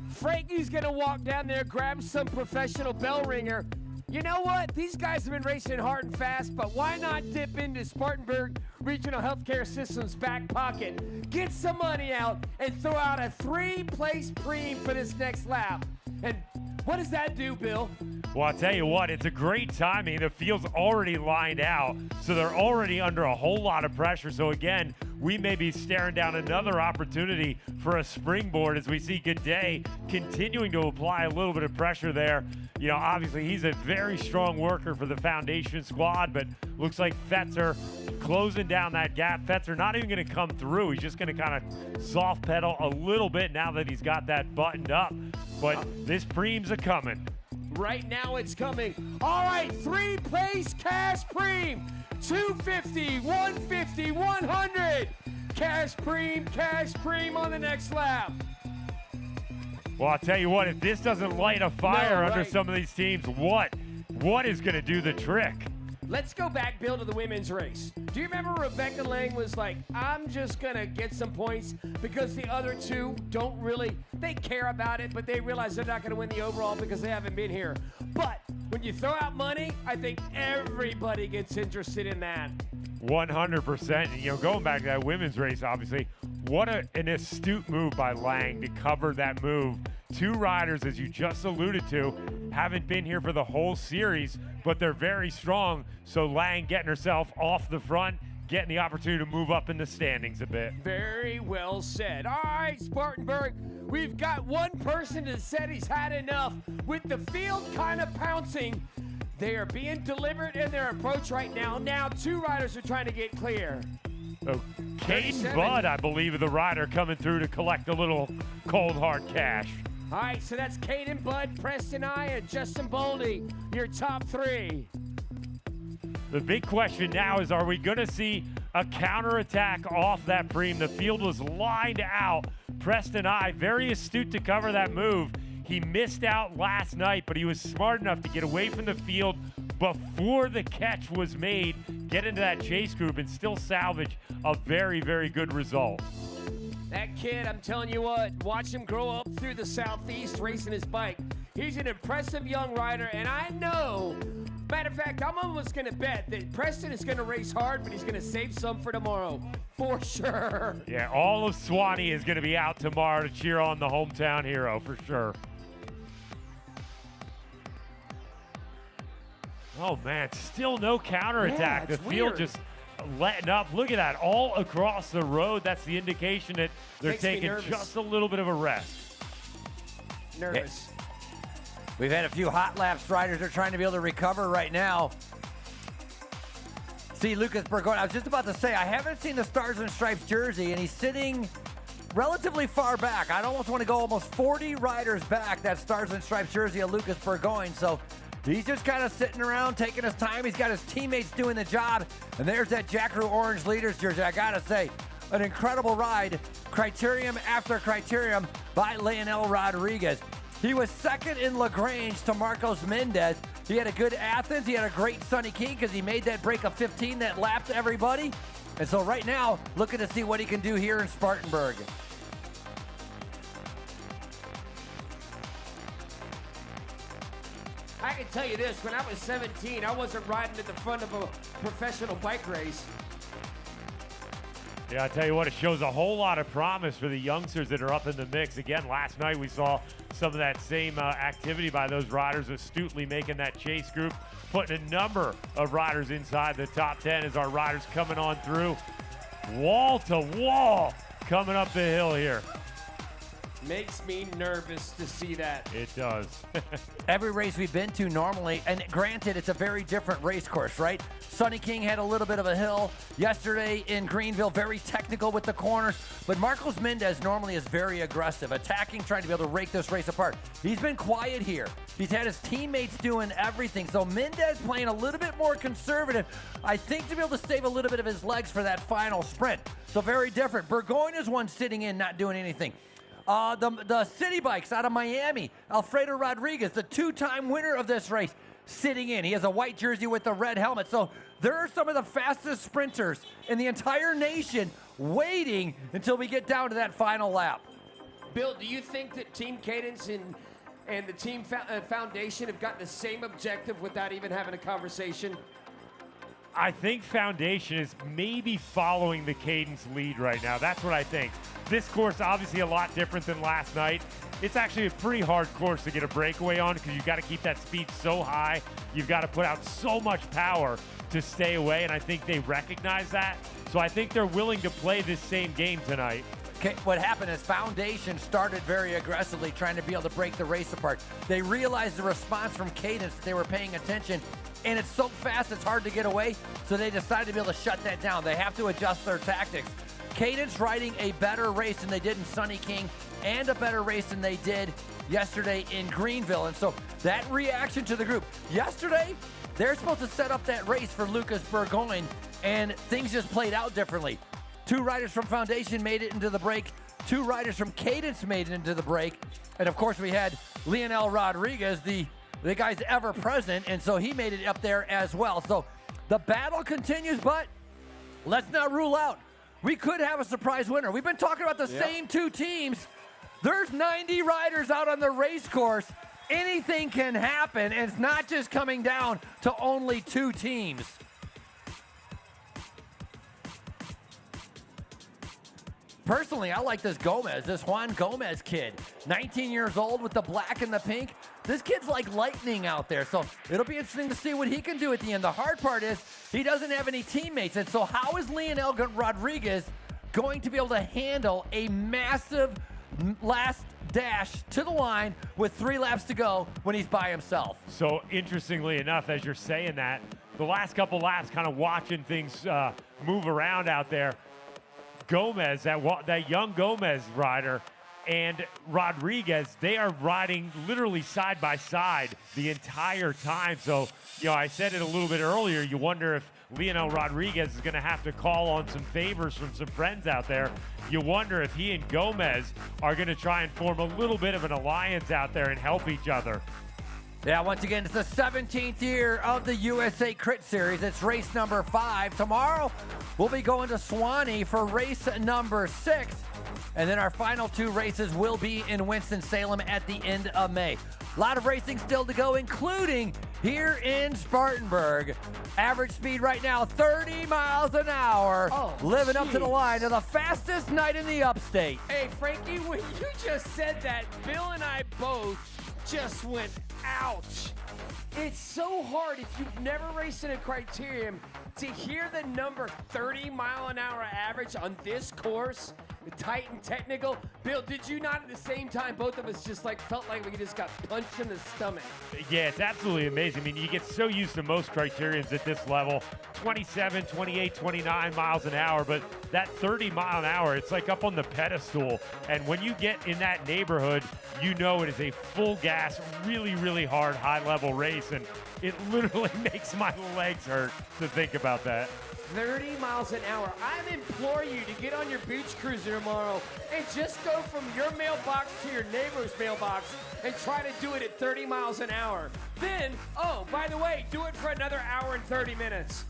Speaker 2: Frankie's going to walk down there, grab some professional bell ringer. You know what? These guys have been racing hard and fast, but why not dip into Spartanburg Regional Healthcare System's back pocket, get some money out, and throw out a 3-place preem for this next lap? And what does that do, Bill?
Speaker 12: Well, I'll tell you what, it's a great timing. The field's already lined out, so they're already under a whole lot of pressure. So again, we may be staring down another opportunity for a springboard as we see G'day continuing to apply a little bit of pressure there. You know, obviously he's a very strong worker for the Foundation squad, but looks like Fetzer closing down that gap. Fetzer not even going to come through. He's just going to kind of soft pedal a little bit now that he's got that buttoned up. But this preem's a coming.
Speaker 2: Right now it's coming. All right, 3-place cash preem. 250, 150, 100. Cash preem on the next lap.
Speaker 12: Well, I'll tell you what, if this doesn't light a fire under some of these teams, what is going to do the trick?
Speaker 2: Let's go back, Bill, to the women's race. Do you remember Rebecca Lang was like, I'm just going to get some points because the other two don't really, they care about it, but they realize they're not going to win the overall because they haven't been here. But when you throw out money, I think everybody gets interested in that.
Speaker 12: 100%. You know, going back to that women's race, obviously, what an astute move by Lang to cover that move. Two riders, as you just alluded to, haven't been here for the whole series, but they're very strong. So Lang getting herself off the front, getting the opportunity to move up in the standings a bit.
Speaker 2: Very well said. All right, Spartanburg, we've got one person that said he's had enough. With the field kind of pouncing, they are being deliberate in their approach right now. Now two riders are trying to get clear.
Speaker 12: So Caden Budd, I believe, is the rider coming through to collect a little cold hard cash.
Speaker 2: All right, so that's Caden, Bud, Preston, I, and Justin Boldy, your top 3.
Speaker 12: The big question now is, are we going to see a counterattack off that preem? The field was lined out. Preston I, very astute to cover that move. He missed out last night, but he was smart enough to get away from the field before the catch was made, get into that chase group, and still salvage a very, very good result.
Speaker 2: That kid, I'm telling you what, watch him grow up through the Southeast racing his bike. He's an impressive young rider, and I know, matter of fact, I'm almost going to bet that Preston is going to race hard, but he's going to save some for tomorrow, for sure.
Speaker 12: Yeah, all of Swanee is going to be out tomorrow to cheer on the hometown hero, for sure. Oh, man, still no counterattack.
Speaker 2: Yeah,
Speaker 12: the field
Speaker 2: weird.
Speaker 12: just letting up. Look at that, all across the road. That's the indication that they're
Speaker 2: Makes me
Speaker 12: taking
Speaker 2: nervous.
Speaker 12: just a little bit of a rest.
Speaker 2: Nervous.
Speaker 1: We've had a few hot laps riders are trying to be able to recover right now. See Lucas Burgoyne. I was just about to say, I haven't seen the Stars and Stripes jersey, and he's sitting relatively far back. I'd almost want to go almost 40 riders back, that Stars and Stripes jersey of Lucas Burgoyne. So he's just kind of sitting around, taking his time. He's got his teammates doing the job. And there's that Jackaroo Orange Leaders jersey. I got to say, an incredible ride. Criterium after Criterium by Leonel Rodriguez. He was second in LaGrange to Marcos Mendez. He had a good Athens. He had a great Sunny King because he made that break of 15 that lapped everybody. And so right now, looking to see what he can do here in Spartanburg.
Speaker 2: I can tell you this, when I was 17, I wasn't riding at the front of a professional bike race.
Speaker 12: Yeah, I tell you what, it shows a whole lot of promise for the youngsters that are up in the mix. Again, last night we saw some of that same activity by those riders astutely making that chase group, putting a number of riders inside the top 10 as our riders coming on through. Wall to wall coming up the hill here.
Speaker 2: Makes me nervous to see that.
Speaker 12: It does.
Speaker 1: Every race we've been to normally, and granted, it's a very different race course, right? Sunny King had a little bit of a hill yesterday in Greenville, very technical with the corners, but Marcos Mendez normally is very aggressive, attacking, trying to be able to rake this race apart. He's been quiet here. He's had his teammates doing everything, so Mendez playing a little bit more conservative, I think, to be able to save a little bit of his legs for that final sprint. So very different. Burgoyne is one sitting in, not doing anything. The city bikes out of Miami, Alfredo Rodriguez, the two-time winner of this race, sitting in. He has a white jersey with the red helmet. So there are some of the fastest sprinters in the entire nation waiting until we get down to that final lap.
Speaker 2: Bill, do you think that Team Cadence and the Team Foundation have gotten the same objective without even having a conversation?
Speaker 12: I think Foundation is maybe following the Cadence lead right now. That's what I think. This course, obviously a lot different than last night. It's actually a pretty hard course to get a breakaway on because you've got to keep that speed so high. You've got to put out so much power to stay away, and I think they recognize that. So I think they're willing to play this same game tonight.
Speaker 1: Okay, what happened is Foundation started very aggressively trying to be able to break the race apart. They realized the response from Cadence that they were paying attention, and it's so fast it's hard to get away, so they decided to be able to shut that down. They have to adjust their tactics. Cadence riding a better race than they did in Sunny King and a better race than they did yesterday in Greenville. And so that reaction to the group. Yesterday, they're supposed to set up that race for Lucas Burgoyne, and things just played out differently. Two riders from Foundation made it into the break. Two riders from Cadence made it into the break. And of course, we had Leonel Rodriguez, the guy's ever present, and so he made it up there as well. So the battle continues, but let's not rule out. We could have a surprise winner. We've been talking about the same two teams. There's 90 riders out on the race course. Anything can happen, and it's not just coming down to only two teams. Personally, I like this Gomez, this Juan Gomez kid. 19 years old with the black and the pink. This kid's like lightning out there, so it'll be interesting to see what he can do at the end. The hard part is he doesn't have any teammates, and so how is Leonel Rodriguez going to be able to handle a massive last dash to the line with 3 laps to go when he's by himself?
Speaker 12: So interestingly enough, as you're saying that, the last couple laps kind of watching things move around out there, Gomez, that young Gomez rider, and Rodriguez, they are riding literally side by side the entire time. So, I said it a little bit earlier, you wonder if Leonel Rodriguez is going to have to call on some favors from some friends out there. You wonder if he and Gomez are going to try and form a little bit of an alliance out there and help each other.
Speaker 1: Yeah, once again, it's the 17th year of the USA CRITS Series. It's race number 5. Tomorrow, we'll be going to Suwannee for race number 6. And then our final 2 races will be in Winston-Salem at the end of May. A lot of racing still to go, including here in Spartanburg. Average speed right now, 30 miles an hour. Living up to the line of the fastest night in the upstate.
Speaker 2: Hey, Frankie, when you just said that, Bill and I both just went, ouch. It's so hard if you've never raced in a Criterium to hear the number 30-mile-an-hour average on this course, tight and technical. Bill, did you not at the same time, both of us just felt like we just got punched in the stomach?
Speaker 12: Yeah, it's absolutely amazing. I mean, you get so used to most Criteriums at this level, 27, 28, 29 miles an hour, but that 30 mile an hour, it's like up on the pedestal. And when you get in that neighborhood, you know it is a full gas, really, really hard, high level race. And it literally makes my legs hurt to think about that.
Speaker 2: 30 miles an hour. I implore you to get on your beach cruiser tomorrow and just go from your mailbox to your neighbor's mailbox and try to do it at 30 miles an hour. Then, by the way, do it for another hour and 30 minutes.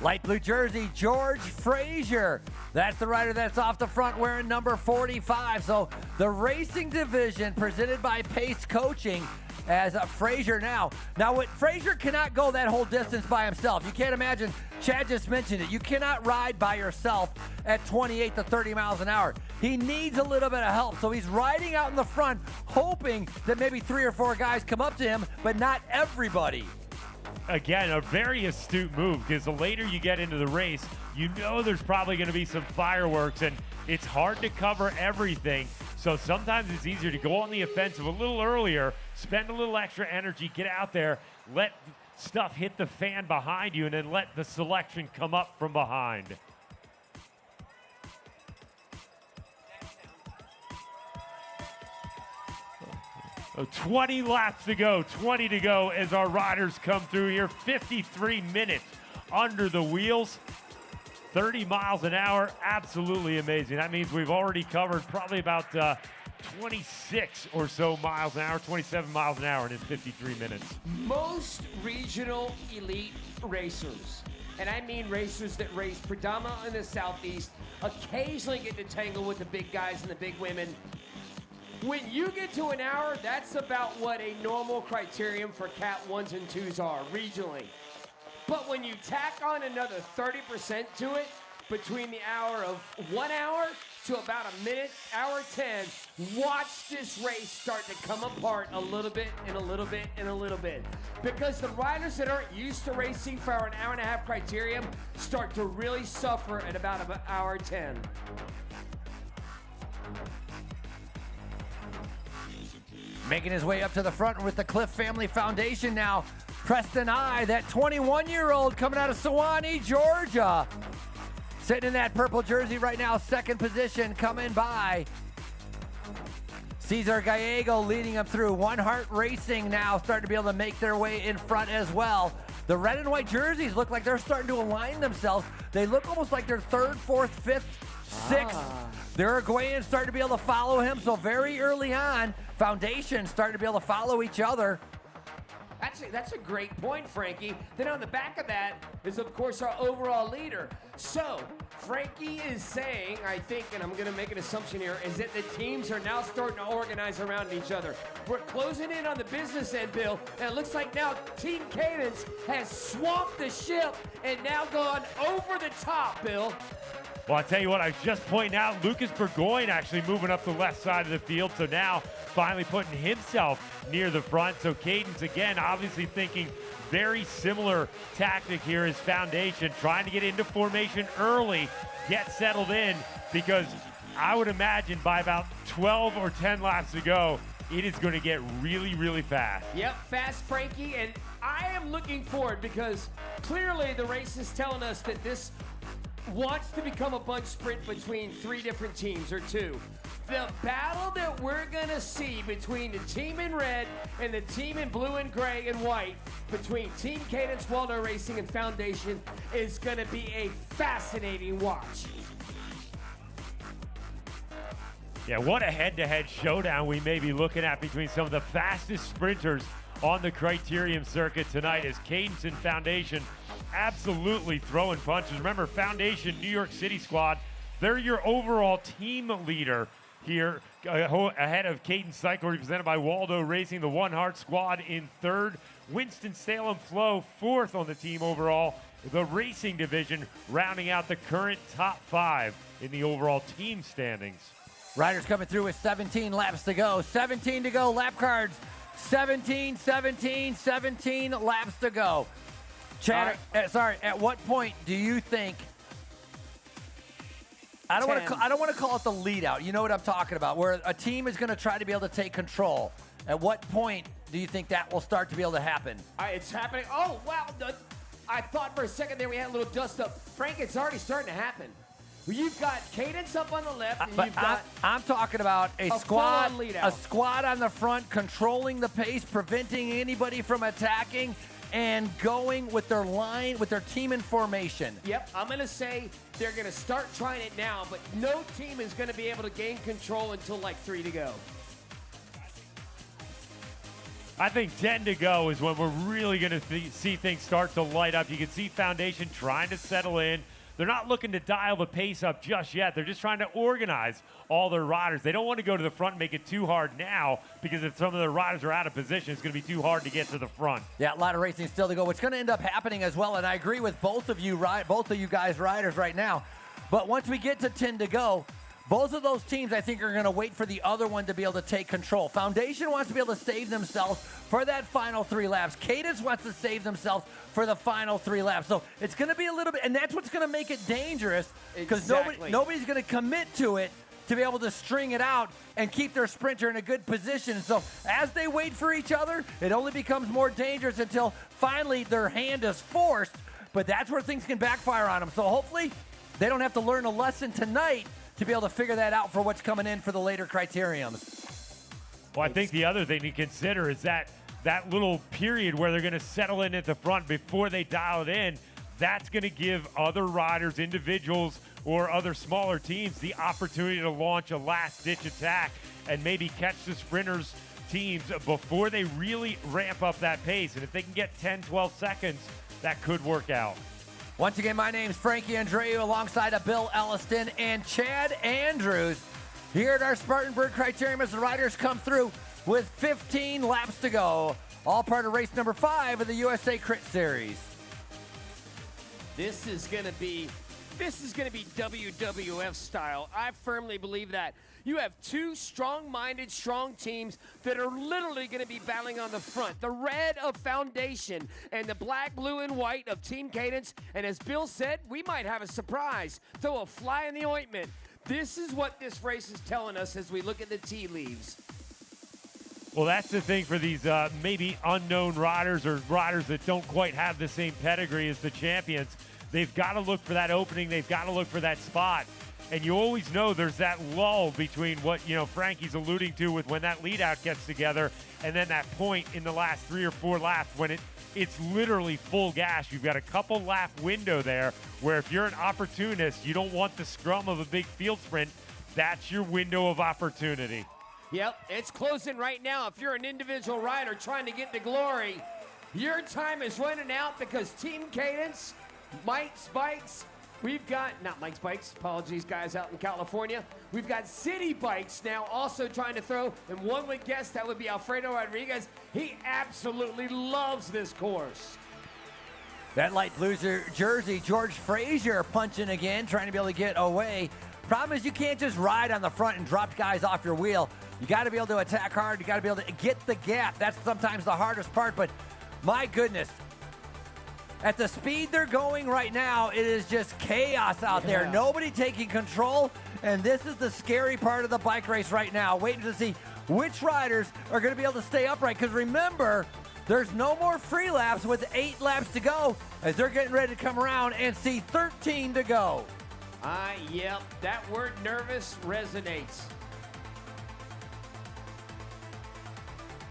Speaker 1: Light blue jersey, George Frazier. That's the rider that's off the front wearing number 45. So the racing division presented by Pace Coaching as Frazier now. Now, Frazier cannot go that whole distance by himself. You can't imagine, Chad just mentioned it, you cannot ride by yourself at 28 to 30 miles an hour. He needs a little bit of help, so he's riding out in the front, hoping that maybe 3 or 4 guys come up to him, but not everybody.
Speaker 12: Again, a very astute move, because the later you get into the race, you know there's probably going to be some fireworks, and it's hard to cover everything. So sometimes it's easier to go on the offensive a little earlier, spend a little extra energy, get out there, let stuff hit the fan behind you, and then let the selection come up from behind. So 20 laps to go, 20 to go as our riders come through here. 53 minutes under the wheels. 30 miles an hour, absolutely amazing. That means we've already covered probably about 26 or so miles an hour, 27 miles an hour in 53 minutes.
Speaker 2: Most regional elite racers, and I mean racers that race predominantly in the Southeast, occasionally get to tangle with the big guys and the big women. When you get to an hour, that's about what a normal criterium for Cat 1s and 2s are regionally. But when you tack on another 30% to it, between the hour of 1 hour to about a minute, hour 10, watch this race start to come apart a little bit and a little bit and a little bit. Because the riders that aren't used to racing for an hour and a half criterium start to really suffer at about hour 10.
Speaker 1: Making his way up to the front with the Cliff Family Foundation now, Preston I, that 21-year-old coming out of Suwannee, Georgia. Sitting in that purple jersey right now, second position coming by. Cesar Gallego leading him through. One Heart Racing now starting to be able to make their way in front as well. The red and white jerseys look like they're starting to align themselves. They look almost like they're third, fourth, fifth, sixth. The Uruguayans starting to be able to follow him. So very early on, Foundation starting to be able to follow each other.
Speaker 2: That's a great point, Frankie. Then on the back of that is, of course, our overall leader. So, Frankie is saying, I think, and I'm going to make an assumption here, is that the teams are now starting to organize around each other. We're closing in on the business end, Bill, and it looks like now Team Cadence has swamped the ship and now gone over the top, Bill.
Speaker 12: Well, I'll tell you what, I was just pointing out, Lucas Burgoyne actually moving up the left side of the field, so now finally putting himself near the front. So Cadence, again, obviously thinking very similar tactic here as Foundation, trying to get into formation early, get settled in, because I would imagine by about 12 or 10 laps to go, it is going to get really, really fast.
Speaker 2: Yep, fast, Frankie, and I am looking forward because clearly the race is telling us that this wants to become a bunch sprint between 3 different teams or 2. The battle that we're going to see between the team in red and the team in blue and gray and white, between Team Cadence, Waldo Racing, and Foundation, is going to be a fascinating watch.
Speaker 12: Yeah, what a head-to-head showdown we may be looking at between some of the fastest sprinters on the Criterium circuit tonight as Cadence and Foundation absolutely throwing punches. Remember, Foundation New York City squad, they're your overall team leader here ahead of Cadence Cycle, represented by Waldo Racing, the One Heart squad in 3rd. Winston-Salem Flow 4th on the team overall. The racing division rounding out the current top 5 in the overall team standings.
Speaker 1: Riders coming through with 17 laps to go. 17 to go, lap cards. 17 laps to go. Chad, at what point do you think, I don't want to call it the lead out. You know what I'm talking about, where a team is going to try to be able to take control. At what point do you think that will start to be able to happen?
Speaker 2: It's happening. Oh, wow. I thought for a second there we had a little dust up. Frank, it's already starting to happen. You've got Cadence up on the left, and you've got
Speaker 1: I'm talking about a squad on the front, controlling the pace, preventing anybody from attacking, and going with their line, with their team in formation.
Speaker 2: Yep, I'm going to say they're going to start trying it now, but no team is going to be able to gain control until like 3 to go.
Speaker 12: I think 10 to go is when we're really going to see things start to light up. You can see Foundation trying to settle in. They're not looking to dial the pace up just yet. They're just trying to organize all their riders. They don't want to go to the front and make it too hard now, because if some of their riders are out of position, it's going to be too hard to get to the front.
Speaker 1: Yeah, a lot of racing still to go. What's going to end up happening as well, and I agree with both of you guys riders right now, but once we get to 10 to go, both of those teams, I think, are going to wait for the other one to be able to take control. Foundation wants to be able to save themselves for that final 3 laps. Cadence wants to save themselves for the final 3 laps. So it's going to be a little bit, and that's what's going to make it dangerous, because nobody's going to commit to it to be able to string it out and keep their sprinter in a good position. So as they wait for each other, it only becomes more dangerous until finally their hand is forced, but that's where things can backfire on them. So hopefully they don't have to learn a lesson tonight to be able to figure that out for what's coming in for the later criteriums.
Speaker 12: Well, I think the other thing to consider is that little period where they're going to settle in at the front before they dial it in. That's going to give other riders, individuals, or other smaller teams the opportunity to launch a last-ditch attack and maybe catch the sprinters' teams before they really ramp up that pace. And if they can get 10, 12 seconds, that could work out.
Speaker 1: Once again, my name's Frankie Andreu alongside of Bill Elliston and Chad Andrews here at our Spartanburg Criterium as the riders come through with 15 laps to go. All part of race number 5 of the USACRITS series.
Speaker 2: This is going to be WWF style. I firmly believe that. You have 2 strong-minded, strong teams that are literally going to be battling on the front. The red of Foundation and the black, blue, and white of Team Cadence. And as Bill said, we might have a surprise. Throw a fly in the ointment. This is what this race is telling us as we look at the tea leaves.
Speaker 12: Well, that's the thing for these maybe unknown riders or riders that don't quite have the same pedigree as the champions. They've got to look for that opening. They've got to look for that spot. And you always know there's that lull between what, Frankie's alluding to with when that lead out gets together and then that point in the last 3 or 4 laps when it's literally full gas. You've got a couple lap window there where if you're an opportunist, you don't want the scrum of a big field sprint. That's your window of opportunity.
Speaker 2: Yep, it's closing right now. If you're an individual rider trying to get to glory, your time is running out because Team Cadence, Mike's Bikes, we've got, not Mike's Bikes, apologies guys out in California. We've got City Bikes now also trying to throw, and one would guess that would be Alfredo Rodriguez. He absolutely loves this course.
Speaker 1: That light blue jersey, George Frazier punching again, trying to be able to get away. Problem is you can't just ride on the front and drop guys off your wheel. You got to be able to attack hard. You got to be able to get the gap. That's sometimes the hardest part, but my goodness. At the speed they're going right now, it is just chaos out there. Nobody taking control, and this is the scary part of the bike race right now, waiting to see which riders are going to be able to stay upright. Because remember, there's no more free laps with 8 laps to go as they're getting ready to come around and see 13 to go.
Speaker 2: Yep, that word nervous resonates.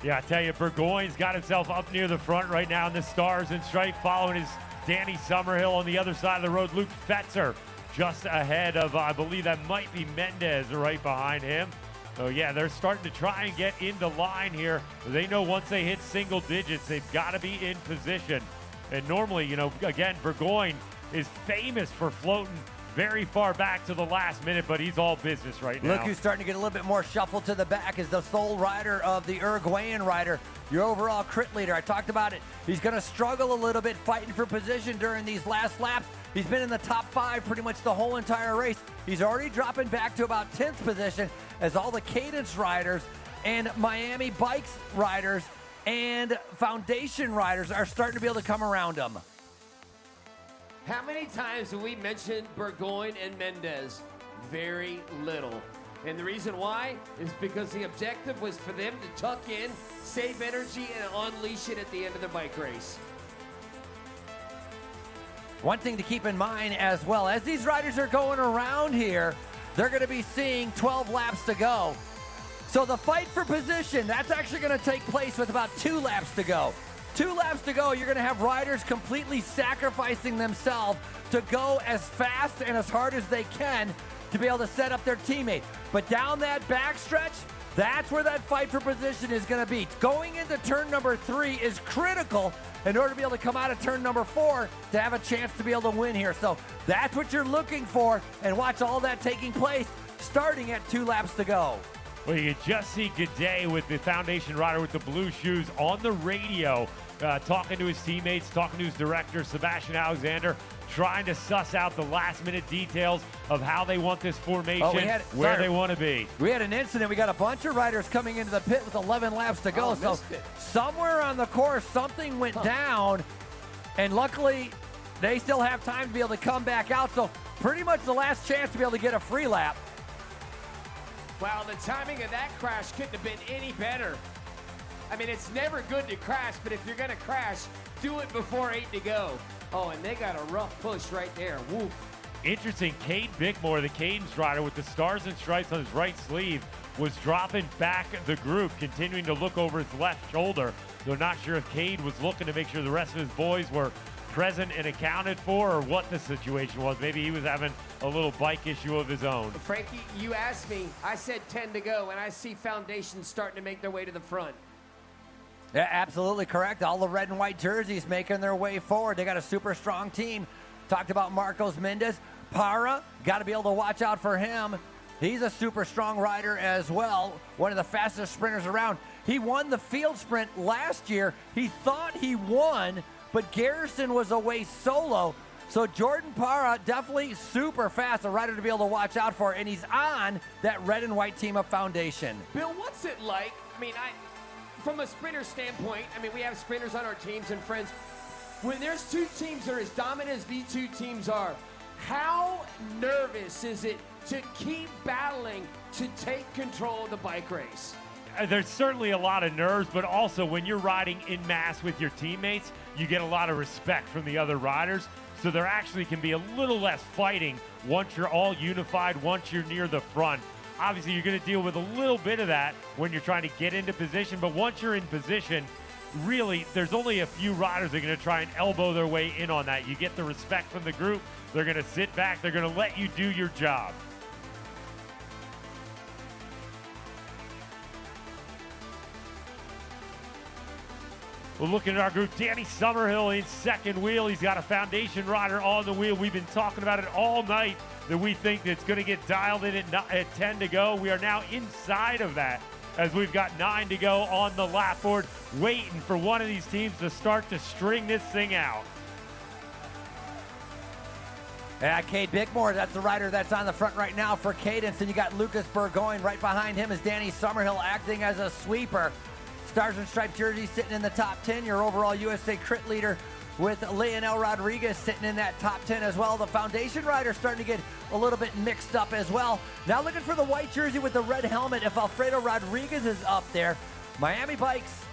Speaker 12: Yeah, I tell you, Burgoyne's got himself up near the front right now in the Stars and Stripe, following his Danny Summerhill on the other side of the road. Luke Fetzer just ahead of, I believe that might be Mendez right behind him. So yeah, they're starting to try and get into line here. They know once they hit single digits, they've got to be in position. And normally, you know, again, Burgoyne is famous for floating very far back to the last minute, but he's all business right now.
Speaker 1: Look who's starting to get a little bit more shuffled to the back is the sole rider of the Uruguayan rider, your overall crit leader. I talked about it. He's going to struggle a little bit fighting for position during these last laps. He's been in the top 5 pretty much the whole entire race. He's already dropping back to about 10th position as all the Cadence riders and Miami Bikes riders and Foundation riders are starting to be able to come around him.
Speaker 2: How many times have we mentioned Burgoyne and Mendez? Very little. And the reason why is because the objective was for them to tuck in, save energy, and unleash it at the end of the bike race.
Speaker 1: One thing to keep in mind as well, as these riders are going around here, they're going to be seeing 12 laps to go. So the fight for position, that's actually going to take place with about 2 laps to go. 2 laps to go, you're going to have riders completely sacrificing themselves to go as fast and as hard as they can to be able to set up their teammate. But down that backstretch, that's where that fight for position is going to be. Going into turn number 3 is critical in order to be able to come out of turn number 4 to have a chance to be able to win here. So that's what you're looking for, and watch all that taking place starting at 2 laps to go.
Speaker 12: Well, you can just see Gaudet with the Foundation rider with the blue shoes on the radio, talking to his teammates, talking to his director, Sebastian Alexander, trying to suss out the last-minute details of how they want this formation, where they want to be.
Speaker 1: We had an incident. We got a bunch of riders coming into the pit with 11 laps to go. So somewhere on the course, something went down, and luckily they still have time to be able to come back out. So pretty much the last chance to be able to get a free lap.
Speaker 2: Wow, the timing of that crash couldn't have been any better. I mean, it's never good to crash, but if you're going to crash, do it before 8 to go. Oh, and they got a rough push right there. Woof.
Speaker 12: Interesting, Cade Bickmore, the Cadence rider with the stars and stripes on his right sleeve, was dropping back the group, continuing to look over his left shoulder. They're not sure if Cade was looking to make sure the rest of his boys were present and accounted for, or what the situation was. Maybe he was having a little bike issue of his own.
Speaker 2: Frankie, you asked me. I said 10 to go, and I see Foundation starting to make their way to the front.
Speaker 1: Yeah, absolutely correct. All the red and white jerseys making their way forward. They got a super strong team. Talked about Marcos Mendez. Para, got to be able to watch out for him. He's a super strong rider as well. One of the fastest sprinters around. He won the field sprint last year. He thought he won, but Garrison was away solo. So Jordan Para, definitely super fast, a rider to be able to watch out for, and he's on that red and white team of Foundation.
Speaker 2: Bill, what's it like? I mean, from a sprinter standpoint, I mean, we have sprinters on our teams and friends. When there's 2 teams that are as dominant as these 2 teams are, how nervous is it to keep battling to take control of the bike race?
Speaker 12: There's certainly a lot of nerves, but also when you're riding in mass with your teammates, you get a lot of respect from the other riders. So there actually can be a little less fighting once you're all unified, once you're near the front. Obviously, you're going to deal with a little bit of that when you're trying to get into position, but once you're in position, really, there's only a few riders that are going to try and elbow their way in on that. You get the respect from the group. They're going to sit back. They're going to let you do your job. Well, looking at our group, Danny Summerhill in second wheel. He's got a Foundation rider on the wheel. We've been talking about it all night that we think it's going to get dialed in at 10 to go. We are now inside of that as we've got 9 to go on the lap board, waiting for one of these teams to start to string this thing out.
Speaker 1: Yeah, Cade Bickmore, that's the rider that's on the front right now for Cadence. And you got Lucas Burgoyne. Right behind him is Danny Summerhill acting as a sweeper. Stars and Stripes jersey sitting in the top 10. Your overall USA Crit leader with Leonel Rodriguez sitting in that top 10 as well. The Foundation rider starting to get a little bit mixed up as well. Now looking for the white jersey with the red helmet. If Alfredo Rodriguez is up there, Miami Bikes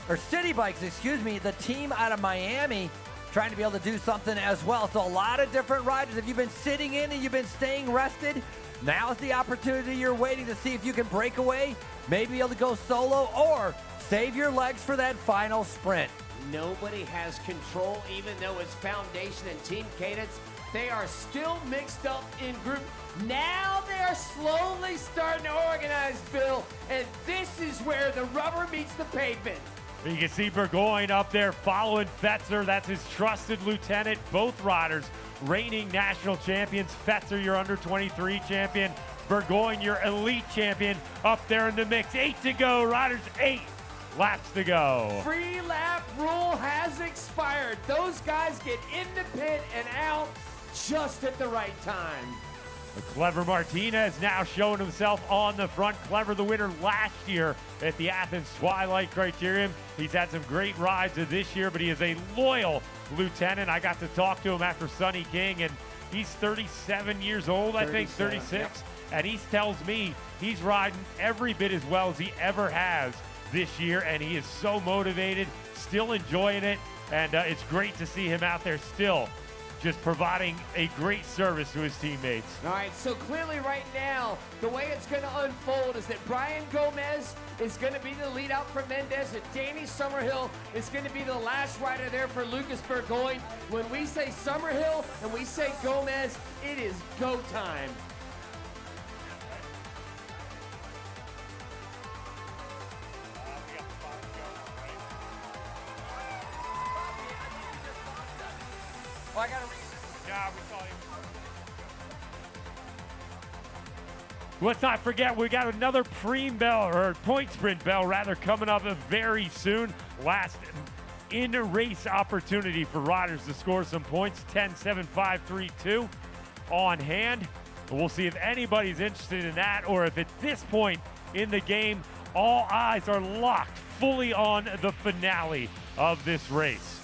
Speaker 1: or City Bikes, excuse me, the team out of Miami, trying to be able to do something as well. So a lot of different riders. If you've been sitting in and you've been staying rested, now's the opportunity you're waiting to see if you can break away, maybe be able to go solo or save your legs for that final sprint.
Speaker 2: Nobody has control, even though it's Foundation and Team Cadence. They are still mixed up in group. Now they are slowly starting to organize, Bill, and this is where the rubber meets the pavement.
Speaker 12: You can see Burgoyne up there following Fetzer. That's his trusted lieutenant. Both riders reigning national champions. Fetzer, your under-23 champion. Burgoyne, your elite champion, up there in the mix. 8 to go. Riders 8 laps to go.
Speaker 2: Free lap rule has expired. Those guys get in the pit and out just at the right time.
Speaker 12: Clever Martinez now showing himself on the front. Clever, the winner last year at the Athens Twilight Criterium. He's had some great rides this year, but he is a loyal lieutenant. I got to talk to him after Sunny King, and he's 37 years old, I think, 36. Yep. And he tells me he's riding every bit as well as he ever has this year, and he is so motivated, still enjoying it, and it's great to see him out there still just providing a great service to his teammates.
Speaker 2: All right, so clearly right now, the way it's going to unfold is that Brian Gomez is going to be the lead out for Mendez, and Danny Summerhill is going to be the last rider there for Lucas Burgoyne. When we say Summerhill and we say Gomez, it is go time.
Speaker 1: Well, I gotta read.
Speaker 12: Yeah, we saw you. Let's not forget, we got another preem bell, or point sprint bell rather, coming up very soon. Last in-race opportunity for riders to score some points. 10, 7, 5, 3, 2 on hand. We'll see if anybody's interested in that, or if at this point in the game, all eyes are locked fully on the finale of this race.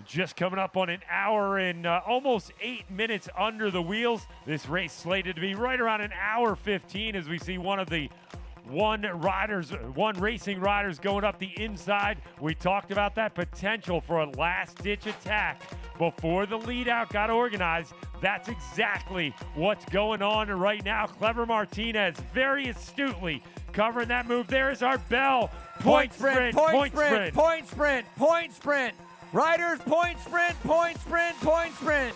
Speaker 12: Just coming up on an hour and almost 8 minutes under the wheels. This race slated to be right around an hour 15 as we see one racing riders going up the inside. We talked about that potential for a last-ditch attack before the lead-out got organized. That's exactly what's going on right now. Clever Martinez very astutely covering that move. There is our bell. Point sprint, point sprint,
Speaker 1: point sprint, point sprint. Riders, point sprint, point sprint, point sprint.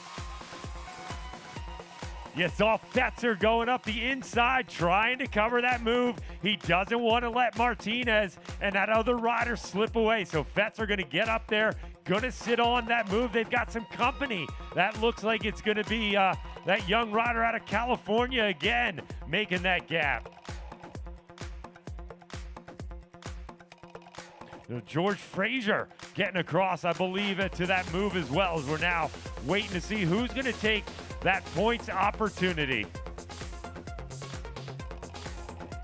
Speaker 12: You saw Fetzer going up the inside, trying to cover that move. He doesn't want to let Martinez and that other rider slip away. So Fetzer going to get up there, going to sit on that move. They've got some company. That looks like it's going to be that young rider out of California again, making that gap. George Frazier getting across, I believe, to that move as well, as we're now waiting to see who's going to take that points opportunity.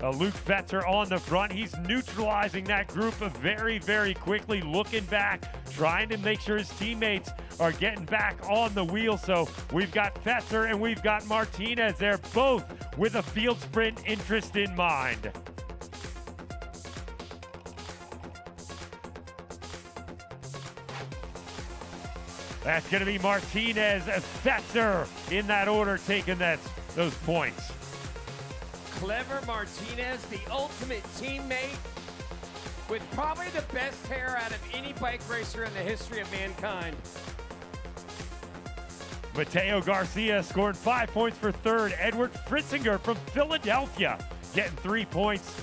Speaker 12: Luke Fetzer on the front. He's neutralizing that group very, very quickly, looking back, trying to make sure his teammates are getting back on the wheel. So we've got Fetzer and we've got Martinez there, both with a field sprint interest in mind. That's going to be Martinez, Fetzer in that order, taking those points.
Speaker 2: Clever Martinez, the ultimate teammate, with probably the best hair out of any bike racer in the history of mankind.
Speaker 12: Mateo Garcia scoring 5 points for third. Edward Fritzinger from Philadelphia getting 3 points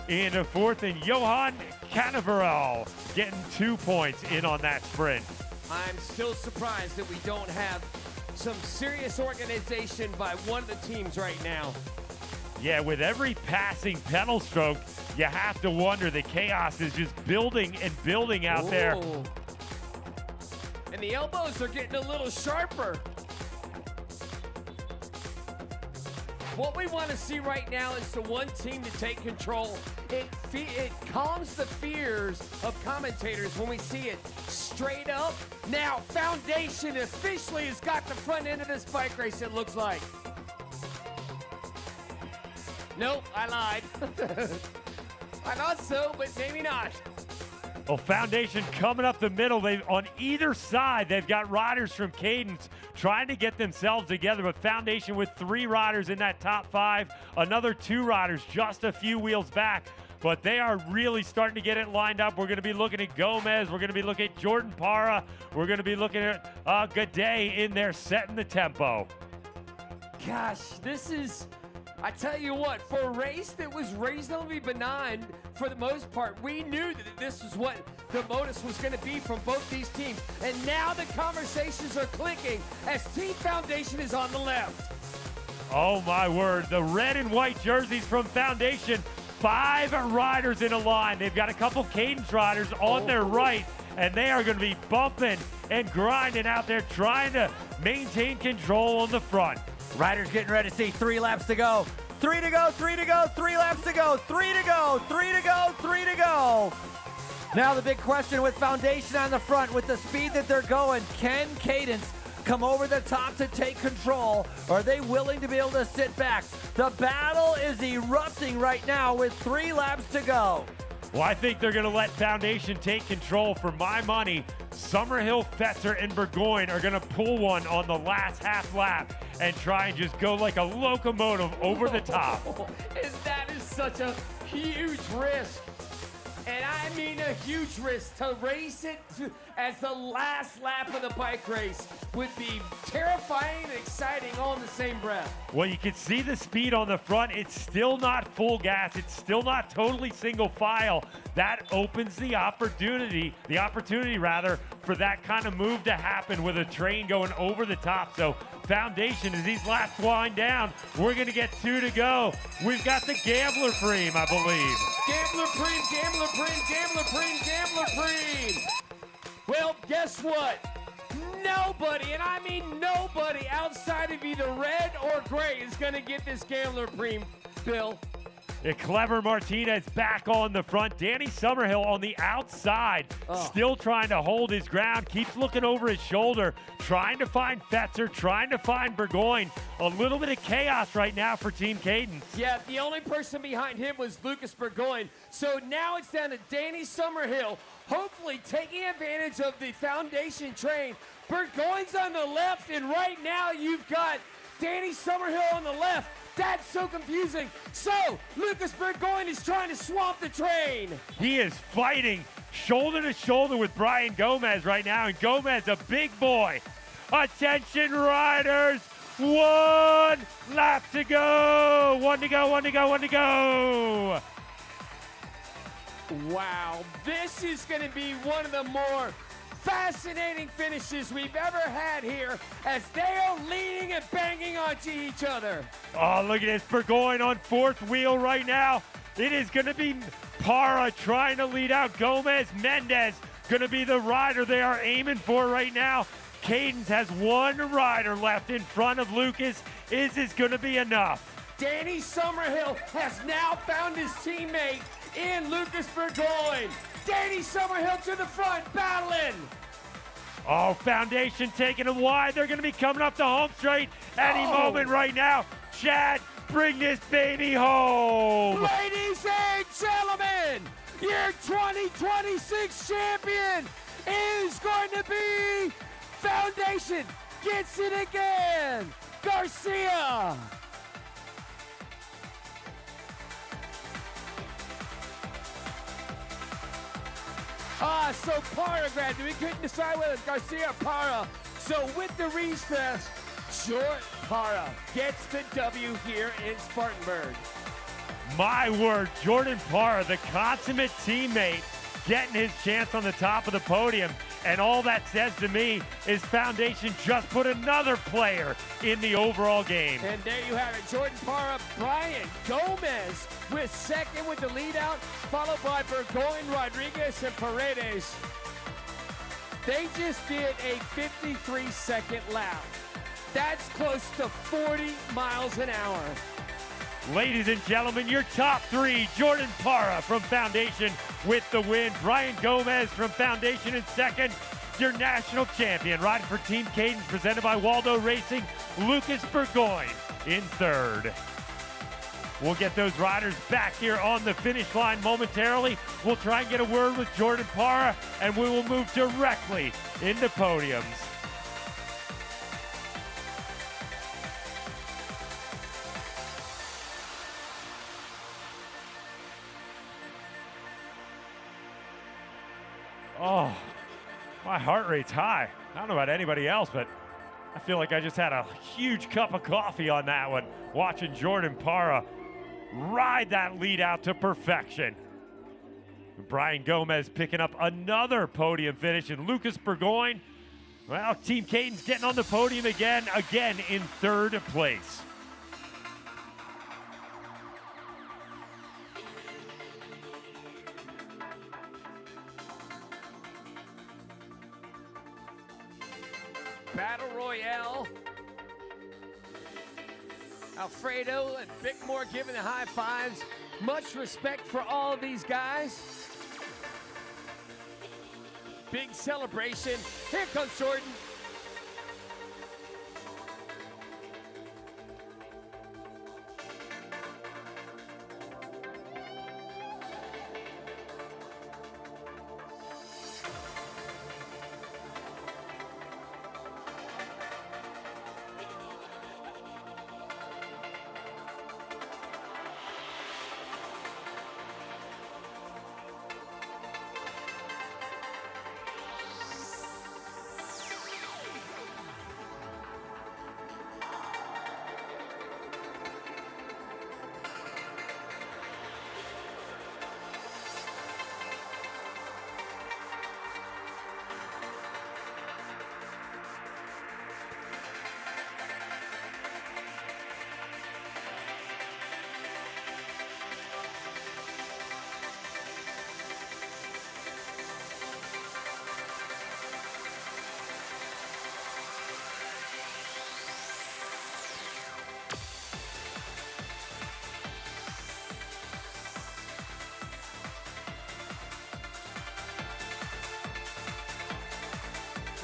Speaker 12: in fourth. And Johan Canaveral getting 2 points in on that sprint.
Speaker 2: I'm still surprised that we don't have some serious organization by one of the teams right now.
Speaker 12: Yeah, with every passing pedal stroke, you have to wonder the chaos is just building and building out there.
Speaker 2: And the elbows are getting a little sharper. What we want to see right now is the one team to take control. It calms the fears of commentators when we see it straight up. Now, Foundation officially has got the front end of this bike race, it looks like. Nope, I lied. I thought so, but maybe not.
Speaker 12: Well, Foundation coming up the middle. On either side, they've got riders from Cadence trying to get themselves together, but Foundation with 3 riders in that top 5, another 2 riders just a few wheels back. But they are really starting to get it lined up. We're going to be looking at Gomez. We're going to be looking at Jordan Parra. We're going to be looking at Gaudet in there setting the tempo.
Speaker 2: Gosh, this is, I tell you what, for a race that was reasonably benign for the most part, we knew that this is what the modus was going to be from both these teams. And now the conversations are clicking as Team Foundation is on the left.
Speaker 12: Oh, my word. The red and white jerseys from Foundation. 5 riders in a line. They've got a couple Cadence riders on their right, and they are going to be bumping and grinding out there trying to maintain control on the front.
Speaker 1: Riders getting ready to see 3 laps to go. 3 to go, 3 to go, 3 laps to go, 3 to go, 3 to go, 3 to go. Now the big question with Foundation on the front, with the speed that they're going, can Cadence come over the top to take control, or are they willing to be able to sit back? The battle is erupting right now with 3 laps to go.
Speaker 12: Well, I think they're going to let Foundation take control. For my money, Summerhill, Fetzer, and Burgoyne are going to pull one on the last half lap and try and just go like a locomotive over the top.
Speaker 2: That is such a huge risk. And I mean a huge risk. To race it as the last lap of the bike race would be terrifying and exciting all in the same breath.
Speaker 12: Well, you can see the speed on the front. It's still not full gas. It's still not totally single file. That opens the opportunity rather, for that kind of move to happen with a train going over the top. So Foundation, as these laps wind down, we're going to get 2 to go. We've got the Gambler Preem, I believe.
Speaker 2: Gambler Preem, Gambler Preem, Gambler Preem, Gambler Preem. Well, guess what? Nobody, and I mean nobody outside of either red or gray is going to get this Gambler Preem, Bill.
Speaker 12: Clever Martinez back on the front. Danny Summerhill on the outside, still trying to hold his ground. Keeps looking over his shoulder, trying to find Fetzer, trying to find Burgoyne. A little bit of chaos right now for Team Cadence.
Speaker 2: Yeah, the only person behind him was Lucas Burgoyne. So now it's down to Danny Summerhill, hopefully taking advantage of the Foundation train. Burgoyne's on the left, and right now you've got Danny Summerhill on the left. That's so confusing. So, Lucas Burgoyne is trying to swamp the train.
Speaker 12: He is fighting shoulder to shoulder with Brian Gomez right now, and Gomez, a big boy. Attention, riders. 1 lap to go. 1 to go, 1 to go, 1 to go.
Speaker 2: Wow, this is going to be one of the more fascinating finishes we've ever had here as they are leaning and banging onto each other.
Speaker 12: Oh, look at this. Burgoyne on 4th wheel right now. It is going to be Parra trying to lead out Gomez. Mendez going to be the rider they are aiming for right now. Cadence has 1 rider left in front of Lucas. Is this going to be enough?
Speaker 2: Danny Summerhill has now found his teammate in Lucas Burgoyne. Danny Summerhill to the front, battling.
Speaker 12: Oh, Foundation taking them wide. They're going to be coming up the home straight any moment right now. Chad, bring this baby home.
Speaker 2: Ladies and gentlemen, your 2026 champion is going to be Foundation. Gets it again, Garcia. So Parra grabbed it. We couldn't decide whether it's Garcia or Parra. So with the recess, Jordan Parra gets the W here in Spartanburg.
Speaker 12: My word, Jordan Parra, the consummate teammate, getting his chance on the top of the podium. And all that says to me is Foundation just put another player in the overall game.
Speaker 2: And there you have it, Jordan Parra, Brian Gomez with second with the lead out, followed by Burgoyne, Rodriguez, and Paredes. They just did a 53-second lap. That's close to 40 miles an hour.
Speaker 12: Ladies and gentlemen, your top 3, Jordan Parra from Foundation with the win. Brian Gomez from Foundation in second. Your national champion, riding for Team Cadence, presented by Waldo Racing, Lucas Burgoyne in third. We'll get those riders back here on the finish line momentarily. We'll try and get a word with Jordan Parra, and we will move directly into podiums. Oh, my heart rate's high. I don't know about anybody else, but I feel like I just had a huge cup of coffee on that one, watching Jordan Parra ride that lead out to perfection. Brian Gomez picking up another podium finish, and Lucas Burgoyne, well, Team Caden's getting on the podium again in third place.
Speaker 2: Battle Royale. Alfredo and Bickmore giving the high fives. Much respect for all of these guys. Big celebration. Here comes Jordan.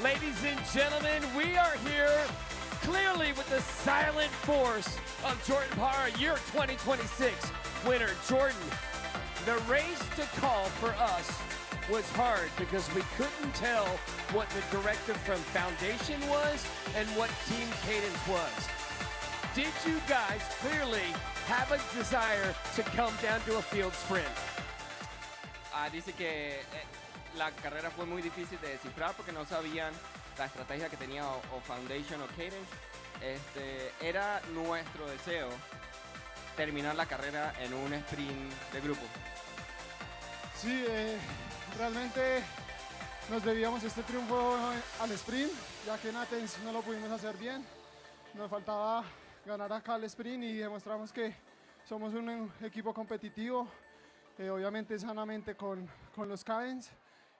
Speaker 2: Ladies and gentlemen, we are here clearly with the silent force of Jordan Parra, year 2026 winner. Jordan, the race to call for us was hard because we couldn't tell what the directive from Foundation was and what Team Cadence was. Did you guys clearly have a desire to come down to a field sprint?
Speaker 13: Dice que la carrera fue muy difícil de descifrar porque no sabían la estrategia que tenía o Foundation o Cadence. Era nuestro deseo terminar la carrera en un sprint de grupo.
Speaker 14: Sí, realmente nos debíamos este triunfo al sprint, ya que en Athens no lo pudimos hacer bien. Nos faltaba ganar acá el sprint y demostramos que somos un equipo competitivo, obviamente sanamente con los Cadence.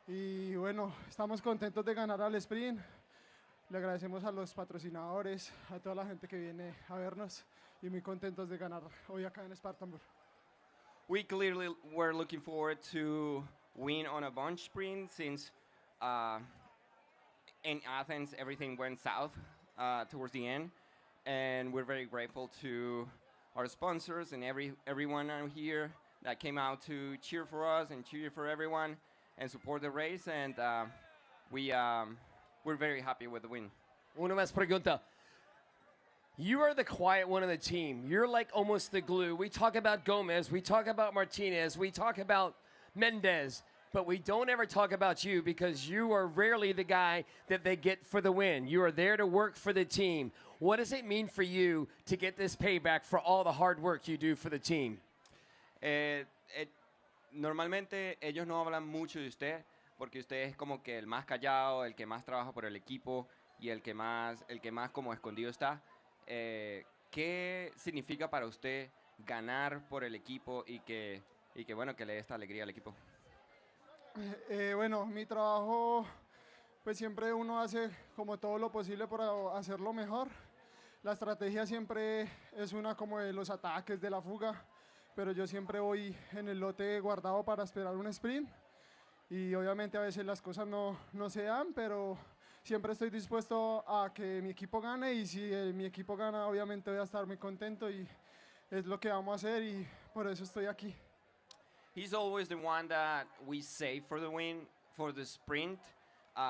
Speaker 14: Y bueno, estamos contentos de ganar al sprint. Le agradecemos a los patrocinadores, a toda la gente que viene a vernos y muy contentos de ganar hoy acá en Spartanburg.
Speaker 13: We clearly were looking forward to win on a bunch sprint since in Athens everything went south towards the end, and we're very grateful to our sponsors and everyone out here that came out to cheer for us and cheer for everyone and support the race, and we're very happy with the win.
Speaker 2: Una más pregunta. You are the quiet one of the team. You're like almost the glue. We talk about Gomez, we talk about Martinez, we talk about Mendez, but we don't ever talk about you because you are rarely the guy that they get for the win. You are there to work for the team. What does it mean for you to get this payback for all the hard work you do for the team?
Speaker 13: Normalmente ellos no hablan mucho de usted porque usted es como que el más callado, el que más trabaja por el equipo y el que más como escondido está. ¿Qué significa para usted ganar por el equipo y que bueno, que le dé esta alegría al equipo?
Speaker 14: Bueno, mi trabajo, pues siempre uno hace como todo lo posible por hacerlo mejor. La estrategia siempre es una como de los ataques, de la fuga, pero yo siempre voy en el lote guardado para esperar un sprint y obviamente a veces las cosas no se dan, pero siempre estoy dispuesto a que mi equipo gane y si mi equipo gana obviamente voy a estar muy contento y es lo que vamos a hacer y por eso estoy aquí.
Speaker 13: He's always the one that we save for the win, for the sprint.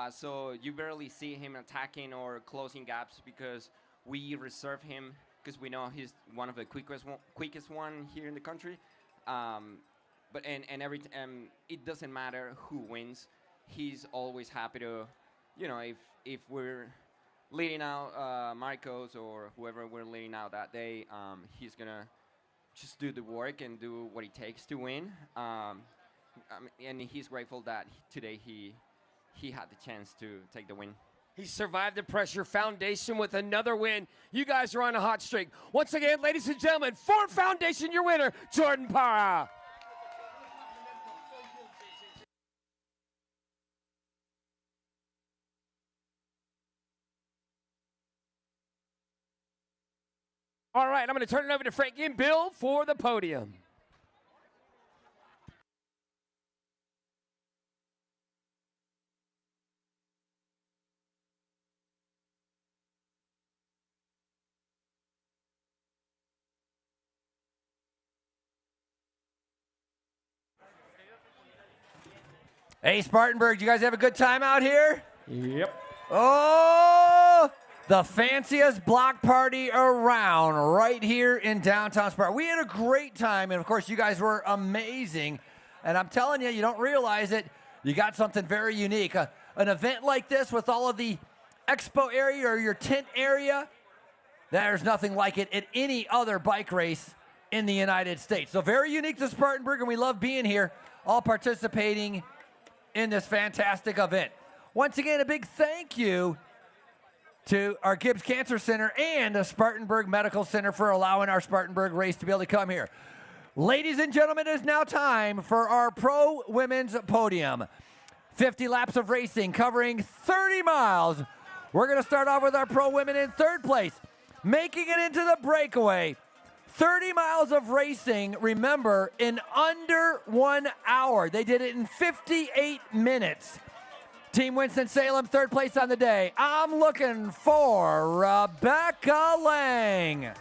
Speaker 13: So you barely see him attacking or closing gaps because we reserve him because we know he's one of the quickest one here in the country. But it doesn't matter who wins. He's always happy to, you know, if we're leading out Marcos or whoever we're leading out that day, he's gonna just do the work and do what it takes to win. And he's grateful that today he had the chance to take the win.
Speaker 2: He survived the pressure. Foundation with another win. You guys are on a hot streak. Once again, ladies and gentlemen, for Foundation, your winner, Jordan Parra. All right, I'm going to turn it over to Frankie and Bill for the podium.
Speaker 1: Hey, Spartanburg, you guys have a good time out here?
Speaker 2: Yep.
Speaker 1: Oh, the fanciest block party around right here in downtown Spartanburg. We had a great time, and of course, you guys were amazing. And I'm telling you, you don't realize it, you got something very unique. An event like this with all of the expo area or your tent area, there's nothing like it at any other bike race in the United States. So very unique to Spartanburg, and we love being here, all participating in this fantastic event. Once again, a big thank you to our Gibbs Cancer Center and the Spartanburg Medical Center for allowing our Spartanburg race to be able to come here. Ladies and gentlemen, it is now time for our Pro Women's Podium. 50 laps of racing covering 30 miles. We're going to start off with our Pro Women in third place, making it into the breakaway. 30 miles of racing, remember, in under 1 hour. They did it in 58 minutes. Team Winston-Salem, third place on the day. I'm looking for Rebecca Lang.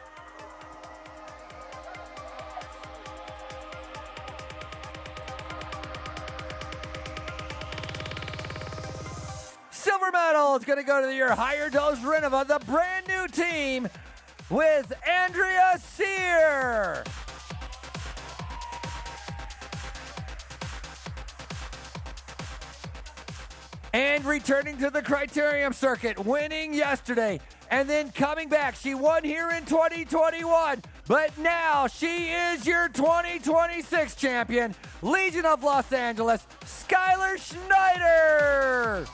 Speaker 1: Silver medal is going to go to your Higher Dose Renova, the brand new team with Andrea Sear. And returning to the Criterium circuit, winning yesterday, and then coming back. She won here in 2021, but now she is your 2026 champion, Legion of Los Angeles, Skylar Schneider.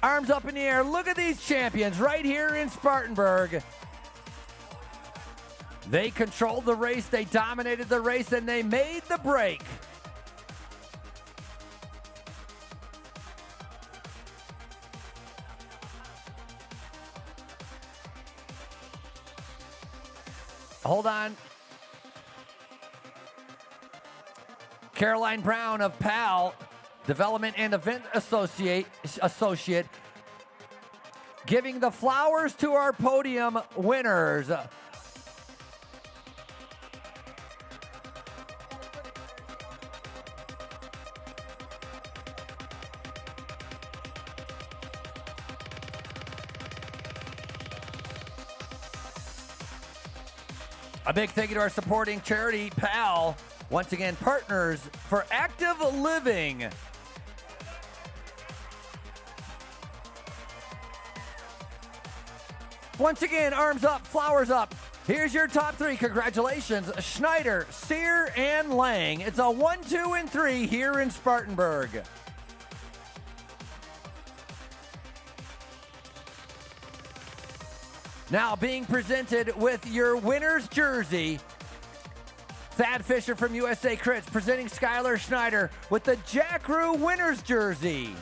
Speaker 1: Arms up in the air. Look at these champions right here in Spartanburg. They controlled the race, they dominated the race, and they made the break. Hold on. Caroline Brown of PAL, Development and Event Associate, giving the flowers to our podium winners. A big thank you to our supporting charity, PAL. Once again, Partners for Active Living. Once again, arms up, flowers up. Here's your top three. Congratulations, Schneider, Sear, and Lang. It's a 1, 2, and 3 here in Spartanburg. Now being presented with your winner's jersey, Thad Fisher from USACRITS presenting Skylar Schneider with the Jack Rue winner's jersey.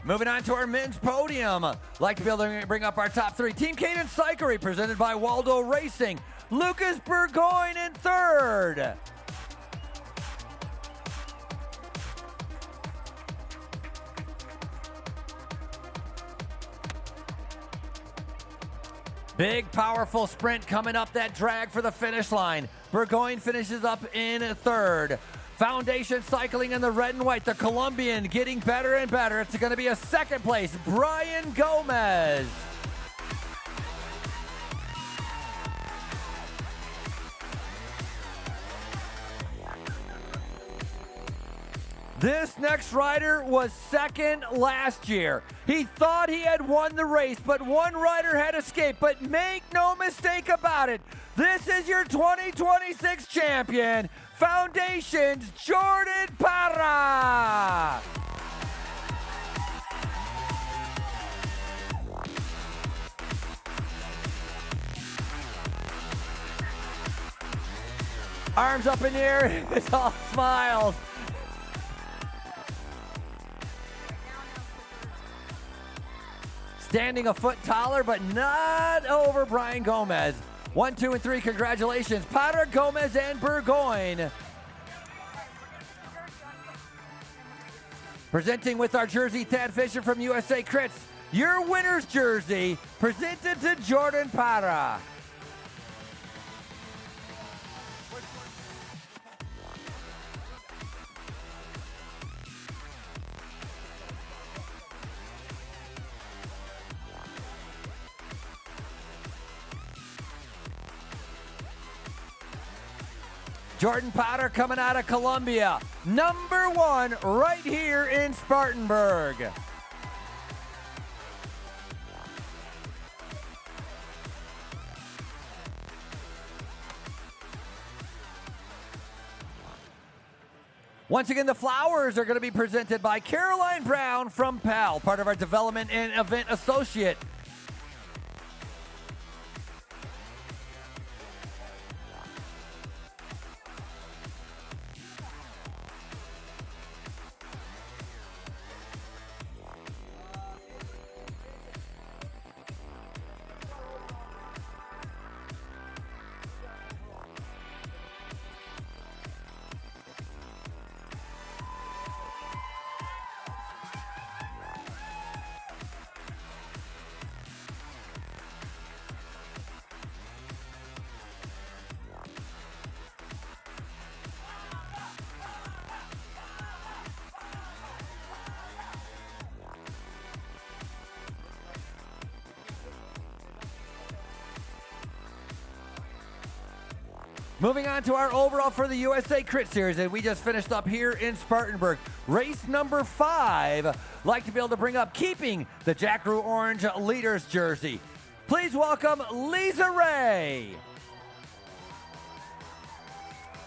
Speaker 1: Moving on to our men's podium. Like to be able to bring up our top three. Team Cadence Cyclery, presented by Waldo Racing. Lucas Burgoyne in third. Big, powerful sprint coming up that drag for the finish line. Burgoyne finishes up in third. Foundation Cycling in the red and white. The Colombian getting better and better. It's going to be a second place. Brian Gomez. This next rider was second last year. He thought he had won the race, but one rider had escaped. But make no mistake about it, this is your 2026 champion, Foundation's Jordan Parra. Arms up in the air, it's all smiles. Standing a foot taller, but not over Brian Gomez. 1, 2, and 3, congratulations. Potter, Gomez, and Burgoyne. Presenting with our jersey, Thad Fisher from USA Crits. Your winner's jersey, presented to Jordan Parra. Jordan Potter coming out of Colombia. Number 1 right here in Spartanburg. Once again, the flowers are going to be presented by Caroline Brown from PAL, part of our development and event associate. Moving on to our overall for the USA Crit Series, and we just finished up here in Spartanburg. Race number 5. Like to be able to bring up keeping the Jack Rue Orange Leaders jersey. Please welcome Lisa Ray.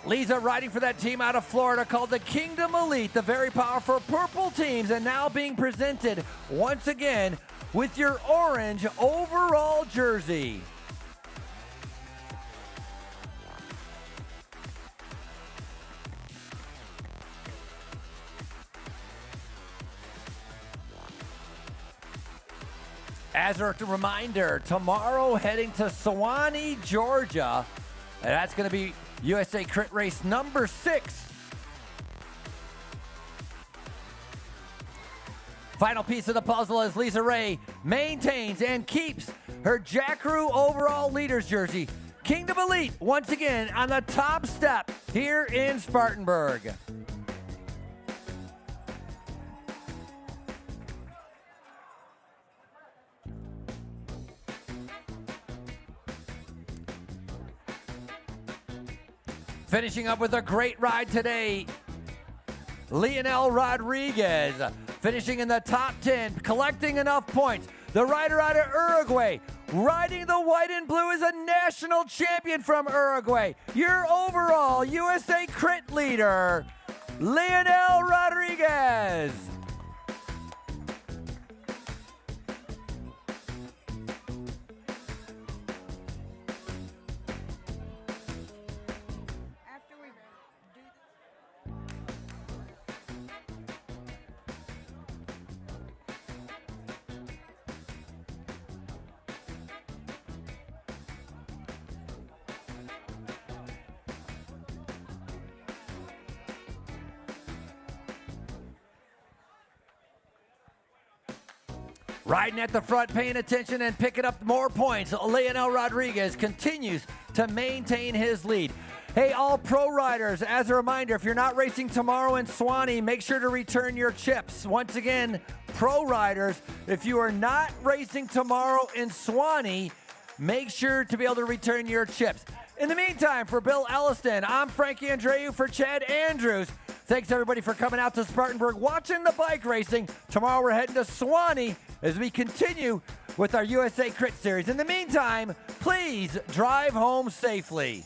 Speaker 1: Lisa riding for that team out of Florida called the Kingdom Elite, the very powerful purple teams, and now being presented once again with your orange overall jersey. As a reminder, tomorrow heading to Sewanee, Georgia, and that's going to be USA Crit Race number 6. Final piece of the puzzle as Lisa Ray maintains and keeps her Jack Rue overall leaders jersey. Kingdom Elite once again on the top step here in Spartanburg. Finishing up with a great ride today, Leonel Rodriguez, finishing in the top 10, collecting enough points. The rider out of Uruguay, riding the white and blue, is a national champion from Uruguay. Your overall USA Crit leader, Leonel Rodriguez. Riding at the front, paying attention and picking up more points, Leonel Rodriguez continues to maintain his lead. Hey, all pro riders, as a reminder, if you're not racing tomorrow in Swanee, make sure to return your chips. Once again, pro riders, if you are not racing tomorrow in Swanee, make sure to be able to return your chips. In the meantime, for Bill Elliston, I'm Frankie Andreu for Chad Andrews. Thanks, everybody, for coming out to Spartanburg, watching the bike racing. Tomorrow, we're heading to Swanee as we continue with our USA CRITS series. In the meantime, please drive home safely.